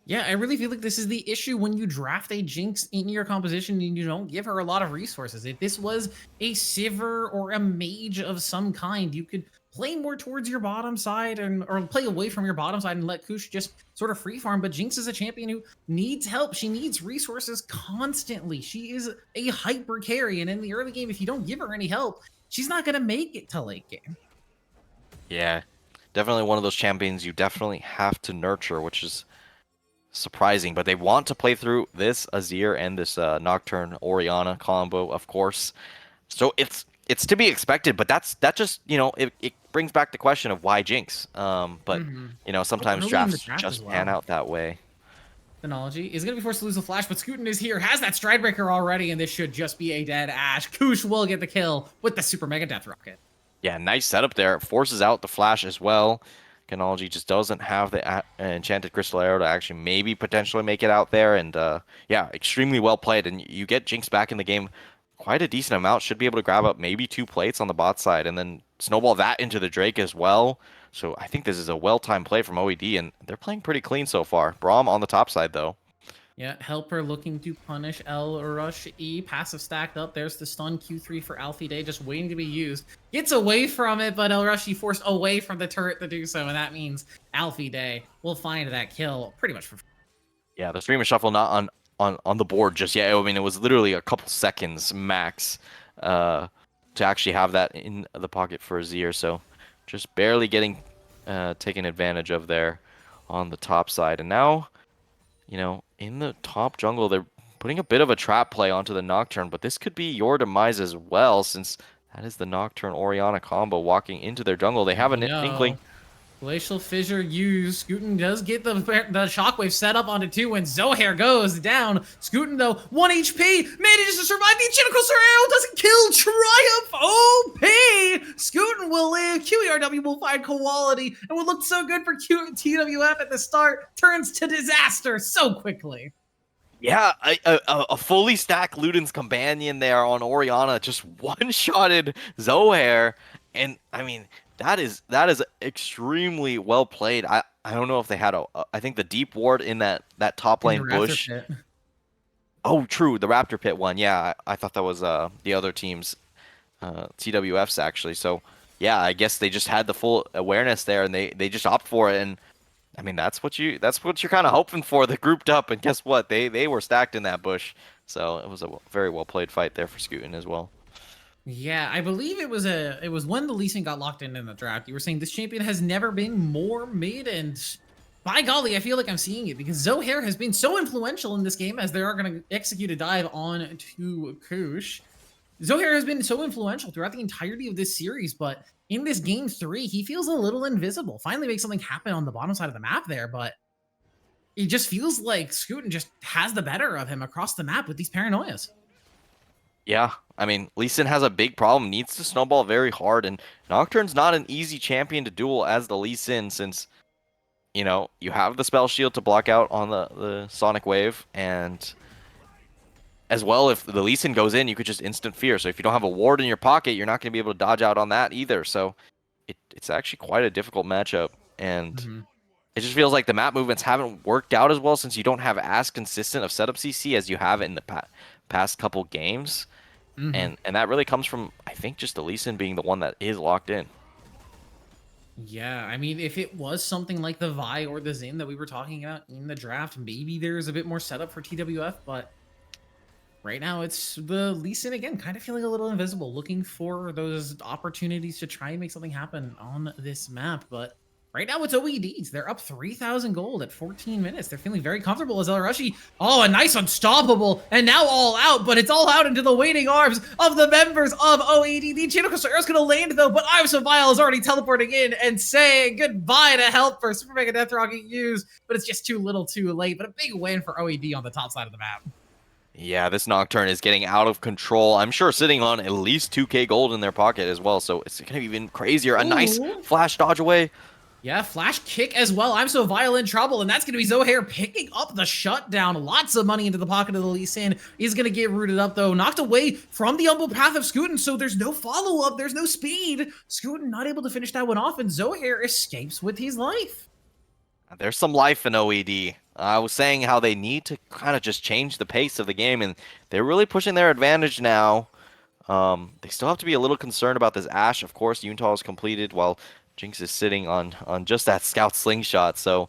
Yeah, I really feel like this is the issue when you draft a Jinx in your composition and you don't give her a lot of resources. If this was a Sivir or a Mage of some kind, you could play more towards your bottom side or play away from your bottom side and let Kush just sort of free farm. But Jinx is a champion who needs help. She needs resources constantly. She is a hyper carry, and in the early game, if you don't give her any help, she's not going to make it to late game. Yeah, definitely one of those champions you definitely have to nurture, which is surprising. But they want to play through this Azir and this Nocturne Orianna combo, of course. So it's to be expected, but that just, it brings back the question of why Jinx. But sometimes drafts just pan out that way. Phenology is going to be forced to lose the flash, but Scootin is here, has that Stridebreaker already, and this should just be a dead Ashe. Kush will get the kill with the Super Mega Death Rocket. Yeah, nice setup there. It forces out the flash as well. Phenology just doesn't have the Enchanted Crystal Arrow to actually maybe potentially make it out there. And yeah, extremely well played. And you get Jinx back in the game quite a decent amount. Should be able to grab up maybe 2 plates on the bot side and then snowball that into the Drake as well. So I think this is a well-timed play from OED, and they're playing pretty clean so far. Braum on the top side, though. Yeah, Helper looking to punish El Rush E. Passive stacked up. There's the stun Q3 for Alfie Day, just waiting to be used. Gets away from it, but El Rush E forced away from the turret to do so, and that means Alfie Day will find that kill pretty much for free. Yeah, the Streamer Shuffle not on the board just yet. I mean, it was literally a couple seconds max to actually have that in the pocket for Azir, so just barely getting taken advantage of there. on the top side. And now, in the top jungle, they're putting a bit of a trap play onto the Nocturne, but this could be your demise as well, since that is the Nocturne Orianna combo walking into their jungle. They have an inkling. No. Glacial Fissure used. Scootin does get the shockwave set up onto 2 when Zohair goes down. Scootin, though, 1 HP, manages to survive. The Enchanted Arrow doesn't kill. Triumph OP! Scootin will live. QERW will find quality. And what looked so good for TWF at the start turns to disaster so quickly. Yeah, a fully stacked Luden's Companion there on Orianna just one-shotted Zohair, and I mean that is extremely well played. I don't know if they had I think the deep ward in that top In the lane Raptor bush. Pit. Oh, true, the Raptor Pit one. Yeah, I thought that was the other team's TWF's actually. So yeah, I guess they just had the full awareness there, and they just opt for it. And I mean, that's what you're kind of hoping for. They grouped up, and guess what? They were stacked in that bush. So it was a very well played fight there for Scootin as well. Yeah, I believe it was when the Lee Sin got locked in the draft. You were saying this champion has never been more mid, and by golly, I feel like I'm seeing it because Zohair has been so influential in this game as they are going to execute a dive on to Kush. Zohair has been so influential throughout the entirety of this series, but in this game 3, he feels a little invisible. Finally makes something happen on the bottom side of the map there, but it just feels like Scootin just has the better of him across the map with these paranoias. Yeah, I mean, Lee Sin has a big problem, needs to snowball very hard, and Nocturne's not an easy champion to duel as the Lee Sin, since, you have the spell shield to block out on the Sonic Wave, and as well, if the Lee Sin goes in, you could just instant fear. So if you don't have a ward in your pocket, you're not going to be able to dodge out on that either. So it's actually quite a difficult matchup, and it just feels like the map movements haven't worked out as well since you don't have as consistent of setup CC as you have in the past couple games. And that really comes from, I think, just the Lee Sin being the one that is locked in. Yeah, I mean, if it was something like the Vi or the Xin that we were talking about in the draft, maybe there's a bit more setup for TWF, but right now it's the Lee Sin again, kind of feeling a little invisible, looking for those opportunities to try and make something happen on this map, but right now it's OEDs. They're up 3,000 gold at 14 minutes. They're feeling very comfortable as El Arashi. Oh, a nice unstoppable, and now all out, but it's all out into the waiting arms of the members of OED. The Chino Crystal Arrow's gonna land though, but Iris of Vile is already teleporting in and saying goodbye to help for Super Mega Death Rocket used, but it's just too little too late. But a big win for OED on the top side of the map. Yeah, this Nocturne is getting out of control. I'm sure sitting on at least 2k gold in their pocket as well, so it's gonna be even crazier. A nice flash dodge away. Yeah, flash kick as well. I'm so violent trouble, and that's going to be Zohair picking up the shutdown. Lots of money into the pocket of the Lee Sin. He's going to get rooted up, though. Knocked away from the humble path of Scootin, so there's no follow-up. There's no speed. Scootin not able to finish that one off, and Zohair escapes with his life. There's some life in OED. I was saying how they need to kind of just change the pace of the game, and they're really pushing their advantage now. They still have to be a little concerned about this Ashe. Of course, Yuntal is completed, while Jinx is sitting on just that scout slingshot, so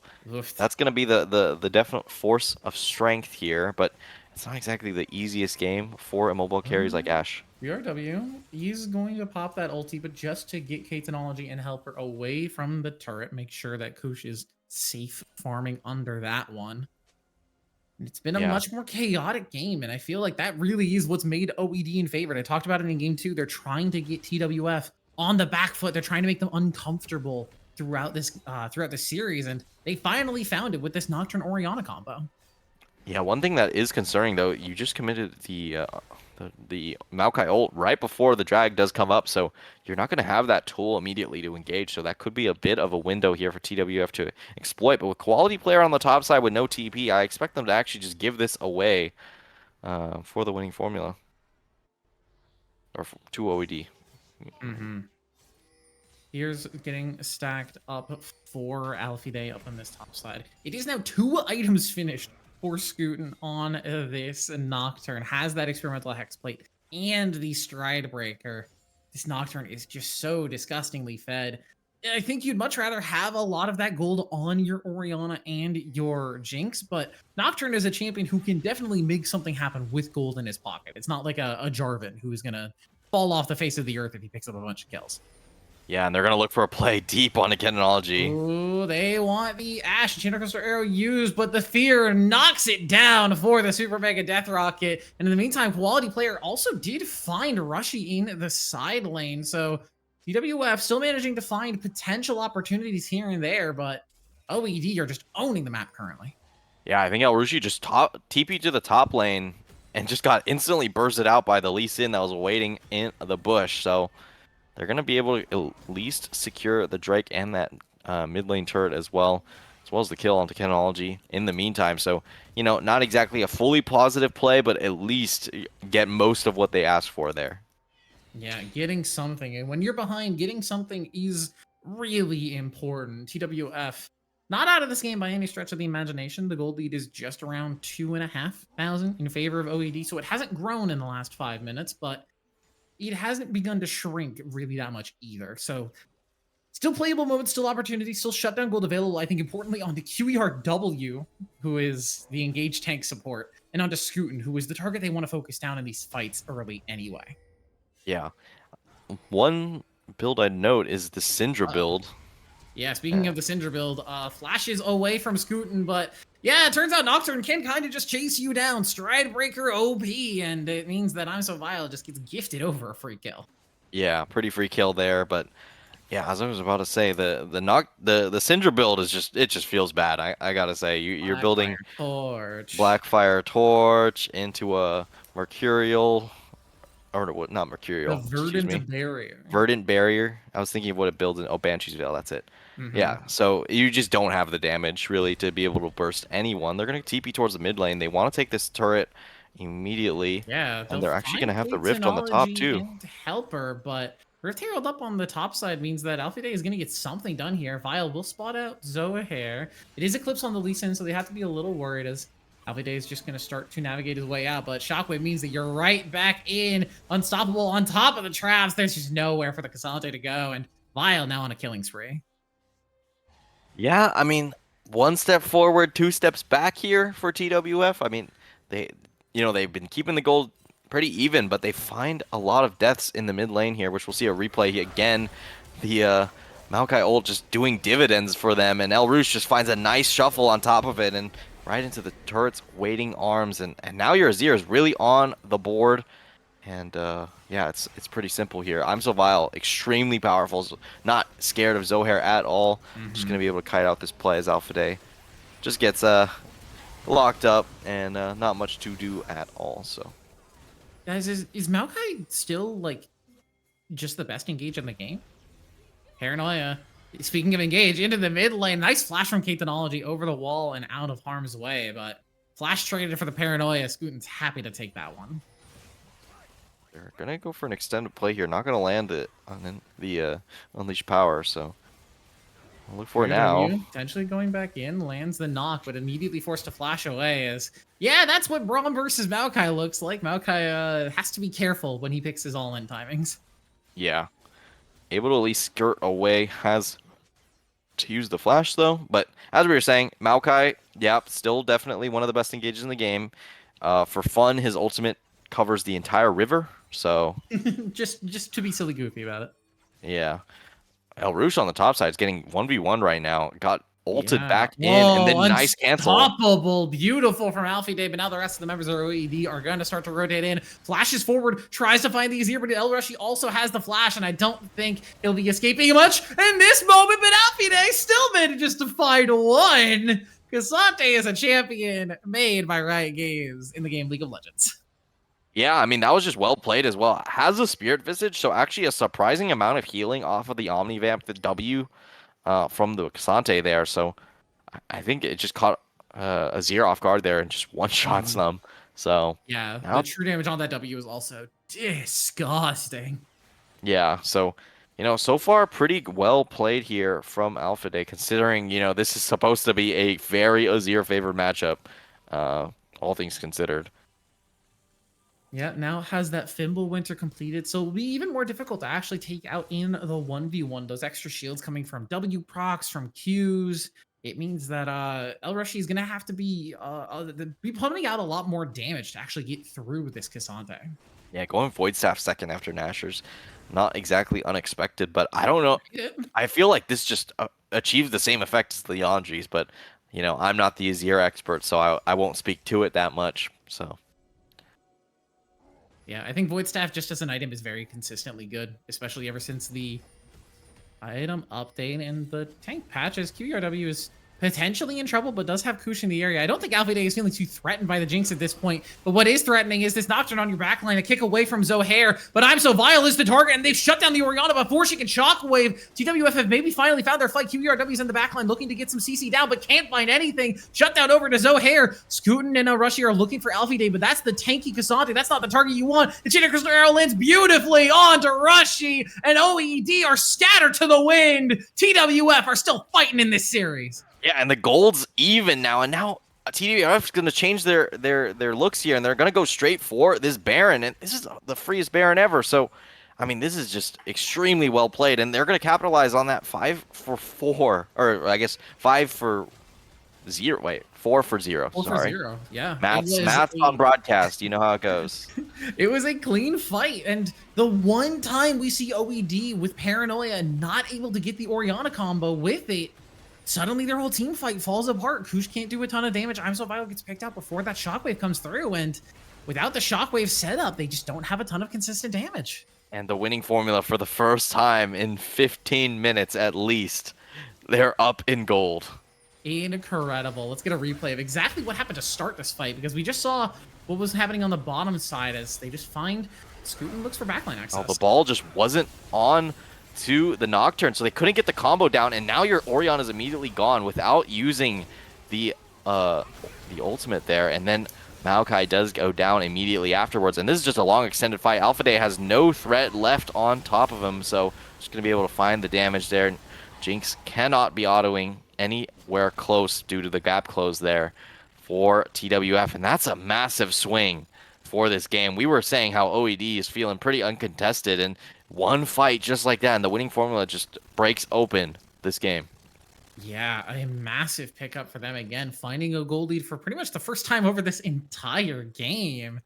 that's going to be the definite force of strength here, but it's not exactly the easiest game for immobile carries like Ashe. BRW, he's going to pop that ulti, but just to get Katenology and help her away from the turret, make sure that Kush is safe farming under that one. And it's been a much more chaotic game, and I feel like that really is what's made OED in favor. I talked about it in game 2. They're trying to get TWF on the back foot. They're trying to make them uncomfortable throughout this series, and they finally found it with this Nocturne Orianna combo. Yeah, one thing that is concerning though, you just committed the Maokai ult right before the drag does come up, so you're not going to have that tool immediately to engage, so that could be a bit of a window here for TWF to exploit. But with quality player on the top side with no TP, I expect them to actually just give this away for the winning formula, or to OED. Here's getting stacked up for Alfide up on this top side. It is now 2 items finished for Scootin on this Nocturne. Has that experimental hex plate and the stride breaker. This Nocturne is just so disgustingly fed. I think you'd much rather have a lot of that gold on your Orianna and your Jinx, but Nocturne is a champion who can definitely make something happen with gold in his pocket. It's not like a Jarvan who's gonna fall off the face of the earth if he picks up a bunch of kills. Yeah, and they're gonna look for a play deep on the Kennology. Ooh, they want the Ash Chain Coaster Arrow used, but the Fear knocks it down for the Super Mega Death Rocket. And in the meantime, Quality Player also did find Rushy in the side lane. So TWF still managing to find potential opportunities here and there, but OED are just owning the map currently. Yeah, I think El Rushi just TP to the top lane and just got instantly bursted out by the Lee Sin that was waiting in the bush. So they're going to be able to at least secure the Drake and that mid lane turret as well as the kill onto Kennology in the meantime. So, you know, not exactly a fully positive play, but at least get most of what they asked for there. Yeah, getting something. And when you're behind, getting something is really important. TWF, not out of this game by any stretch of the imagination. The gold lead is just around 2,500 in favor of OED. So it hasn't grown in the last 5 minutes, but it hasn't begun to shrink really that much either. So still playable moments, still opportunities, still shutdown gold available. I think importantly onto QERW, who is the engaged tank support, and onto Scootin, who is the target they want to focus down in these fights early anyway. Yeah. One build I'd note is the Syndra Uh-oh. build. Yeah, speaking of the Syndra build, flashes away from Scootin, but yeah, it turns out Nocturne can kind of just chase you down. Stride Breaker OP, and it means that I'm So Vile just gets gifted over a free kill. Yeah, pretty free kill there, but yeah, as I was about to say, the Syndra build is just feels bad. I gotta say, you're building Blackfire Torch. Blackfire Torch into a Mercurial, or what? Not The Mercurial. Excuse me. Verdant Barrier. Verdant Barrier. I was thinking of what it builds in. Oh, Banshee's Veil. That's it. Mm-hmm. Yeah. So you just don't have the damage really to be able to burst anyone. They're gonna TP towards the mid lane. They want to take this turret immediately, Yeah, and they'll they're actually gonna find have the Rift on the top Technology too. and Helper, but Rift herald up on the top side means that Alpha Day is going to get something done here. Vile will spot out Zoa Hair. It is Eclipse on the Lee Sin, so they have to be a little worried as Alpha Day is just going to start to navigate his way out, but Shockwave means that you're right back in, unstoppable on top of the traps. There's just nowhere for the Cassandre to go, and Vile now on a killing spree. Yeah, I mean, one step forward, two steps back here for TWF. I mean, they've been keeping the gold pretty even, but they find a lot of deaths in the mid lane here, which we'll see a replay again. The Maokai ult just doing dividends for them, and El Rouge just finds a nice shuffle on top of it, and right into the turret's waiting arms, and now your Azir is really on the board. And yeah, it's pretty simple here. I'm So Vile, extremely powerful, so not scared of Zohair at all. Just gonna be able to kite out this play as Alpha Day just gets locked up and not much to do at all. So Guys, is Maokai still, like, just the best engage in the game? Paranoia. Speaking of engage, into the mid lane. Nice flash from Technology over the wall and out of harm's way, but flash traded for the Paranoia. Scootin's happy to take that one. they're gonna go for an extended play here. Not gonna land it on the Unleashed Power. So I'll look for it now. Potentially going back in, lands the knock, but immediately forced to flash away as, yeah, that's what Braum versus Maokai looks like. Maokai has to be careful when he picks his all-in timings. Yeah, able to at least skirt away. Has to use the flash though. But as we were saying, Maokai, yeah, still definitely one of the best engages in the game. For fun, his ultimate covers the entire river. So just to be silly goofy about it. yeah, El Rouge on the top side is getting 1v1 right now. Got ulted Yeah. back in, and then nice cancel. Unstoppable, beautiful from Alfie Day, but now the rest of the members of OED are going to start to rotate in. Flashes forward, tries to find the Azir, but El Rushi also has the flash, and I don't think he'll be escaping much in this moment, but Alfie Day still manages to find one. Cassandre is a champion made by Riot Games in the game League of Legends. Yeah, I mean, that was just well played as well. Has a Spirit Visage, so actually a surprising amount of healing off of the Omnivamp, the W from the Cassandre there. So I think it just caught Azir off guard there and just one-shots them. So yeah, now, the true damage on that W is also disgusting. yeah, so, you know, so far pretty well played here from Alpha Day, considering, you know, this is supposed to be a very Azir-favored matchup, all things considered. Yeah, now has that Fimble Winter completed, so it'll be even more difficult to actually take out in the 1v1. Those extra shields coming from W procs, from Qs. It means that El Rushi is going to have to be pumping out a lot more damage to actually get through this Cassandre. Yeah, going Void Staff second after Nashor's not exactly unexpected, but I don't know. I feel like this just achieves the same effect as the Yandris, but I'm not the Azir expert, so I won't speak to it that much. So Yeah, I think Void Staff just as an item is very consistently good, especially ever since the item update and the tank patches. QERW is potentially in trouble, but does have Kush in the area. I don't think Alpha Day is feeling too threatened by the Jinx at this point, but what is threatening is this Nocturne on your backline, a kick away from Zohair, but I'm So Vile is the target, and they've shut down the Orianna before she can Shockwave. TWF have maybe finally found their fight. QERW's in the backline looking to get some CC down, but can't find anything. Shut down over to Zohair. Scootin and Rushy are looking for Alpha Day, but that's the tanky Cassandra. That's not the target you want. The Cheetah Crystal Arrow lands beautifully onto Rushy, and OED are scattered to the wind. TWF are still fighting in this series. yeah, and the gold's even now, and now TDF is going to change their looks here, and they're going to go straight for this Baron, and this is the freest Baron ever. So, I mean, this is just extremely well played, and they're going to capitalize on that 5-for-4, or I guess 5-for-0. Wait, 4-for-0. 4 for Sorry, 0. Yeah, maths on broadcast. You know how it goes. It was a clean fight, and the one time we see OED with Paranoia not able to get the Orianna combo with it, suddenly their whole team fight falls apart. Kush can't do a ton of damage. I'm So Vile gets picked out before that Shockwave comes through, and without the Shockwave setup, they just don't have a ton of consistent damage. And the winning formula for the first time in 15 minutes at least. They're up in gold. Incredible. Let's get a replay of exactly what happened to start this fight, because we just saw what was happening on the bottom side as they just find Scootin looks for backline access. Oh, the ball just wasn't on to the Nocturne, so they couldn't get the combo down, and now your Orion is immediately gone without using the ultimate there, and then Maokai does go down immediately afterwards, and this is just a long extended fight. Alpha Day has no threat left on top of him, so just going to be able to find the damage there. Jinx cannot be autoing anywhere close due to the gap close there for TWF, and that's a massive swing for this game. We were saying how OED is feeling pretty uncontested, and one fight just like that, and the winning formula just breaks open this game. Yeah, a massive pickup for them again, finding a gold lead for pretty much the first time over this entire game.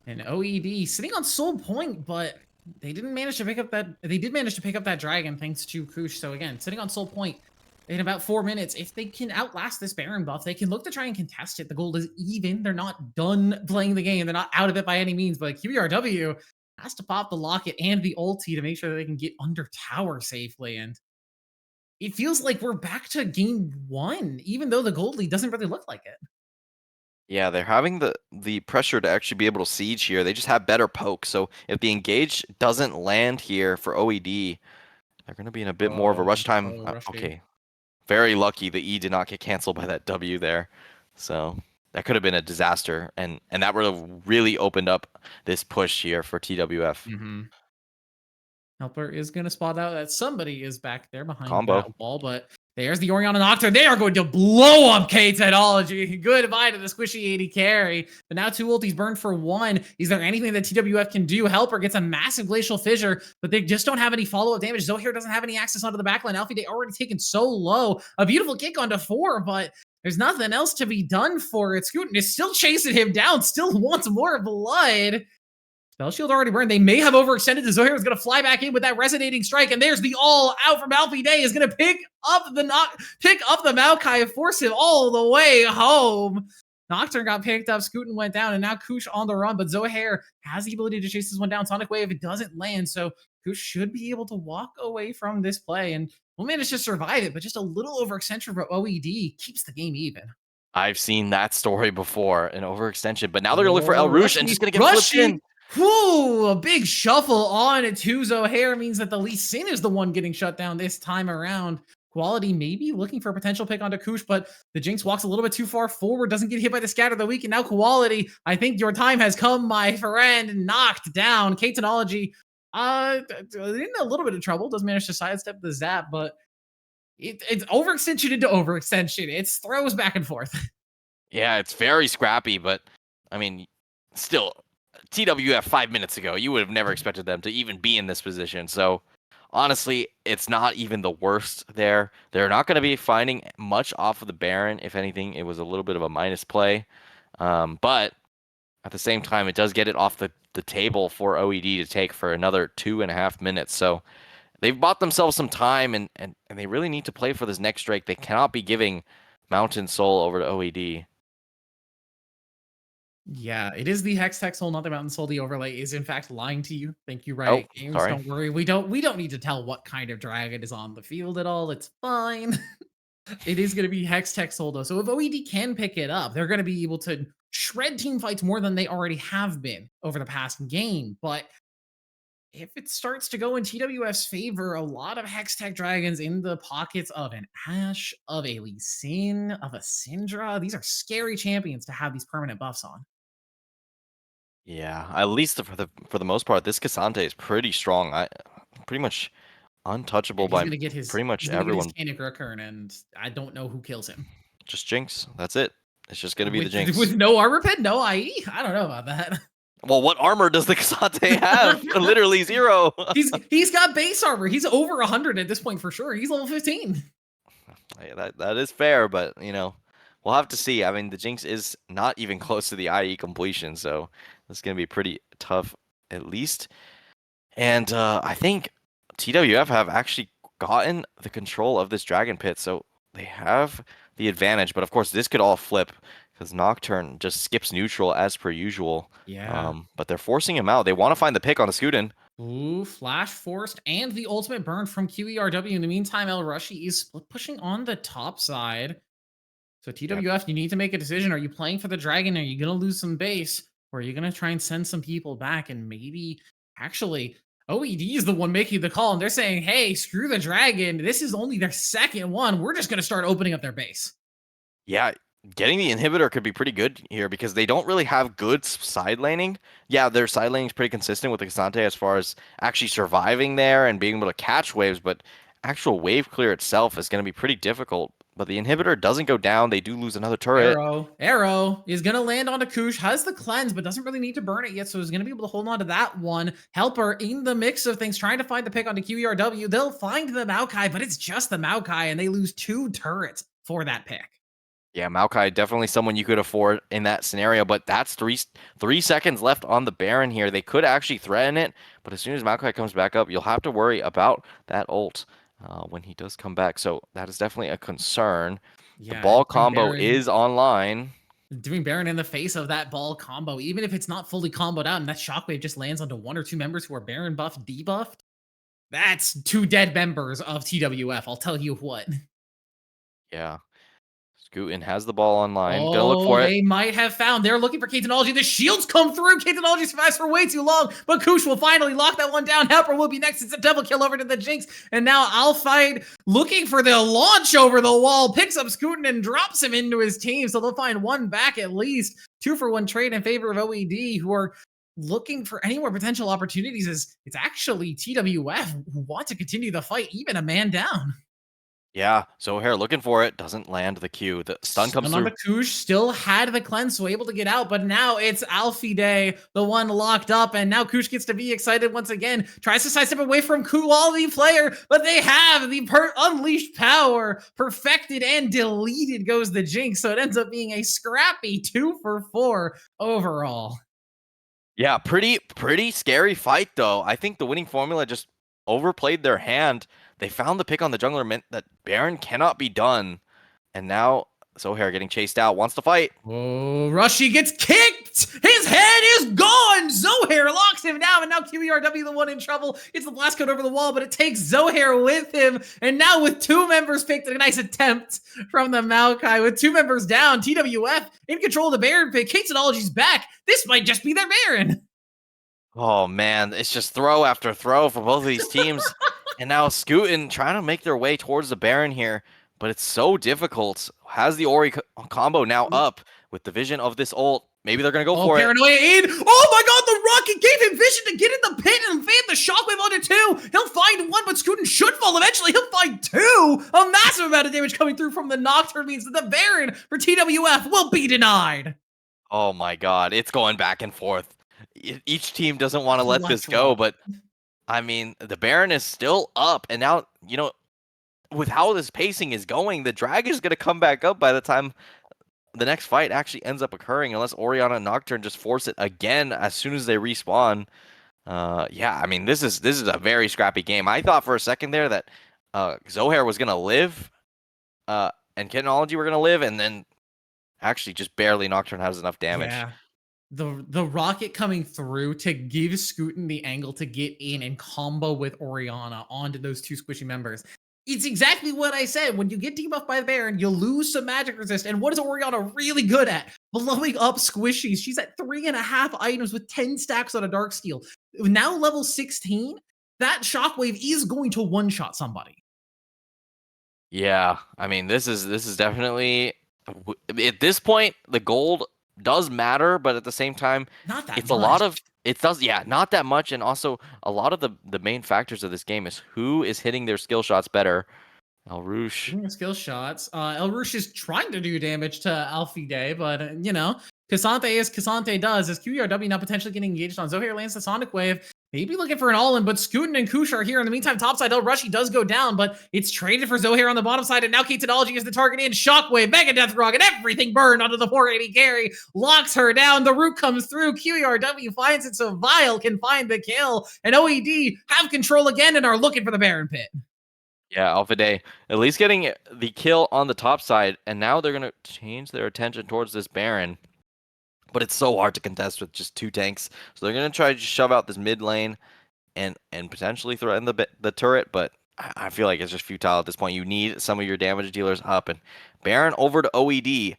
And OED sitting on Soul Point, but they didn't manage to pick up that. They did manage to pick up that dragon thanks to Kush. So again, sitting on Soul Point in about 4 minutes. If they can outlast this Baron buff, they can look to try and contest it. The gold is even. They're not done playing the game. They're not out of it by any means. But QBRW has to pop the locket and the ulti to make sure that they can get under tower safely. And it feels like we're back to game one, even though the gold lead doesn't really look like it. Yeah, they're having the pressure to actually be able to siege here. They just have better poke. So if the engage doesn't land here for OED, they're going to be in a bit more of a rush time. Okay. Very lucky the E did not get canceled by that W there. So that could have been a disaster. And that would have really opened up this push here for TWF. Mm-hmm. Helper is going to spot out that somebody is back there behind Combo. that wall, but there's the Orianna Nocturne. They are going to blow up K-Technology. Goodbye to the squishy 80 carry. But now 2 ultis burned for 1. Is there anything that TWF can do? Helper gets a massive Glacial Fissure, but they just don't have any follow-up damage. Zohair doesn't have any access onto the backline. Alfie Day already taken so low. A beautiful kick onto 4, but there's nothing else to be done for it. Scootin is still chasing him down, still wants more blood. Spell Shield already burned. They may have overextended. The Zohair is going to fly back in with that resonating strike, and there's the all out from Alfie Day. Is going to pick up the Maokai and force him all the way home. Nocturne got picked up. Scootin went down, and now Kush on the run. But Zohair has the ability to chase this one down. Sonic Wave, it doesn't land, so Kush should be able to walk away from this play, and will manage to survive it. But just a little overextension for OED keeps the game even. I've seen that story before, an overextension. But now they're going to look for El Rouge and just going to get flipped in. Whoo, a big shuffle on to Zohair means that the Lee Sin is the one getting shut down this time around. Quality maybe looking for a potential pick onto Kush, but the Jinx walks a little bit too far forward, doesn't get hit by the Scatter of the Week, and now Quality, I think your time has come, my friend, knocked down. K-Technology, in a little bit of trouble, does manage to sidestep the zap, but it's overextension into overextension. It's throws back and forth. Yeah, it's very scrappy, but I mean, still, TWF 5 minutes ago, you would have never expected them to even be in this position. So honestly, it's not even the worst there. They're not going to be finding much off of the Baron. If anything, it was a little bit of a minus play. But at the same time, it does get it off the the table for OED to take for another 2.5 minutes. So they've bought themselves some time, and they really need to play for this next Drake. They cannot be giving Mountain Soul over to OED. Yeah, it is the Hex Tech Soul, not the Mountain Soul. The overlay is in fact lying to you. Thank you, Oh, Riot Games. sorry. Don't worry. We don't need to tell what kind of dragon is on the field at all. It's fine. It is going to be Hex Tech Soul though. So if OED can pick it up, they're going to be able to shred team fights more than they already have been over the past game. But if it starts to go in TWF's favor, a lot of Hextech Dragons in the pockets of an Ashe, of a Lee Sin, of a Syndra. These are scary champions to have these permanent buffs on. Yeah, at least for the most part, this Cassante is pretty strong. Pretty much Yeah, untouchable he's by gonna get his pretty much he's gonna get his everyone. Canic Recurn, and I don't know who kills him. Just Jinx. That's it. It's just gonna be the With Jinx. with no armor pen, no IE? I don't know about that. Well, what armor does the Cassante have? Literally zero. He's got base armor. He's over 100 at this point for sure. He's level 15. Yeah, that is fair, but we'll have to see. I mean, the Jinx is not even close to the IE completion, so this is gonna be pretty tough at least. And I think TWF have actually gotten the control of this Dragon Pit, so they have the advantage. But of course, this could all flip because Nocturne just skips neutral as per usual. Yeah. But they're forcing him out. They want to find the pick on the Scuden. Ooh, flash forced and the ultimate burn from QERW. In the meantime, El Rushi is split pushing on the top side. So TWF, you need to make a decision. Are you playing for the dragon? Are you going to lose some base? Or are you going to try and send some people back? And maybe, actually, OED is the one making the call. And they're saying, hey, screw the dragon. This is only their second one. We're just going to start opening up their base. Yeah, getting the inhibitor could be pretty good here because they don't really have good side laning. Yeah, their side laning is pretty consistent with the Cassante as far as actually surviving there and being able to catch waves, but actual wave clear itself is going to be pretty difficult. But the inhibitor doesn't go down. They do lose another turret. Arrow is going to land on a Kush, has the cleanse, but doesn't really need to burn it yet, so he's going to be able to hold on to that one. Helper in the mix of things, trying to find the pick onto QERW. They'll find the Maokai, but it's just the Maokai, and they lose 2 turrets for that pick. Yeah, Maokai definitely someone you could afford in that scenario, but that's three seconds left on the Baron here. They could actually threaten it, but as soon as Maokai comes back up, you'll have to worry about that ult when he does come back. So that is definitely a concern. Yeah, the ball combo Baron, is online. Doing Baron in the face of that ball combo, even if it's not fully comboed out and that shockwave just lands onto 1 or 2 members who are Baron buffed, debuffed, that's 2 dead members of TWF, I'll tell you what. Yeah. Scootin has the ball online. Gonna look for it. They might have found. They're looking for Katenology. The shields come through. Katenology survives for way too long, but Kush will finally lock that one down. Helper will be next. It's a double kill over to the Jinx. And now Alphide looking for the launch over the wall, picks up Scootin and drops him into his team. So they'll find one back at least. 2-for-1 trade in favor of OED, who are looking for any more potential opportunities, as it's actually TWF who want to continue the fight, even a man down. Yeah, Zohair looking for it. Doesn't land the Q. The stun comes on through. the Kush, still had the cleanse, so able to get out, but now it's Alfie Day, the one locked up, and now Kush gets to be excited once again. Tries to sidestep away from quality player, but they have the unleashed power, perfected and deleted goes the Jinx, so it ends up being a scrappy 2-for-4 overall. Yeah, pretty scary fight though. I think the winning formula just overplayed their hand. They found the pick on the jungler meant that Baron cannot be done. And now Zohair getting chased out, wants to fight. Oh, Rushy gets kicked! His head is gone! Zohair locks him down, and now QERW the one in trouble. It's the blast code over the wall, but it takes Zohair with him. And now with 2 members picked, a nice attempt from the Maokai. With 2 members down, TWF in control of the Baron pick. Katenology's back. This might just be their Baron. Oh man, it's just throw after throw for both of these teams. And now Scootin trying to make their way towards the Baron here, but it's so difficult. Has the Ori combo now up with the vision of this ult? Maybe they're going to go for Paranoia in. Oh my god, the rocket gave him vision to get in the pit and fan the shockwave onto 2. He'll find 1, but Scootin should fall eventually. He'll find 2. A massive amount of damage coming through from the Nocturne means that the Baron for TWF will be denied. Oh my god, it's going back and forth. Each team doesn't want to let this go, but I mean, the Baron is still up, and now, with how this pacing is going, the Dragon is going to come back up by the time the next fight actually ends up occurring unless Orianna and Nocturne just force it again as soon as they respawn. Yeah, I mean this is a very scrappy game. I thought for a second there that Zohair was gonna live, and Technology were gonna live, and then actually just barely Nocturne has enough damage. Yeah. The rocket coming through to give Scootin the angle to get in and combo with Orianna onto those two squishy members. It's exactly what I said. When you get debuffed by the Baron, you lose some magic resist. And what is Orianna really good at? Blowing up squishies. She's at 3.5 items with 10 stacks on a Dark Steel. Now level 16, that shockwave is going to one-shot somebody. Yeah, I mean this is definitely at this point the gold does matter, but at the same time Not that it's much. a lot of it does, yeah, not that much, and also a lot of the main factors of this game is who is hitting their skill shots better. El Rouge. Skill shots. El Rouge is trying to do damage to Alfide, but you know, Cassante as Cassante does, as QERW now potentially getting engaged on Zohair lands the Sonic Wave. Maybe looking for an all-in, but Scootin and Kush are here. In the meantime, topside El Rushy does go down, but it's traded for Zohair on the bottom side, and now Technology is the target in. Shockwave, Mega Death Rock, and everything burned onto the 480 carry. Locks her down. The root comes through. QERW finds it, so Vile can find the kill. And OED have control again and are looking for the Baron Pit. Yeah, Alpha Day at least getting the kill on the top side, and now they're gonna change their attention towards this Baron. But it's so hard to contest with just 2 tanks, so they're gonna try to shove out this mid lane and potentially threaten the turret. But I feel like it's just futile at this point. You need some of your damage dealers up, and Baron over to OED.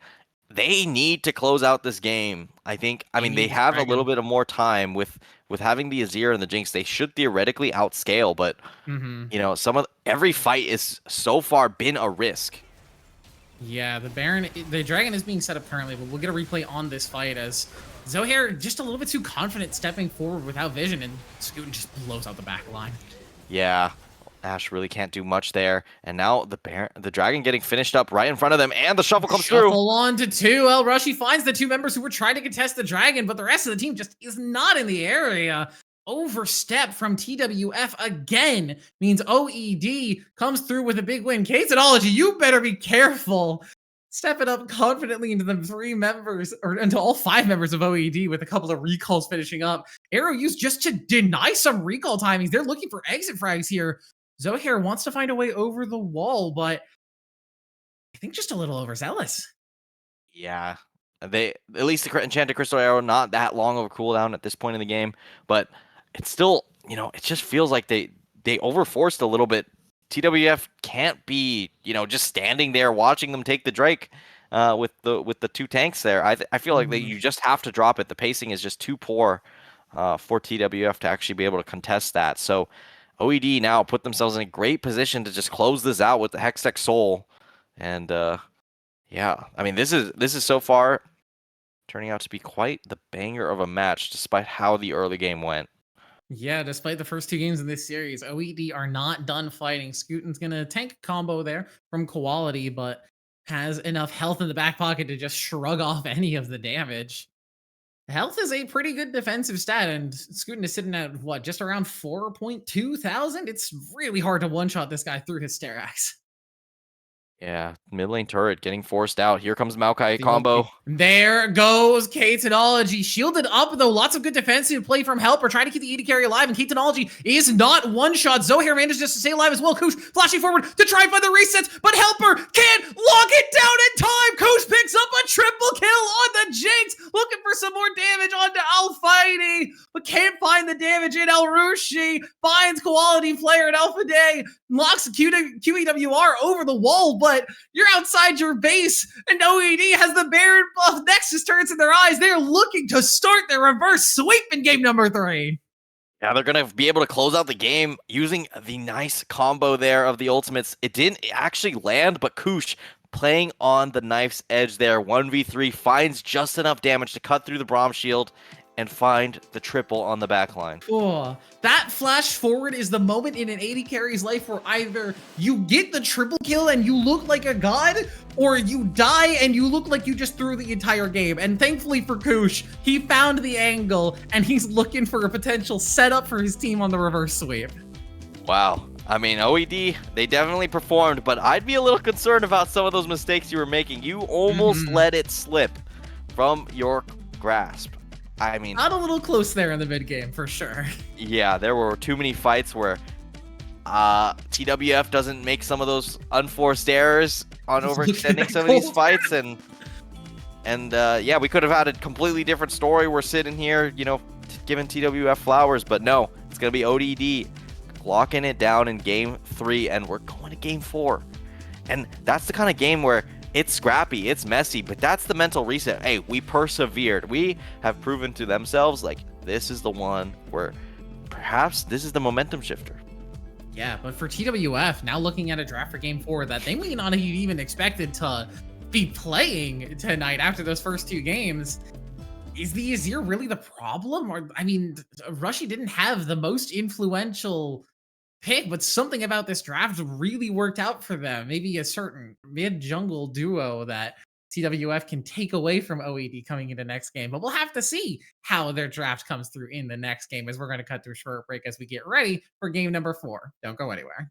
They need to close out this game. I think. I mean, they have a little bit of more time with having the Azir and the Jinx. They should theoretically outscale, but you know, every fight is so far been a risk. Yeah, the dragon is being set up currently, but we'll get a replay on this fight as Zohair just a little bit too confident stepping forward without vision, and Scootin just blows out the back line. Yeah, Ash really can't do much there, and now the dragon getting finished up right in front of them, and the shuffle comes through. Shuffle on to 2. El Rushy finds the 2 members who were trying to contest the dragon, but the rest of the team just is not in the area. Overstep from TWF again means OED comes through with a big win. Technology, you better be careful. Step it up confidently into the 3 members, or into all 5 members of OED with a couple of recalls finishing up. Arrow used just to deny some recall timings. They're looking for exit frags here. Zohair wants to find a way over the wall, but I think just a little overzealous. Yeah, they at least the Enchanted Crystal Arrow not that long of a cooldown at this point in the game, but it's still, you know, it just feels like they overforced a little bit. TWF can't be, you know, just standing there watching them take the Drake with the 2 tanks there. I feel like you just have to drop it. The pacing is just too poor for TWF to actually be able to contest that. So OED now put themselves in a great position to just close this out with the Hextech Soul. And yeah, I mean this is so far turning out to be quite the banger of a match despite how the early game went. Yeah, despite the first 2 games in this series, OED are not done fighting. Scootin's gonna tank a combo there from Quality, but has enough health in the back pocket to just shrug off any of the damage. Health is a pretty good defensive stat, and Scootin is sitting at, what, just around 4.2 thousand? It's really hard to one-shot this guy through his Sterax. Yeah, mid lane turret getting forced out. Here comes Maokai combo. There goes Technology. Shielded up, though. Lots of good defensive play from Helper, trying to keep the AD carry alive, and Technology is not one-shot. Zohair manages to stay alive as well. Kush flashing forward to try and find the resets, but Helper can't lock it down in time. Kush picks up a triple kill on the Jinx, looking for some more damage onto Alfide, but can't find the damage in El Rushi. Finds Quality player at Alpha Day, locks QEWR over the wall, but you're outside your base, and OED has the Baron buff Nexus turrets in their eyes. They're looking to start their reverse sweep in game number 3. Yeah, they're going to be able to close out the game using the nice combo there of the ultimates. It didn't actually land, but Kush playing on the knife's edge there. 1v3 finds just enough damage to cut through the Braum shield and find the triple on the backline. Oh, that flash forward is the moment in an AD carry's life where either you get the triple kill and you look like a god, or you die and you look like you just threw the entire game. And thankfully for Kush, he found the angle and he's looking for a potential setup for his team on the reverse sweep. Wow. I mean, OED, they definitely performed, but I'd be a little concerned about some of those mistakes you were making. You almost let it slip from your grasp. I mean, Got a little close there in the mid game for sure. yeah, there were too many fights where TWF doesn't make some of those unforced errors on overextending some of these fights, and yeah, we could have had a completely different story. We're sitting here, you know, giving TWF flowers, but no, it's gonna be ODD locking it down in game 3, and we're going to game 4. And that's the kind of game where it's scrappy, it's messy, but that's the mental reset. Hey, we persevered. We have proven to themselves like this is the one where perhaps this is the momentum shifter. Yeah, but for TWF, now looking at a draft for game 4 that they may not have even expected to be playing tonight after those first 2 games, is the Azir really the problem? Or, I mean, Rushy didn't have the most influential pick, but something about this draft really worked out for them. Maybe a certain mid jungle duo that TWF can take away from OED coming into next game. But we'll have to see how their draft comes through in the next game, as we're going to cut through short break as we get ready for game number 4. Don't go anywhere.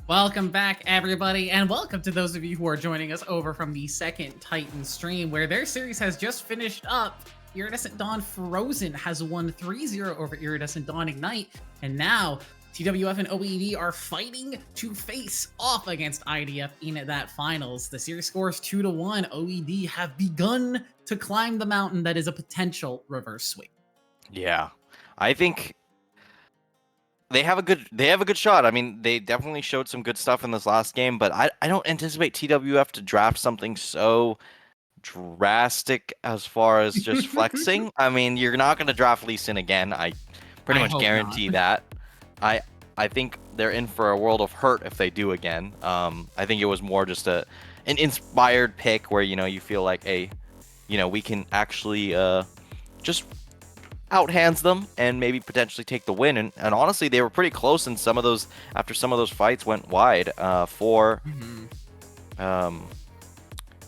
Welcome back, everybody, and welcome to those of you who are joining us over from the second Titan stream, where their series has just finished up. Iridescent Dawn Frozen has won 3-0 over Iridescent Dawn Ignite, and now TWF and OED are fighting to face off against IDF in that finals. The series scores 2-1. OED have begun to climb the mountain that is a potential reverse sweep. Yeah, I think they have a good shot. I mean, they definitely showed some good stuff in this last game, but I don't anticipate TWF to draft something so drastic as far as just flexing. I mean, you're not going to draft Lee Sin again. I pretty much hope guarantee not. that. I think they're in for a world of hurt if they do again. I think it was more just an inspired pick where, you feel like, hey, we can actually just outhands them and maybe potentially take the win. And honestly, they were pretty close in some of those, after some of those fights went wide for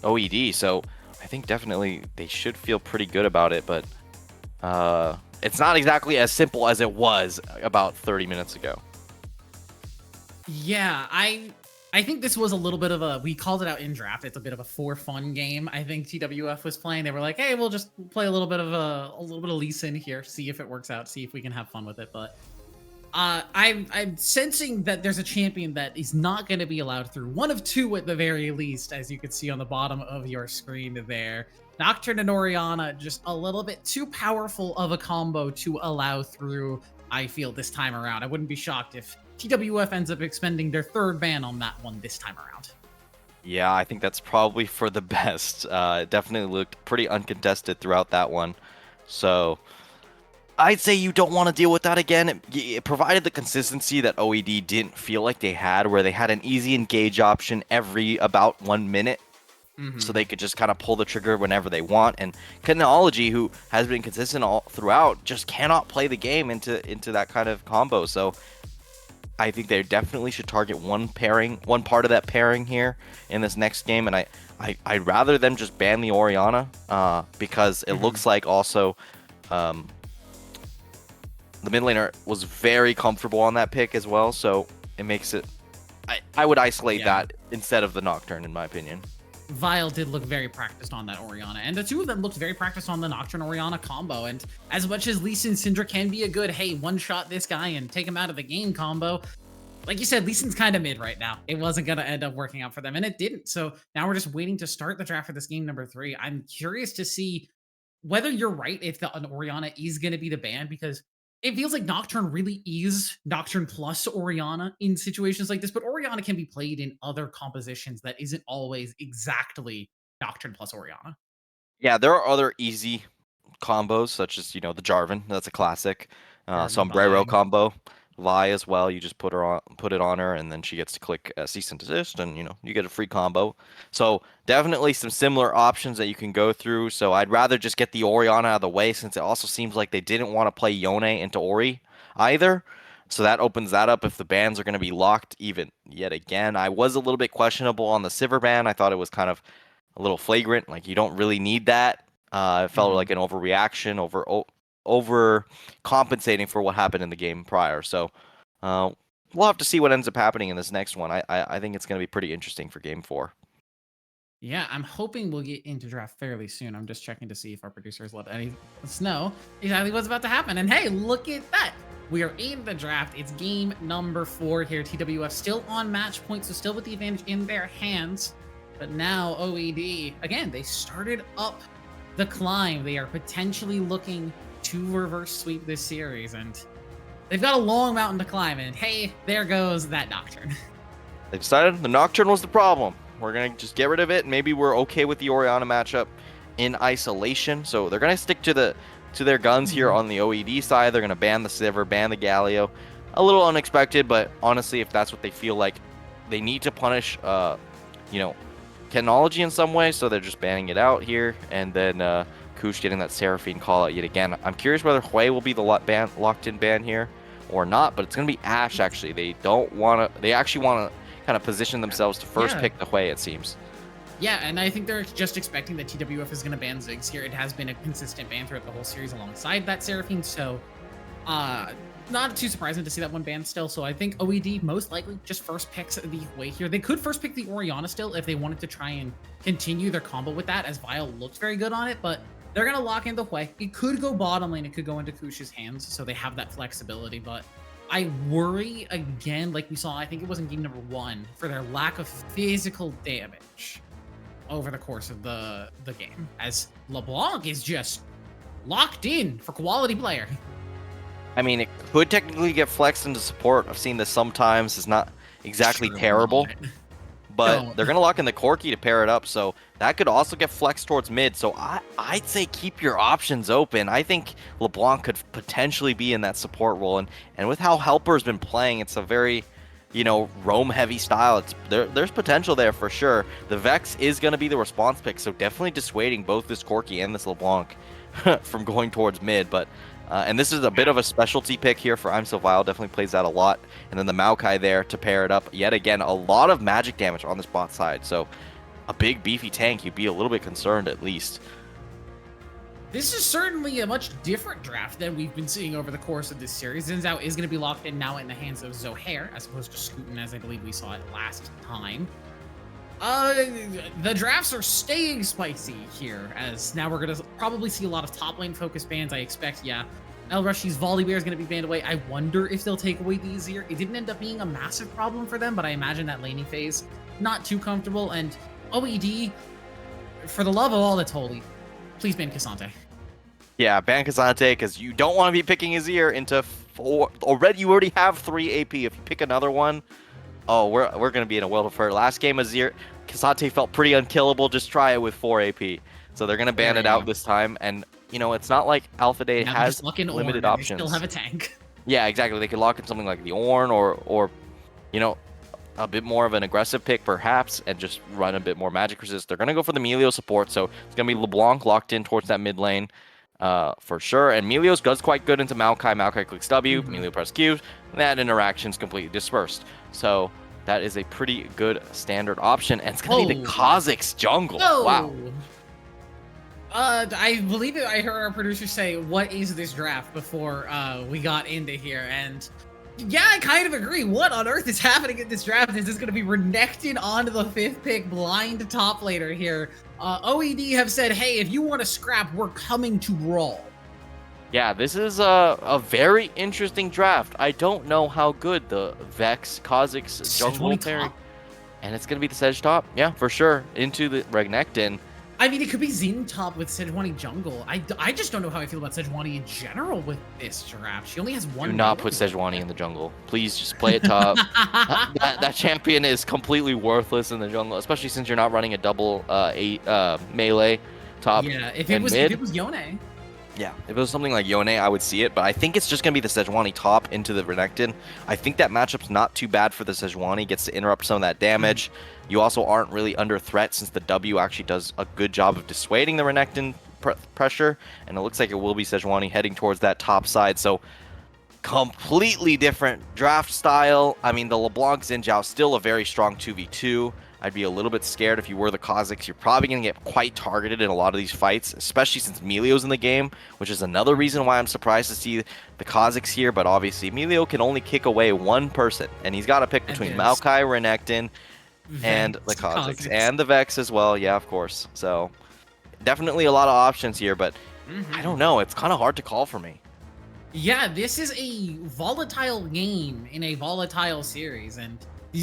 OED. So I think definitely they should feel pretty good about it, but it's not exactly as simple as it was about 30 minutes ago. Yeah, I think this was a little bit of a, we called it out in draft, it's a bit of a for fun game. I think TWF was playing. They were like, hey, we'll just play a little bit of Lee Sin here, see if it works out, see if we can have fun with it. But I'm sensing that there's a champion that is not going to be allowed through. One of two at the very least, as you can see on the bottom of your screen there. Nocturne and Orianna, just a little bit too powerful of a combo to allow through, I feel, this time around. I wouldn't be shocked if TWF ends up expending their third ban on that one this time around. Yeah, I think that's probably for the best. It definitely looked pretty uncontested throughout that one. So I'd say you don't want to deal with that again. It provided the consistency that OED didn't feel like they had, where they had an easy engage option every about 1 minute. So they could just kind of pull the trigger whenever they want. And Chronology, who has been consistent all throughout, just cannot play the game into that kind of combo. So I think they definitely should target one part of that pairing here in this next game. And I'd rather them just ban the Orianna because it looks like also the mid laner was very comfortable on that pick as well. So it makes it, I would isolate that instead of the Nocturne, in my opinion. Vile did look very practiced on that Orianna, and the two of them looked very practiced on the Nocturne Orianna combo. And as much as Lee Sin Syndra can be a good, hey, one-shot this guy and take him out of the game combo, like you said, Lee Sin's kind of mid right now. It wasn't going to end up working out for them, and it didn't. So now we're just waiting to start the draft for this game number 3. I'm curious to see whether you're right if an Orianna is going to be the ban, because it feels like Nocturne really is Nocturne plus Orianna in situations like this, but Orianna can be played in other compositions that isn't always exactly Nocturne plus Orianna. Yeah, there are other easy combos, such as, the Jarvan. That's a classic. Sombrero combo. Vi as well. You just put it on her, and then she gets to click cease and desist, and you get a free combo. So definitely some similar options that you can go through. So I'd rather just get the Orianna out of the way, since it also seems like they didn't want to play Yone into Ori either. So that opens that up if the bans are going to be locked yet again. I was a little bit questionable on the Sivir ban. I thought it was kind of a little flagrant. Like, you don't really need that. It felt like an overreaction, over compensating for what happened in the game prior. So we'll have to see what ends up happening in this next one. I think it's going to be pretty interesting for game 4. Yeah, I'm hoping we'll get into draft fairly soon. I'm just checking to see if our producers let us know exactly what's about to happen. And hey, look at that. We are in the draft. It's game number 4 here. TWF still on match point, so still with the advantage in their hands. But now OED, again, they started up the climb. They are potentially looking to reverse sweep this series, and they've got a long mountain to climb, and hey, there goes that Nocturne. They decided the Nocturne was the problem. We're going to just get rid of it. Maybe we're okay with the Orianna matchup in isolation. So they're going to stick to their guns here on the OED side. They're going to ban the Sivir, ban the Galio. A little unexpected, but honestly, if that's what they feel like, they need to punish, technology in some way, so they're just banning it out here. And then Kush getting that Seraphine call out yet again. I'm curious whether Hui will be the locked-in ban here or not, but it's going to be Ashe, actually. They actually want to kind of position themselves to first pick the Hui, it seems. Yeah, and I think they're just expecting that TWF is going to ban Ziggs here. It has been a consistent ban throughout the whole series alongside that Seraphine, so not too surprising to see that one banned still. So I think OED most likely just first picks the Hui here. They could first pick the Orianna still if they wanted to try and continue their combo with that, as Vile looks very good on it, but they're going to lock in the Hui. It could go bottom lane, it could go into Kush's hands, so they have that flexibility, but I worry again, like we saw, I think it was in game number 1, for their lack of physical damage over the course of the game, as LeBlanc is just locked in for quality player. I mean, it could technically get flexed into support. I've seen this sometimes. It's not exactly terrible, but they're going to lock in the Corki to pair it up, so that could also get flexed towards mid. So I'd say keep your options open. I think LeBlanc could potentially be in that support role, and with how Helper's been playing, it's a very, roam-heavy style. There's potential there for sure. The Vex is going to be the response pick, so definitely dissuading both this Corki and this LeBlanc from going towards mid, but and this is a bit of a specialty pick here for I'm So Vile, definitely plays that a lot. And then the Maokai there to pair it up. Yet again, a lot of magic damage on this bot side. So a big beefy tank, you'd be a little bit concerned at least. This is certainly a much different draft than we've been seeing over the course of this series. Xin Zhao is going to be locked in now in the hands of Zohair, as opposed to Scootin, as I believe we saw it last time. The drafts are staying spicy here, as now we're going to probably see a lot of top lane focused bans. I expect, El Rushi's Volibear is going to be banned away. I wonder if they'll take away the Azir. It didn't end up being a massive problem for them, but I imagine that laning phase, not too comfortable. And OED, for the love of all that's holy, please ban Cassante. Yeah, ban Cassante, because you don't want to be picking Azir into 4. You already have 3 AP. If you pick another one, oh, we're going to be in a world of hurt. Last game, Azir, Cassante felt pretty unkillable. Just try it with 4 AP. So they're going to ban it out this time. And, it's not like Alpha Day has limited options. They still have a tank. Yeah, exactly. They could lock in something like the Ornn or a bit more of an aggressive pick, perhaps, and just run a bit more magic resist. They're going to go for the Melio support. So it's going to be LeBlanc locked in towards that mid lane. For sure, and Melio's does quite good into Maokai. Maokai clicks W, Melio press Q, and that interaction's completely dispersed. So that is a pretty good standard option, and it's gonna be the Kha'Zix jungle. Wow. I believe I heard our producer say, "What is this draft?" before we got into here, and yeah, I kind of agree. What on earth is happening in this draft? Is this going to be Renekton onto the 5th pick, blind top laner here? OED have said, hey, if you want to scrap, we're coming to brawl. Yeah, this is a very interesting draft. I don't know how good the Vex Kha'Zix jungle pairing, and it's going to be the Sedge top. Yeah, for sure. Into the Renekton. I mean, it could be Xin top with Sejuani jungle. I just don't know how I feel about Sejuani in general with this draft. She only has one. Do not put Sejuani in the jungle. Please just play it top. that champion is completely worthless in the jungle, especially since you're not running a double melee top. Yeah, if it was Yone. Yeah, if it was something like Yone, I would see it, but I think it's just going to be the Sejuani top into the Renekton. I think that matchup's not too bad for the Sejuani. Gets to interrupt some of that damage. You also aren't really under threat since the W actually does a good job of dissuading the Renekton pressure, and it looks like it will be Sejuani heading towards that top side. So completely different draft style. I mean, the LeBlanc Xin Zhao still a very strong 2v2. I'd be a little bit scared if you were the Kha'Zix. You're probably going to get quite targeted in a lot of these fights, especially since Melio's in the game, which is another reason why I'm surprised to see the Kha'Zix here. But obviously, Melio can only kick away one person, and he's got to pick between Maokai, Renekton, and the Kha'Zix, and the Vex as well. Yeah, of course. So definitely a lot of options here, but I don't know. It's kind of hard to call for me. Yeah, this is a volatile game in a volatile series, and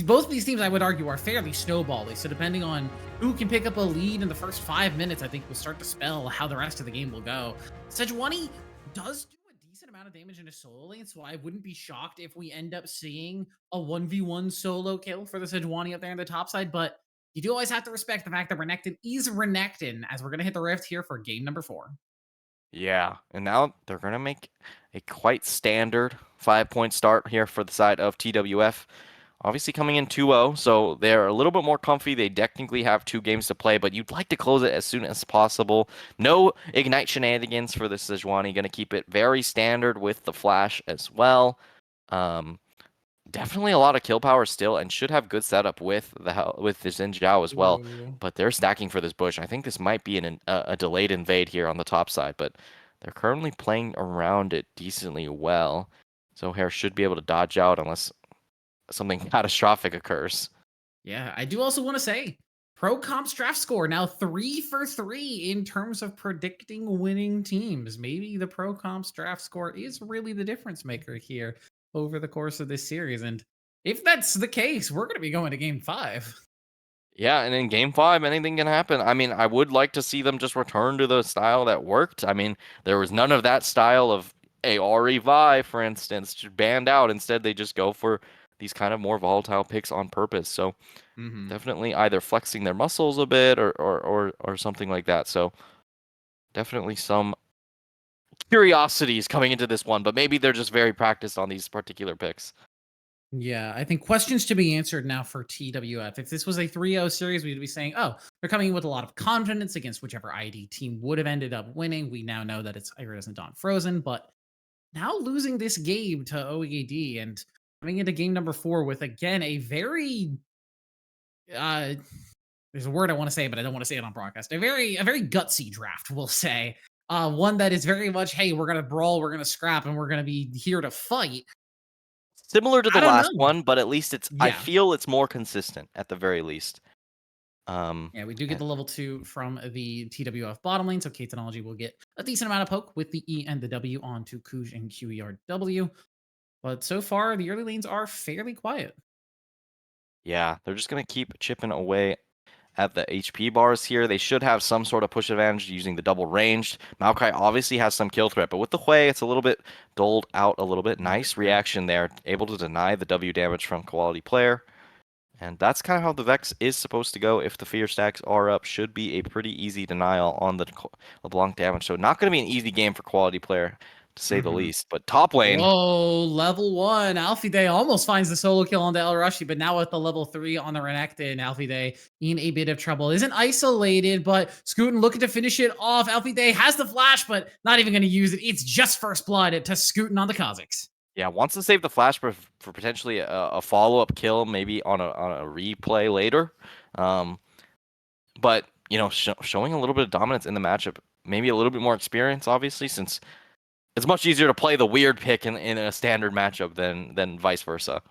Both of these teams, I would argue, are fairly snowbally. So depending on who can pick up a lead in the first 5 minutes, I think will start to spell how the rest of the game will go. Sejuani does do a decent amount of damage in a solo lane, so I wouldn't be shocked if we end up seeing a 1v1 solo kill for the Sejuani up there on the top side. But you do always have to respect the fact that Renekton is Renekton, as we're going to hit the Rift here for game number 4. Yeah, and now they're going to make a quite standard 5-point start here for the side of TWF. Obviously coming in 2-0, so they're a little bit more comfy. They technically have 2 games to play, but you'd like to close it as soon as possible. No Ignite shenanigans for the Sejuani. Going to keep it very standard with the Flash as well. Definitely a lot of kill power still, and should have good setup with the Xin Zhao as well. Ooh. But they're stacking for this bush. I think this might be a delayed invade here on the top side, but they're currently playing around it decently well. So Hair should be able to dodge out unless something catastrophic occurs. Yeah, I do also want to say Pro Comp's draft score now 3 for 3 in terms of predicting winning teams. Maybe the Pro Comp's draft score is really the difference maker here over the course of this series. And if that's the case, we're going to be going to game 5. Yeah, and in game 5, anything can happen. I mean, I would like to see them just return to the style that worked. I mean, there was none of that style of Aori Vi, for instance, just banned out. Instead, they just go for these kind of more volatile picks on purpose. So definitely either flexing their muscles a bit or something like that. So definitely some curiosities coming into this one, but maybe they're just very practiced on these particular picks. Yeah, I think questions to be answered now for TWF. If this was a 3-0 series, we'd be saying, oh, they're coming in with a lot of confidence against whichever ID team would have ended up winning. We now know that it's Iridescent Dawn Frozen, but now losing this game to OEAD and coming into game number 4 with, again, a very uh there's a word I want to say, but I don't want to say it on broadcast. A very gutsy draft, we'll say. One that is very much, hey, we're gonna brawl, we're gonna scrap, and we're gonna be here to fight. Similar to the I don't last know. one, but at least I Yeah. feel it's more consistent at the very least. Yeah, we do get And the level 2 from the TWF bottom lane, so K Technology will get a decent amount of poke with the E and the W onto Kuj and QERW. But so far, the early lanes are fairly quiet. yeah, they're just gonna keep chipping away at the HP bars here. They should have some sort of push advantage using the double ranged. Maokai obviously has some kill threat, but with the Hui, it's a little bit doled out a little bit. Nice Yeah. reaction there, able to deny the W damage from quality player. And that's kind of how the Vex is supposed to go. If the fear stacks are up, should be a pretty easy denial on the LeBlanc damage. So not going to be an easy game for quality player, to say the Mhm. least. But top lane, Whoa, level 1. Alfie Day almost finds the solo kill on the El Rushi, but now with the level 3 on the Renekton, Alfie Day in a bit of trouble. Isn't isolated, but Scootin looking to finish it off. Alfie Day has the flash, but not even going to use it. It's just first blood to Scootin on the Kazakhs. yeah, wants to save the flash for potentially a follow-up kill, maybe on a replay later. But you know, showing a little bit of dominance in the matchup, maybe a little bit more experience, obviously, since it's much easier to play the weird pick in a standard matchup than vice versa.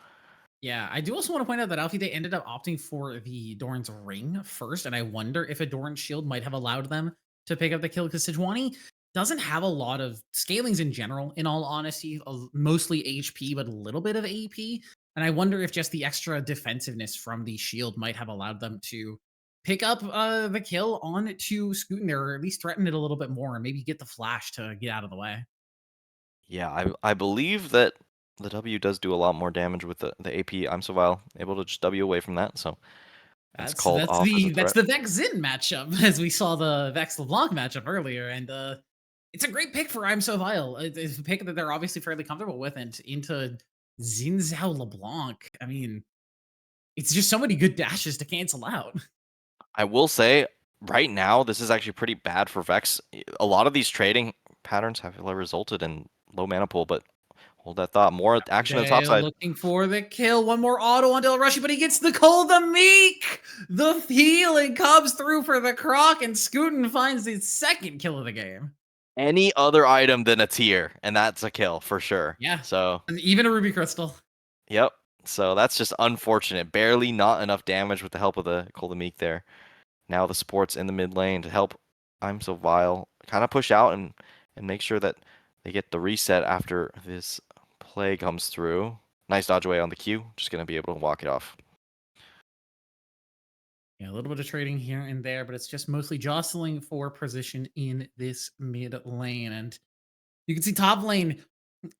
Yeah, I do also want to point out that Alfie Day ended up opting for the Doran's ring first, and I wonder if a Doran's shield might have allowed them to pick up the kill because Sejuani doesn't have a lot of scalings in general, in all honesty, mostly HP, but a little bit of AP. And I wonder if just the extra defensiveness from the shield might have allowed them to pick up the kill on to Scootin there, or at least threaten it a little bit more and maybe get the flash to get out of the way. Yeah, I believe that the W does do a lot more damage with the AP. I'm so able to just W away from that, so that's That's called that's off as the a that's threat. the Vex Zin matchup, as we saw the Vex LeBlanc matchup earlier, and it's a great pick for I'm So Vile. It's a pick that they're obviously fairly comfortable with, and into Xin Zhao LeBlanc. I mean, it's just so many good dashes to cancel out. I will say, right now, this is actually pretty bad for Vex. A lot of these trading patterns have resulted in low mana pool, but hold that thought. More action on the top They're side. looking for the kill. One more auto on Del Rushy, but he gets the Cold the Meek. The healing comes through for the Croc, and Scootin finds his second kill of the game. Any other item than a tier, and that's a kill for sure. Yeah, So, and even a Ruby Crystal. yep. So that's just unfortunate. Barely not enough damage with the help of the Meek there. Now the support's in the mid lane to help I'm So Vile kind of push out and make sure that they get the reset after this play comes through. Nice dodge away on the Q. Just going to be able to walk it off. Yeah, a little bit of trading here and there, but it's just mostly jostling for position in this mid lane. And you can see top lane.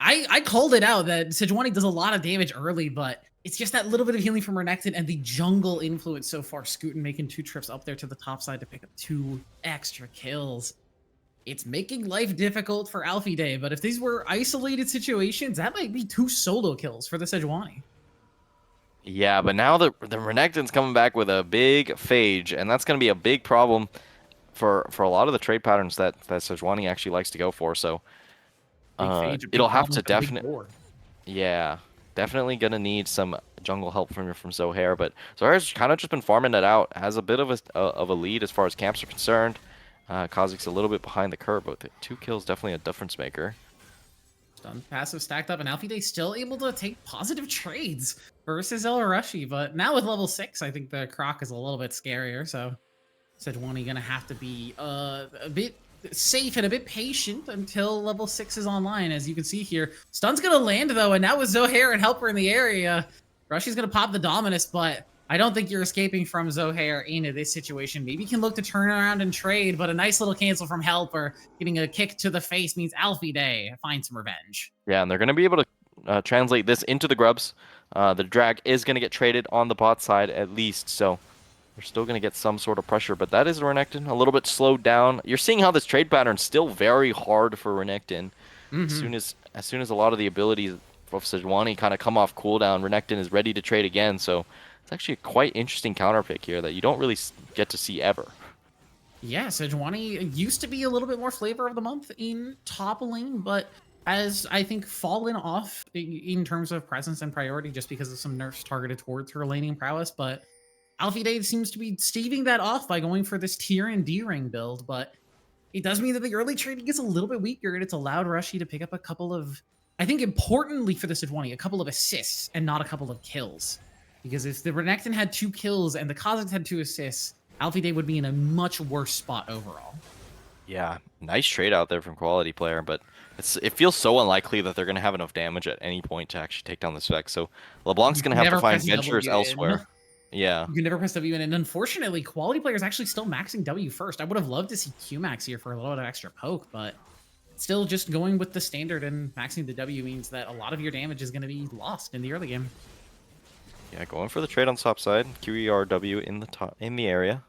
I called it out that Sejuani does a lot of damage early, but it's just that little bit of healing from Renekton and the jungle influence so far. Scootin making 2 trips up there to the top side to pick up 2 extra kills. It's making life difficult for Alfie Day, but if these were isolated situations, that might be 2 solo kills for the Sejuani. Yeah, but now the Renekton's coming back with a big phage, and that's going to be a big problem for a lot of the trade patterns that Sejuani actually likes to go for. So Big phage, a big it'll have problem to with a big definitely, board. yeah, definitely gonna need some jungle help from Zohair. But Zohair's kind of just been farming it out, has a bit of a lead as far as camps are concerned. Kha'Zix's a little bit behind the curve, but the 2 kills definitely a difference maker. Stun passive stacked up, and Alfie Day still able to take positive trades versus El Rushi. But now with level 6, I think the Croc is a little bit scarier. So Sejuani gonna have to be a bit safe and a bit patient until level 6 is online. As you can see here, Stun's gonna land though, and now with Zohair and Helper in the area, Rushi's gonna pop the Dominus, but I don't think you're escaping from Zohair into this situation. Maybe you can look to turn around and trade, but a nice little cancel from Helper, getting a kick to the face means Alfie Day finds some revenge. Yeah, and they're gonna be able to translate this into the grubs. The drag is gonna get traded on the bot side at least, so they're still going to get some sort of pressure, but that is Renekton a little bit slowed down. You're seeing how this trade pattern's still very hard for Renekton. As soon as a lot of the abilities of Sejuani kind of come off cooldown, Renekton is ready to trade again. So it's actually a quite interesting counter pick here that you don't really get to see ever. Yeah, Sejuani used to be a little bit more flavor of the month in top lane, but has, I think, fallen off in terms of presence and priority just because of some nerfs targeted towards her laning prowess. But Alfie Day seems to be staving that off by going for this tier and D-ring build, but it does mean that the early trading gets a little bit weaker, and it's allowed Rushy to pick up a couple of, I think importantly for the Sejuani, a couple of assists and not a couple of kills. Because if the Renekton had 2 kills and the Kha'Zix had 2 assists, Alfie Day would be in a much worse spot overall. Yeah, nice trade out there from quality player, but it feels so unlikely that they're going to have enough damage at any point to actually take down this Vex. So LeBlanc's going to have to find ventures elsewhere. Yeah. You can never press W in, and unfortunately, quality players actually still maxing W first. I would have loved to see Q max here for a little bit of extra poke, but still just going with the standard and maxing the W means that a lot of your damage is going to be lost in the early game. Yeah, going for the trade on top side. QERW in the area.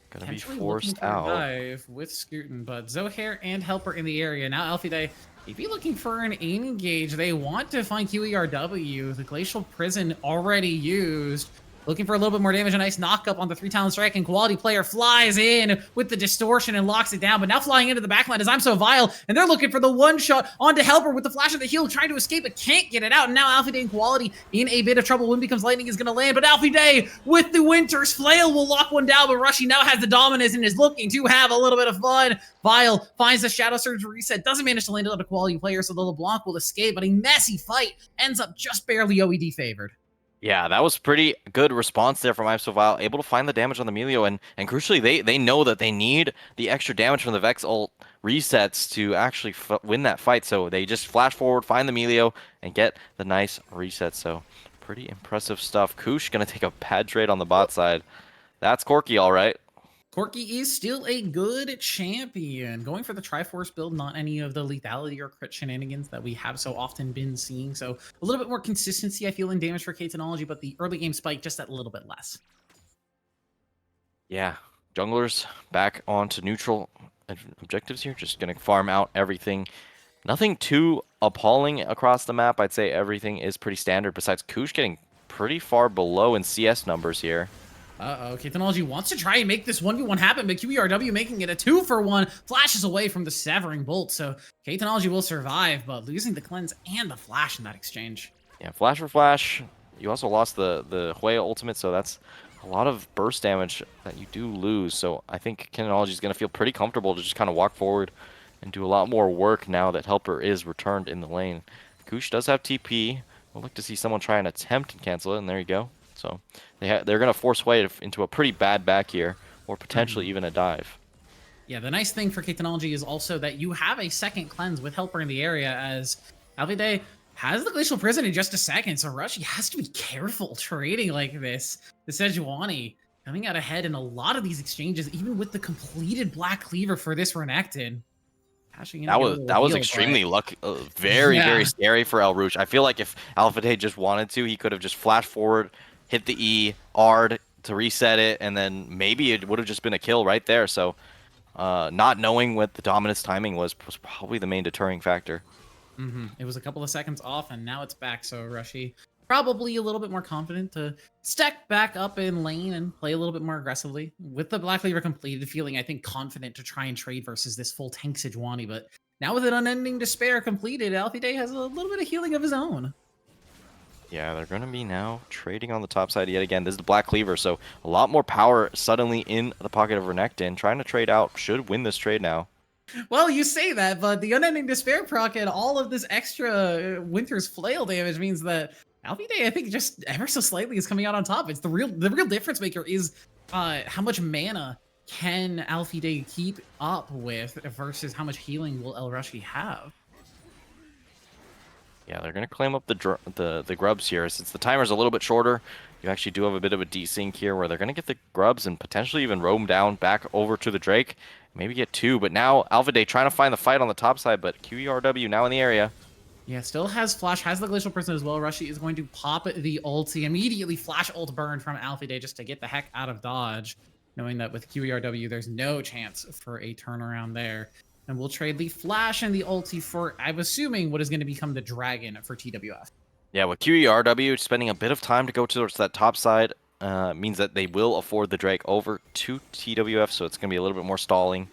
Gonna be forced out. Dive with Scootin, but Zohair and Helper in the area. Now Alfie Day, if you're looking for an engage, they want to find QERW. The Glacial Prison already used. Looking for a little bit more damage. A nice knock up on the 3-talent strike, and quality player flies in with the distortion and locks it down. But now flying into the backline is I'm So Vile, and they're looking for the one shot onto Helper with the flash of the heal, trying to escape, but can't get it out. And now Alfie Day and quality in a bit of trouble. Wind Becomes Lightning is going to land, but Alfie Day with the Winter's Flail will lock one down. But Rushy now has the dominance and is looking to have a little bit of fun. Vile finds the Shadow Surge reset, doesn't manage to land it on a quality player, so the LeBlanc will escape, but a messy fight ends up just barely OED favored. Yeah, that was pretty good response there from I'm So Vile, able to find the damage on the Melio, and crucially, they know that they need the extra damage from the Vex ult resets to actually win that fight, so they just flash forward, find the Melio, and get the nice reset, so pretty impressive stuff. Kush gonna take a bad trade on the bot side. That's Corki, all right. Corki is still a good champion. Going for the Triforce build, not any of the lethality or crit shenanigans that we have so often been seeing. So a little bit more consistency, I feel, in damage for K-Technology, but the early game spike just that little bit less. Yeah, junglers back onto neutral objectives here. Just going to farm out everything. Nothing too appalling across the map. I'd say everything is pretty standard, besides Kush getting pretty far below in CS numbers here. Uh-oh, K-Technology wants to try and make this 1v1 happen, but QERW making it a 2-for-1, flashes away from the Severing Bolt, so K-Technology will survive, but losing the Cleanse and the Flash in that exchange. Yeah, flash for flash. You also lost the Hue ultimate, so that's a lot of burst damage that you do lose, so I think K-Technology is going to feel pretty comfortable to just kind of walk forward and do a lot more work now that Helper is returned in the lane. Kush does have TP. We'll look to see someone try and attempt and cancel it, and there you go. So they're going to force Hue into a pretty bad back here, or potentially even a dive. Yeah, the nice thing for K-Technology is also that you have a second cleanse with Helper in the area, as Alfie Day Has the Glacial Prison in just a second, so Rushy has to be careful trading like this. The Sejuani coming out ahead in a lot of these exchanges, even with the completed Black Cleaver for this Renekton. Cashing in to That get a was little that was heal, extremely but lucky, very yeah. scary for El Rouge. I feel like if Alpha Day just wanted to, he could have just flashed forward, hit the E, R'd to reset it, and then maybe it would have just been a kill right there. So, not knowing what the dominance timing was probably the main deterring factor. It was a couple of seconds off, and now it's back. So Rushy probably a little bit more confident to stack back up in lane and play a little bit more aggressively. With the Black Cleaver completed, feeling I think confident to try and trade versus this full tank Sejuani. But now with an Unending Despair completed, Alfie Day has a little bit of healing of his own. Yeah, they're going to be now trading on the top side yet again. This is the Black Cleaver, so a lot more power suddenly in the pocket of Renekton. Trying to trade out, should win this trade now. Well, you say that, but the Unending Despair proc and all of this extra Winter's Flail damage means that Alfie Day, I think, just ever so slightly is coming out on top. It's the real difference maker is how much mana can Alfie Day keep up with versus how much healing will El Rushi have. Yeah, they're going to claim up the grubs here. Since the timer's a little bit shorter, you actually do have a bit of a desync here where they're going to get the grubs and potentially even roam down back over to the Drake. Maybe get two, but now Alpha Day trying to find the fight on the top side, but QERW now in the area. Yeah, still has Flash, has the Glacial Prison as well. Rushy is going to pop the ulti, immediately Flash ult burn from Alfie Day just to get the heck out of dodge, knowing that with QERW, there's no chance for a turnaround there. And we'll trade the Flash and the ulti for, I'm assuming, what is going to become the Dragon for TWF. Yeah, with QERW spending a bit of time to go towards that top side means that they will afford the Drake over to TWF, so it's going to be a little bit more stalling.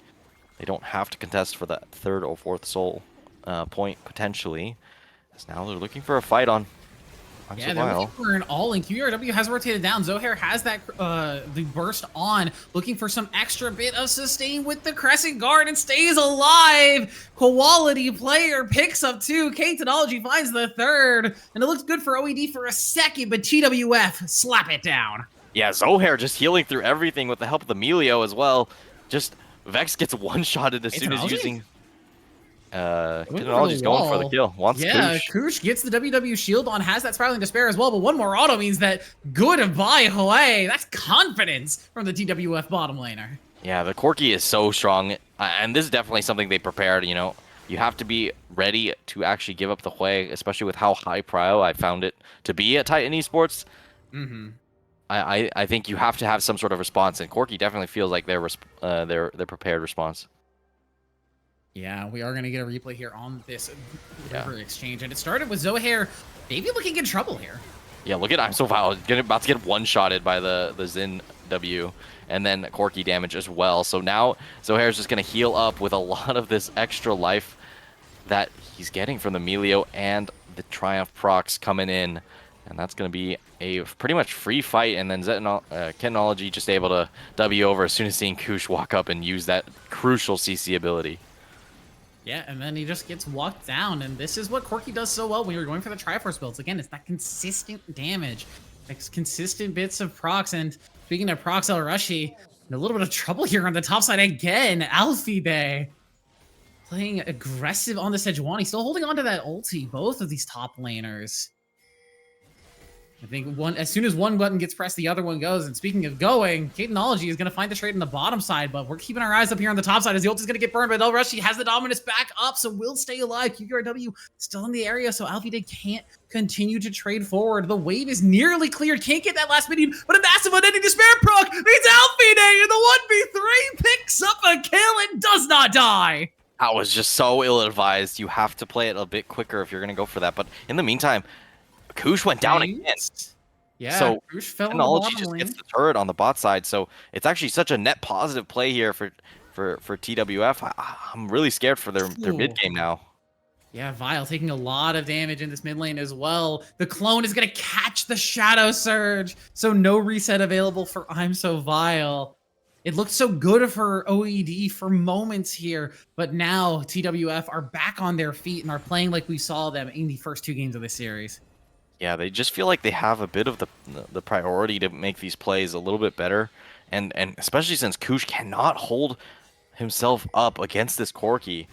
They don't have to contest for that third or fourth soul point, potentially. As now they're looking for a fight on Yeah, they're looking for an all-in. QRW has rotated down. Zohair has that the burst on, looking for some extra bit of sustain with the Crescent Guard and stays alive. Quality player picks up two. K-Technology finds the third, and it looks good for OED for a second, but TWF slap it down. Yeah, Zohair just healing through everything with the help of the Melio as well. Just Vex gets one-shotted as soon as using... Technology's going for the kill. Wants Koosh. Koosh gets the WW shield on, has that Spiraling Despair as well, but one more auto means that goodbye, Hawaii. That's confidence from the TWF bottom laner. Yeah, the Corki is so strong, and this is definitely something they prepared, you know. You have to be ready to actually give up the Hui, especially with how high prio I found it to be at Titan Esports. I think you have to have some sort of response, and Corki definitely feels like their prepared response. Yeah, we are going to get a replay here on this river exchange. And it started with Zohair maybe looking in trouble here. Yeah, look at I'm so foul. About to get one-shotted by the Xin W. And then Corki damage as well. So now Zohair's just going to heal up with a lot of this extra life that he's getting from the Melio and the Triumph procs coming in. And that's going to be a pretty much free fight. And then Technology just able to W over as soon as seeing Koosh walk up and use that crucial CC ability. Yeah, and then he just gets walked down, and this is what Corki does so well when you're going for the Triforce builds. Again, it's that consistent damage, it's consistent bits of procs, and speaking of procs, El Rushi, in a little bit of trouble here on the top side again. Alfie Day playing aggressive on the Sejuani, still holding on to that ulti, both of these top laners. I think as soon as one button gets pressed, the other one goes. And speaking of going, Technology is going to find the trade on the bottom side, but we're keeping our eyes up here on the top side as the ult is going to get burned. But El Rushi has the dominance back up, so will stay alive. QRW still in the area, so Alfie Day can't continue to trade forward. The wave is nearly cleared. Can't get that last minion, but a massive Unending Despair proc means Alfie Day in the 1v3 picks up a kill and does not die. That was just so ill-advised. You have to play it a bit quicker if you're going to go for that. But in the meantime, Koosh went down again. Yeah, so Koosh fell Technology just gets the turret on the bot side. So it's actually such a net positive play here for TWF. I'm really scared for their mid game now. Yeah, Vile taking a lot of damage in this mid lane as well. The clone is going to catch the Shadow Surge. So no reset available for I'm So Vile. It looked so good for OED for moments here, but now TWF are back on their feet and are playing like we saw them in the first two games of this series. Yeah, they just feel like they have a bit of the priority to make these plays a little bit better, and especially since Koosh cannot hold himself up against this Corki,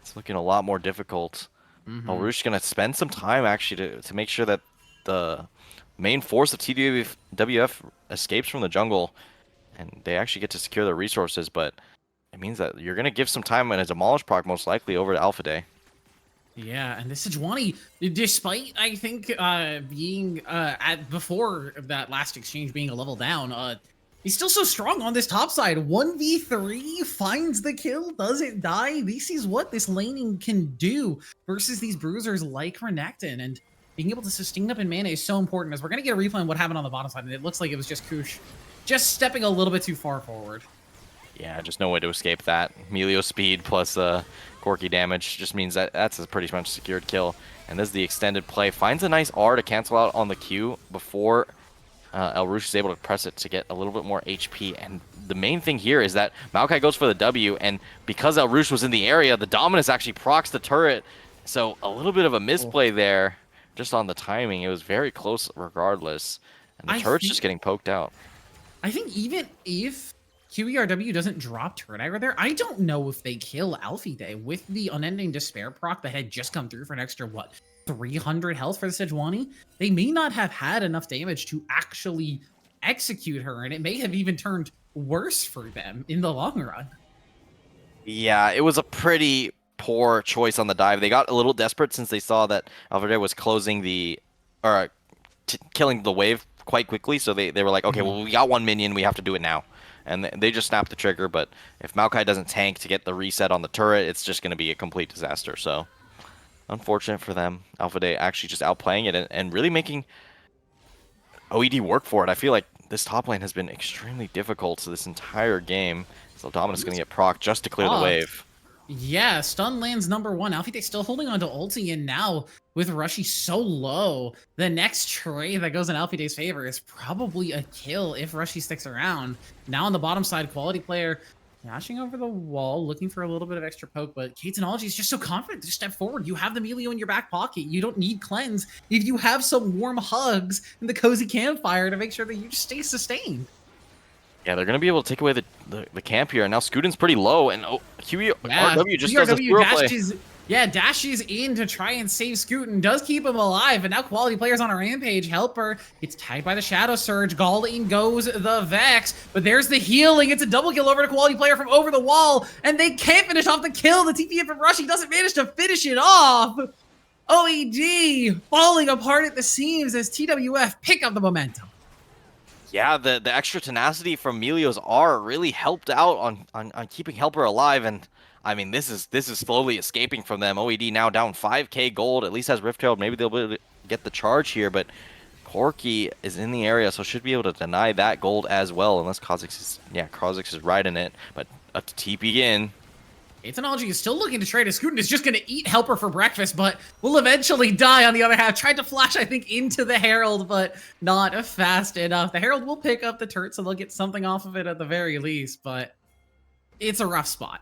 it's looking a lot more difficult. Rouge gonna spend some time actually to make sure that the main force of TWF escapes from the jungle, and they actually get to secure their resources. But it means that you're gonna give some time and a demolish proc most likely over to Alpha Day. Yeah, and this Sejuani, despite I think being at before that last exchange being a level down, he's still so strong on this top side. 1v3 finds the kill, doesn't die. This is what this laning can do versus these bruisers like Renekton, and being able to sustain up in mana is so important, as we're gonna get a replay on what happened on the bottom side, and it looks like it was just Kush just stepping a little bit too far forward. Yeah, just no way to escape that. Melio speed plus Corki damage just means that that's a pretty much secured kill. And this is the extended play. Finds a nice R to cancel out on the Q before El Rouge is able to press it to get a little bit more HP. And the main thing here is that Maokai goes for the W, and because El Rouge was in the area, the Dominus actually procs the turret. So a little bit of a misplay there just on the timing. It was very close regardless. And the turret's just getting poked out. I think even if QERW doesn't drop turret aggro there, I don't know if they kill Alfie Day with the Unending Despair proc that had just come through for an extra, what, 300 health for the Sejuani? They may not have had enough damage to actually execute her, and it may have even turned worse for them in the long run. Yeah, it was a pretty poor choice on the dive. They got a little desperate since they saw that Alfie Day was closing the, or killing the wave quite quickly, so they were like, okay, well, we got one minion, we have to do it now. And they just snapped the trigger, but if Maokai doesn't tank to get the reset on the turret, it's just going to be a complete disaster. So, unfortunate for them. Alpha Day actually just outplaying it and really making OED work for it. I feel like this top lane has been extremely difficult this entire game. So Dominus is going to get proc just to clear the wave. Yeah, stun lands #1. Alfie still holding on to ulti, and now with Rushy so low, the next trade that goes in Alfie Day's favor is probably a kill if Rushy sticks around. Now on the bottom side, quality player dashing over the wall, looking for a little bit of extra poke, but K-Technology is just so confident to step forward. You have the Melio in your back pocket. You don't need cleanse if you have some warm hugs and the cozy campfire to make sure that you just stay sustained. Yeah, they're going to be able to take away the camp here. And now Scuden's pretty low, and QERW just does a play. Dashes in to try and save Scootin, does keep him alive, and now quality players on a rampage. Helper gets tagged by the Shadow Surge. Galling goes the Vex, but there's the healing. It's a double kill over to quality player from over the wall, and they can't finish off the kill. The TPM from Rushy doesn't manage to finish it off. OED falling apart at the seams as TWF pick up the momentum. Yeah, the extra tenacity from Melio's R really helped out on keeping Helper alive, and I mean this is slowly escaping from them. OED now down 5k gold, at least has Rift Herald. Maybe they'll be able to get the charge here, but Corki is in the area, so should be able to deny that gold as well, unless Kha'Zix is right in it. But a TP in. Technology is still looking to trade. Scootin is just going to eat Helper for breakfast, but will eventually die on the other half. Tried to flash, I think, into the Herald, but not fast enough. The Herald will pick up the turret, so they'll get something off of it at the very least, but it's a rough spot.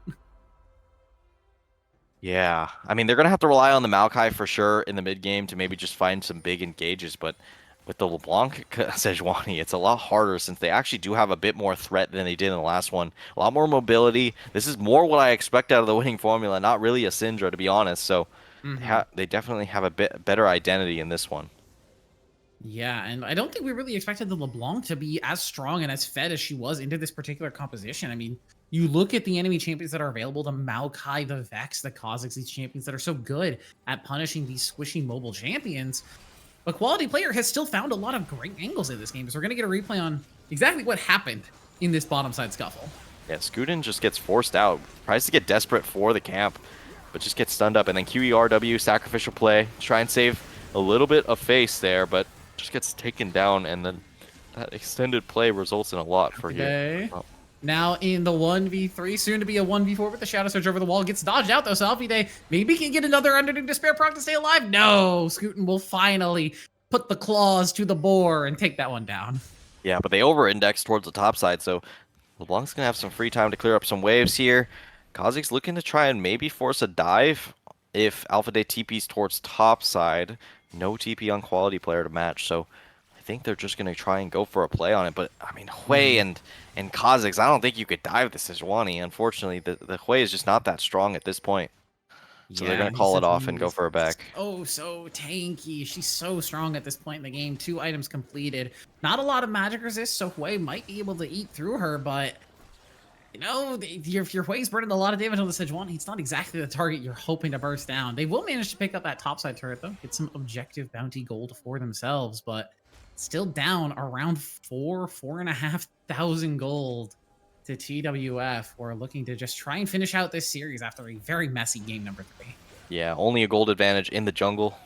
Yeah, I mean, they're going to have to rely on the Maokai for sure in the mid game to maybe just find some big engages, but with the LeBlanc Sejuani, it's a lot harder since they actually do have a bit more threat than they did in the last one. A lot more mobility. This is more what I expect out of the winning formula, not really a Syndra, to be honest. So they definitely have a bit better identity in this one. Yeah, and I don't think we really expected the LeBlanc to be as strong and as fed as she was into this particular composition. I mean, you look at the enemy champions that are available, the Maokai, the Vex, the Kha'Zix, these champions that are so good at punishing these squishy mobile champions. But quality player has still found a lot of great angles in this game, so we're going to get a replay on exactly what happened in this bottom side scuffle. Yeah, Scuden just gets forced out. Tries to get desperate for the camp, but just gets stunned up. And then QERW, sacrificial play, try and save a little bit of face there, but just gets taken down. And then that extended play results in a lot for you. Oh. Now in the 1v3, soon to be a 1v4 with the Shadow Surge over the wall. Gets dodged out though, so Alfie Day maybe can get another Unending Despair proc to stay alive. No, Scootin will finally put the claws to the boar and take that one down. Yeah, but they over-index towards the top side, so LeBlanc's going to have some free time to clear up some waves here. Kha'Zix looking to try and maybe force a dive if Alpha Day TP's towards top side. No TP on quality player to match, so I think they're just going to try and go for a play on it. But, I mean, Hui and Kha'Zix, I don't think you could dive the Sejuani. Unfortunately, the Hui is just not that strong at this point. So they're Yeah, gonna he call it said off and go he's for a back. so tanky. She's so strong at this point in the game. 2 items completed. Not a lot of magic resist, so Hui might be able to eat through her, but you know, your Hui's burning a lot of damage on the Sejuani. It's not exactly the target you're hoping to burst down. They will manage to pick up that topside turret, though. Get some objective bounty gold for themselves, but still down around 4,500 gold to TWF. We're looking to just try and finish out this series after a very messy game number 3. Yeah, only a gold advantage in the jungle.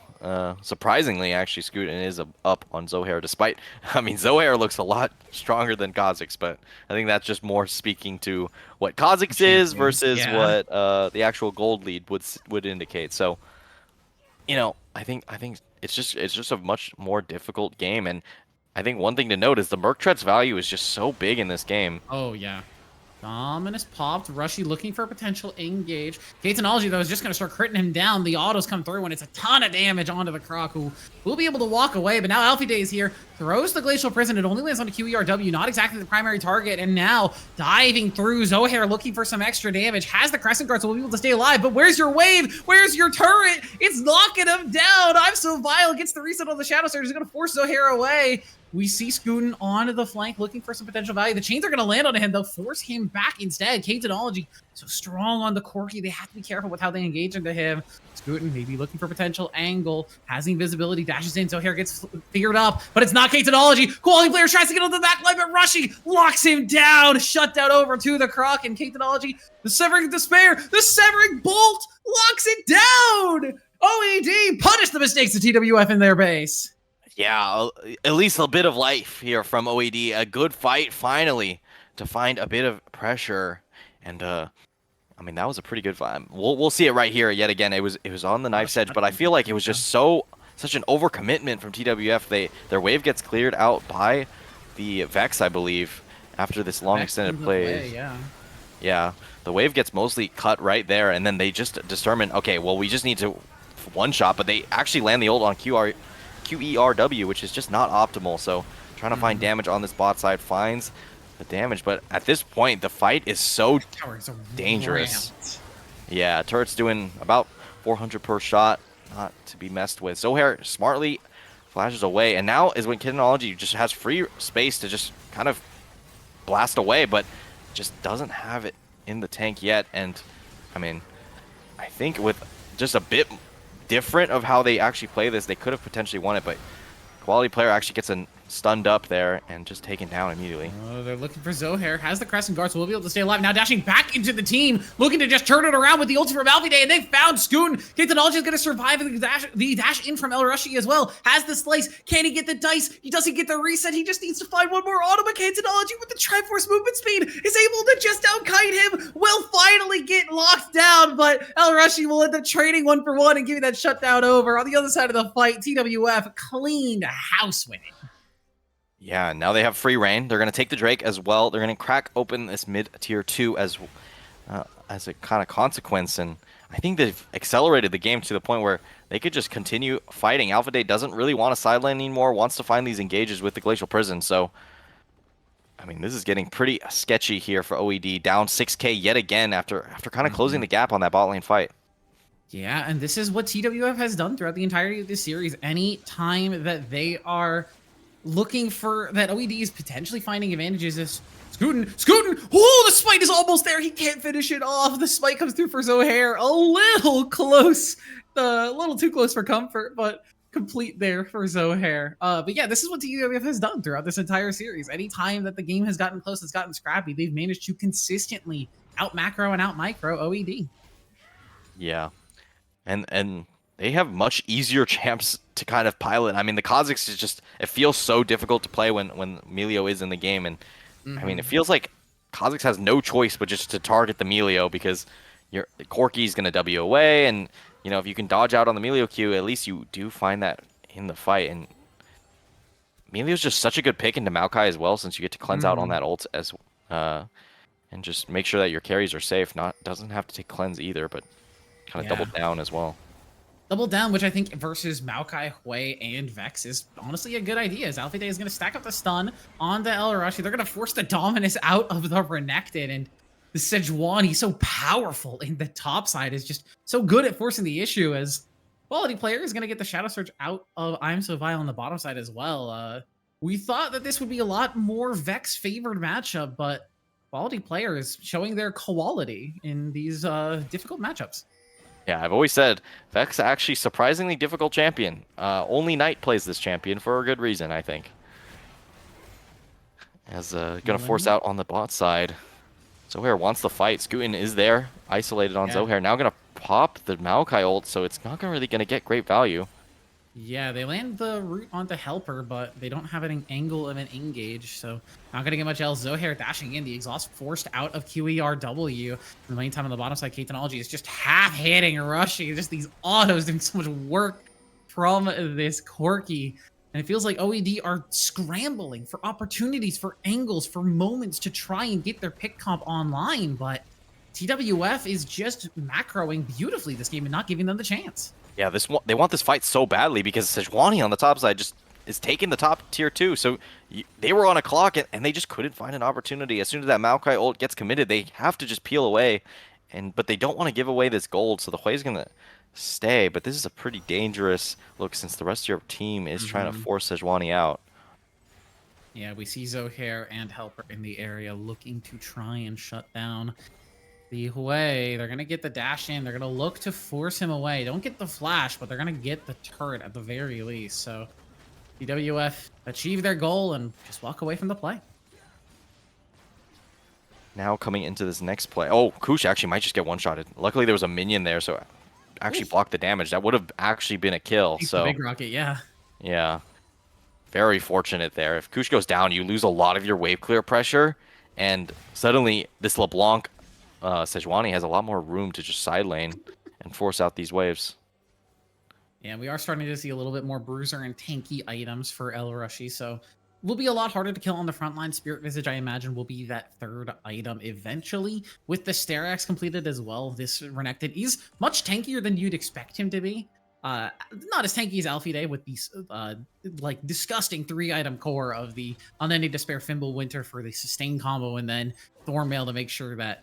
Surprisingly, actually, Scootin is up on Zohair, despite, I mean, Zohair looks a lot stronger than Kha'Zix, but I think that's just more speaking to what Kha'Zix is versus Yeah. what the actual gold lead would indicate. So, you know, I think it's just a much more difficult game, and I think one thing to note is the Merc Tread's value is just so big in this game. Oh, yeah. Dominus popped. Rushy looking for a potential engage. Gatenology, though, is just going to start critting him down. The autos come through, and it's a ton of damage onto the Croc, who will be able to walk away. But now Alfie Day is here, throws the Glacial Prison. It only lands on a QERW, not exactly the primary target. And now diving through, Zohair looking for some extra damage. Has the Crescent Guard, so will be able to stay alive. But where's your wave? Where's your turret? It's knocking him down. I'm so vile. Gets the reset on the Shadow Surge. He's going to force Zohair away. We see Scootin on the flank looking for some potential value. The chains are going to land on him. They'll force him back instead. Cadenology so strong on the Corki. They have to be careful with how they engage into him. Scootin maybe looking for potential angle. Has the invisibility. Dashes in. So here gets figured up. But it's not Cadenology. Quality player tries to get on the back line, but Rushy locks him down. Shut down over to the Croc. And Cadenology, the Severing Despair. The Severing Bolt locks it down. OED punish the mistakes of TWF in their base. Yeah, at least a bit of life here from OAD. A good fight, finally, to find a bit of pressure. And, I mean, that was a pretty good fight. We'll see it right here yet again. It was on the knife's edge, but I feel like it was just such an overcommitment from TWF. Their wave gets cleared out by the Vex, I believe, after this long extended play. Yeah, the wave gets mostly cut right there, and then they just determine, okay, well, we just need to one-shot, but they actually land the ult on QERW, which is just not optimal. So trying to find damage on this bot side, finds the damage, but at this point the fight is so dangerous. Yeah, turret's doing about 400 per shot, not to be messed with. Zohair smartly flashes away, and now is when Cadenology just has free space to just kind of blast away, but just doesn't have it in the tank yet. And I mean, I think with just a bit different of how they actually play this, they could have potentially won it, but quality player actually gets stunned up there and just taken down immediately. Oh, they're looking for Zohair. Has the Crescent Guard, so we'll be able to stay alive. Now dashing back into the team, looking to just turn it around with the ulti from Alfie Day, and they found Scootin. Cadenology is going to survive the dash in from El Rushi as well. Has the slice. Can he get the dice? He doesn't get the reset. He just needs to find one more auto, but Cadenology with the Triforce movement speed is able to just outkite him. Will finally get locked down, but El Rushi will end up trading 1-for-1 and giving that shutdown over. On the other side of the fight, TWF cleaned house with it. Yeah, now they have free reign. They're going to take the Drake as well. They're going to crack open this mid-tier 2 as a kind of consequence, and I think they've accelerated the game to the point where they could just continue fighting. Alpha Day doesn't really want to sideline anymore, wants to find these engages with the Glacial Prison, so I mean, this is getting pretty sketchy here for OED, down 6k yet again after kind of closing the gap on that bot lane fight. Yeah, and this is what TWF has done throughout the entirety of this series. Any time that they are looking for that, OED is potentially finding advantages. Is Scootin! Oh, the smite is almost there. He can't finish it off. The smite comes through for Zohair. A little close, a little too close for comfort, but complete there for Zohair. But yeah, this is what TWF has done throughout this entire series. Anytime that the game has gotten close, it's gotten scrappy. They've managed to consistently out macro and out micro OED. Yeah, and they have much easier champs to kind of pilot. I mean, the Kha'Zix is just, it feels so difficult to play when Melio is in the game. And I mean, it feels like Kha'Zix has no choice but just to target the Melio, because your Corki's going to W away. And, you know, if you can dodge out on the Melio Q, at least you do find that in the fight. And Melio's just such a good pick into Maokai as well, since you get to cleanse out on that ult as and just make sure that your carries are safe. Doesn't have to take cleanse either, but kind of double down as well. Double down, which I think versus Maokai, Hui, and Vex is honestly a good idea, as Alfie Day is going to stack up the stun on the El Arashi. They're going to force the Dominus out of the Renekton, and the Sejuani so powerful in the top side is just so good at forcing the issue as quality player is going to get the Shadow Surge out of I'm So Vile on the bottom side as well. We thought that this would be a lot more Vex favored matchup, but quality player is showing their quality in these difficult matchups. Yeah, I've always said Vex actually surprisingly difficult champion. Only Knight plays this champion for a good reason, I think. As gonna force out on the bot side. Zohair wants the fight. Scootin is there, isolated on Zohair. Now gonna pop the Maokai ult, so it's not really gonna get great value. Yeah, they land the root onto Helper, but they don't have an angle of an engage, so not gonna get much else. Zohair dashing in, the exhaust forced out of QERW. In the meantime, on the bottom side, K-Technology is just half hitting, rushing, just these autos doing so much work from this Corki. And it feels like OED are scrambling for opportunities, for angles, for moments to try and get their pick comp online, but TWF is just macroing beautifully this game and not giving them the chance. Yeah, they want this fight so badly because Sejuani on the top side just is taking the top tier 2. So they were on a clock and they just couldn't find an opportunity. As soon as that Maokai ult gets committed, they have to just peel away. But they don't want to give away this gold, so the Hui's going to stay. But this is a pretty dangerous look since the rest of your team is trying to force Sejuani out. Yeah, we see Zohair and Helper in the area looking to try and shut down the Hui. They're going to get the dash in. They're going to look to force him away. Don't get the flash, but they're going to get the turret at the very least. So TWF achieve their goal and just walk away from the play. Now coming into this next play. Oh, Kush actually might just get one-shotted. Luckily, there was a minion there, so actually blocked the damage. That would have actually been a kill. So Big Rocket, yeah. Yeah. Very fortunate there. If Kush goes down, you lose a lot of your wave clear pressure, and suddenly this LeBlanc Sejuani has a lot more room to just side lane and force out these waves. Yeah, we are starting to see a little bit more bruiser and tanky items for El Rushi, so will be a lot harder to kill on the front line. Spirit Visage, I imagine, will be that third item eventually. With the Sterax completed as well, this Renekton is much tankier than you'd expect him to be. Not as tanky as Alfie Day with these like disgusting 3-item core of the Unending Despair Fimble Winter for the sustain combo, and then Thornmail to make sure that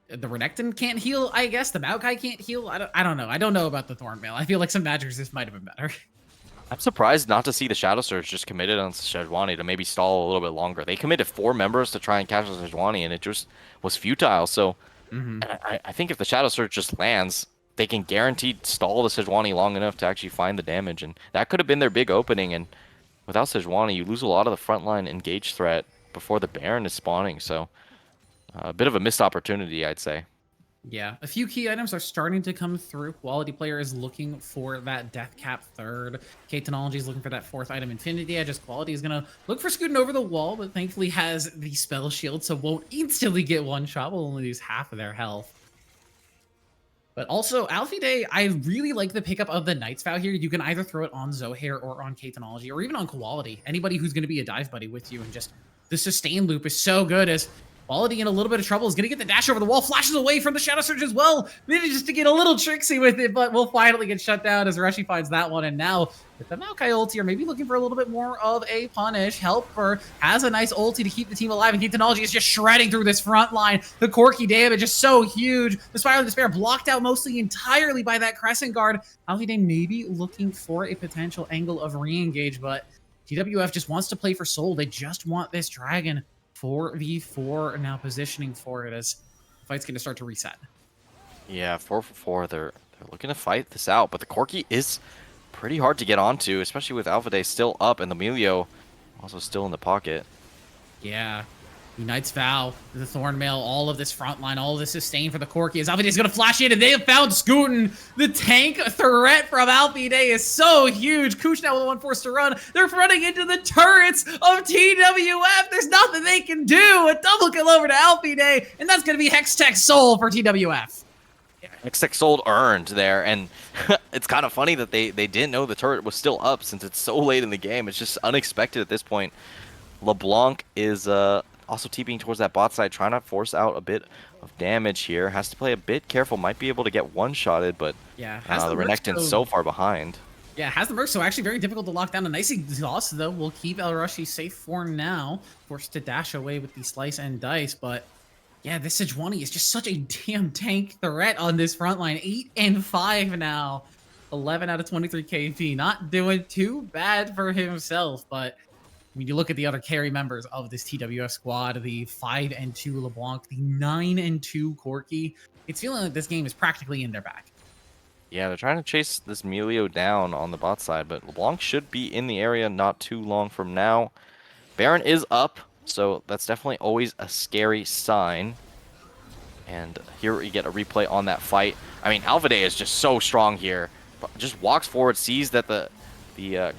the Renekton can't heal, I guess. The Maokai can't heal. I don't know. I don't know about the Thornmail. I feel like some matches this might have been better. I'm surprised not to see the Shadow Surge just committed on Sejuani to maybe stall a little bit longer. They committed 4 members to try and catch Sejuani, and it just was futile. So I think if the Shadow Surge just lands, they can guaranteed stall the Sejuani long enough to actually find the damage. And that could have been their big opening. And without Sejuani, you lose a lot of the frontline engage threat before the Baron is spawning. So a bit of a missed opportunity, I'd say. Yeah, a few key items are starting to come through. Quality player is looking for that Death Cap third. K-Technology is looking for that 4th item, Infinity Edge. Quality is going to look for scooting over the wall, but thankfully has the spell shield, so won't instantly get one shot. Will only lose half of their health. But also, Alfie Day, I really like the pickup of the Knight's Vow here. You can either throw it on Zohair or on K-Technology, or even on Quality. Anybody who's going to be a dive buddy with you, and just the sustain loop is so good as Quality in a little bit of trouble is going to get the dash over the wall, flashes away from the Shadow Surge as well. Manages to get a little tricksy with it, but will finally get shut down as Rushy finds that one. And now, with the Maokai ulti, or maybe looking for a little bit more of a punish. Helper has a nice ulti to keep the team alive, and K-Technology is just shredding through this front line. The Corki damage is so huge. The Spiral of Despair blocked out mostly entirely by that Crescent Guard. Alfie Day maybe looking for a potential angle of re-engage, but TWF just wants to play for soul. They just want this dragon. 4v4 now positioning for it as the fight's going to start to reset. Yeah, 4-for-4. They're looking to fight this out, but the Corki is pretty hard to get onto, especially with Alpha Day still up and the Melio also still in the pocket. Yeah. The Knight's Vow, the Thornmail, all of this front line, all of this sustain for the Corki as Alfie Day is going to flash in, and they have found Scootin. The tank threat from Alfie Day is so huge. Kush now with one forced to run. They're running into the turrets of TWF. There's nothing they can do. A double kill over to Alfie Day, and that's going to be Hextech Soul for TWF. Yeah, Hextech Soul earned there, and it's kind of funny that they didn't know the turret was still up since it's so late in the game. It's just unexpected at this point. LeBlanc is also TPing towards that bot side, trying to force out a bit of damage here. Has to play a bit careful. Might be able to get one-shotted, but yeah, the Renekton's so far behind. Yeah, has the Merc, so actually very difficult to lock down. A nice exhaust, though, will keep El Rushi safe for now. Forced to dash away with the slice and dice, but Yeah, this Sejuani is just such a damn tank threat on this front line. 8 and 5 now. 11 out of 23 KP. Not doing too bad for himself, but I mean, you look at the other carry members of this TWF squad, the 5 and 2 LeBlanc, the 9 and 2 Corki. It's feeling like this game is practically in their back. Yeah, they're trying to chase this Melio down on the bot side, but LeBlanc should be in the area not too long from now. Baron is up, so that's definitely always a scary sign. And here we get a replay on that fight. I mean, Alvade is just so strong here. Just walks forward, sees that the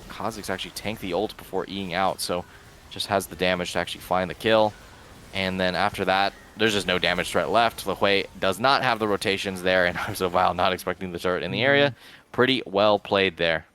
Kazakhs actually tank the ult before Eing out, so just has the damage to actually find the kill. And then after that, there's just no damage threat left. Hui does not have the rotations there, and I'm so wow, not expecting the turret in the area. Pretty well played there.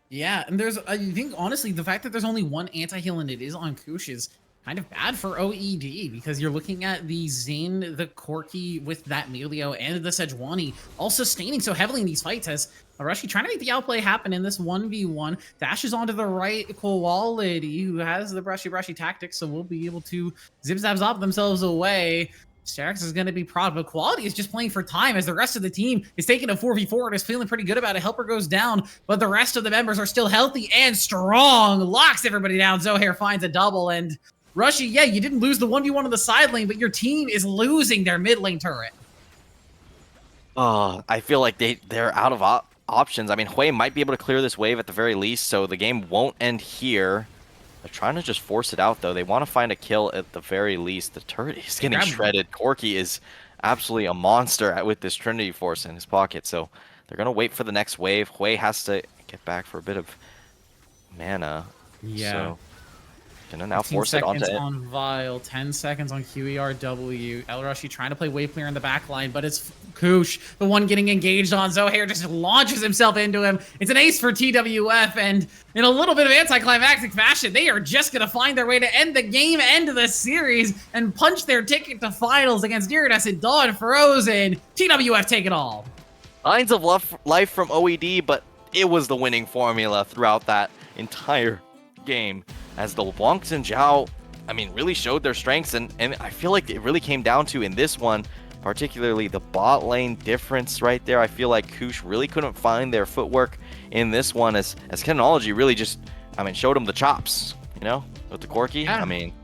Yeah, and I think, honestly, the fact that there's only one anti-heal and it is on Kush is kind of bad for OED, because you're looking at the Zin, the Corki with that Melio, and the Sejuani all sustaining so heavily in these fights as Arashi trying to make the outplay happen in this 1v1. Dashes onto the right Quality, who has the brushy tactics, so we'll be able to zip-zap themselves away. Sterex is going to be proud, but Quality is just playing for time as the rest of the team is taking a 4v4 and is feeling pretty good about it. Helper goes down, but the rest of the members are still healthy and strong. Locks everybody down. Zohair finds a double, and Rushy, yeah, you didn't lose the 1v1 on the side lane, but your team is losing their mid lane turret. I feel like they're out of options. I mean, Hui might be able to clear this wave at the very least, so the game won't end here. They're trying to just force it out, though. They want to find a kill at the very least. The turret is getting shredded. Corki is absolutely a monster with this Trinity Force in his pocket, so they're going to wait for the next wave. Hui has to get back for a bit of mana. Yeah. So gonna now force it onto on Vile, 10 seconds on QERW. El Rushi trying to play wave clear in the back line, but it's Kush, the one getting engaged on. Zohair just launches himself into him. It's an ace for TWF, and in a little bit of anticlimactic fashion, they are just gonna find their way to end the game, end the series, and punch their ticket to finals against Iridescent Dawn Frozen. TWF take it all. Signs of life from OED, but it was the winning formula throughout that entire game, as the LeBlancs and Zhao, I mean, really showed their strengths, and I feel like it really came down to, in this one, particularly the bot lane difference right there. I feel like Kush really couldn't find their footwork in this one, as Canology really just, I mean, showed them the chops, you know, with the Corki. Yeah. I mean,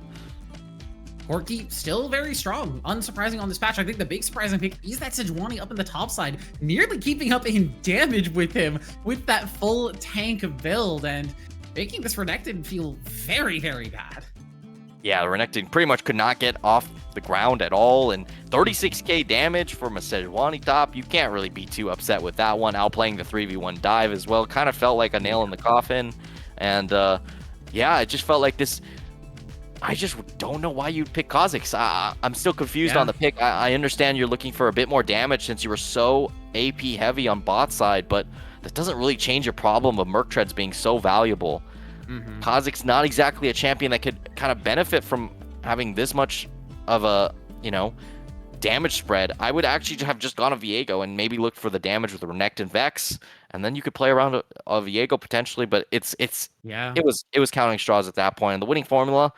Corki still very strong. Unsurprising on this patch. I think the big surprising pick is that Sejuani up in the top side, nearly keeping up in damage with him with that full tank build, and making this Renekton feel very, very bad. Yeah, Renekton pretty much could not get off the ground at all, and 36k damage from a Sejuani top. You can't really be too upset with that one. Outplaying the 3v1 dive as well. Kind of felt like a nail in the coffin. And yeah, it just felt like this. I just don't know why you'd pick Kazakhs. I'm still confused on the pick. I understand you're looking for a bit more damage since you were so AP heavy on bot side, but that doesn't really change your problem of Merc Treads being so valuable. Kazakhs not exactly a champion that could kind of benefit from having this much of a, you know, damage spread. I would actually have just gone a Viego and maybe looked for the damage with the Renekton Vex, and then you could play around a Viego potentially, but it was counting straws at that point. And the winning formula,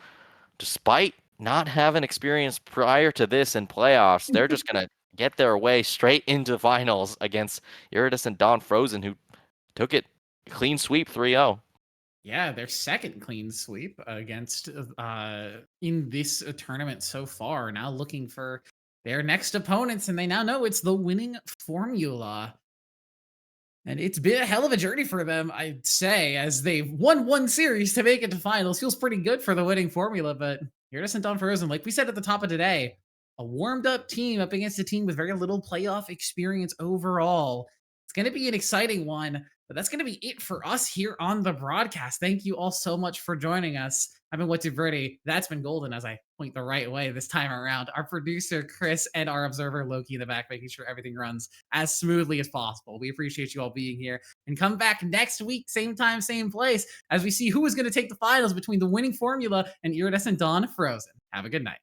despite not having experience prior to this in playoffs, they're just going to get their way straight into finals against Iridescent Dawn Frozen, who took it clean sweep 3-0. Yeah, their second clean sweep against in this tournament so far. Now looking for their next opponents, and they now know it's the winning formula. And it's been a hell of a journey for them, I'd say, as they've won one series to make it to finals. Feels pretty good for the winning formula, but Iridescent Dawn Frozen, like we said at the top of today, a warmed up team up against a team with very little playoff experience overall. It's going to be an exciting one, but that's going to be it for us here on the broadcast. Thank you all so much for joining us. I've been What's Verde. That's been Golden, as I point the right way this time around. Our producer, Chris, and our observer, Loki, in the back, making sure everything runs as smoothly as possible. We appreciate you all being here. And come back next week, same time, same place, as we see who is going to take the finals between the winning formula and Iridescent Dawn Frozen. Have a good night.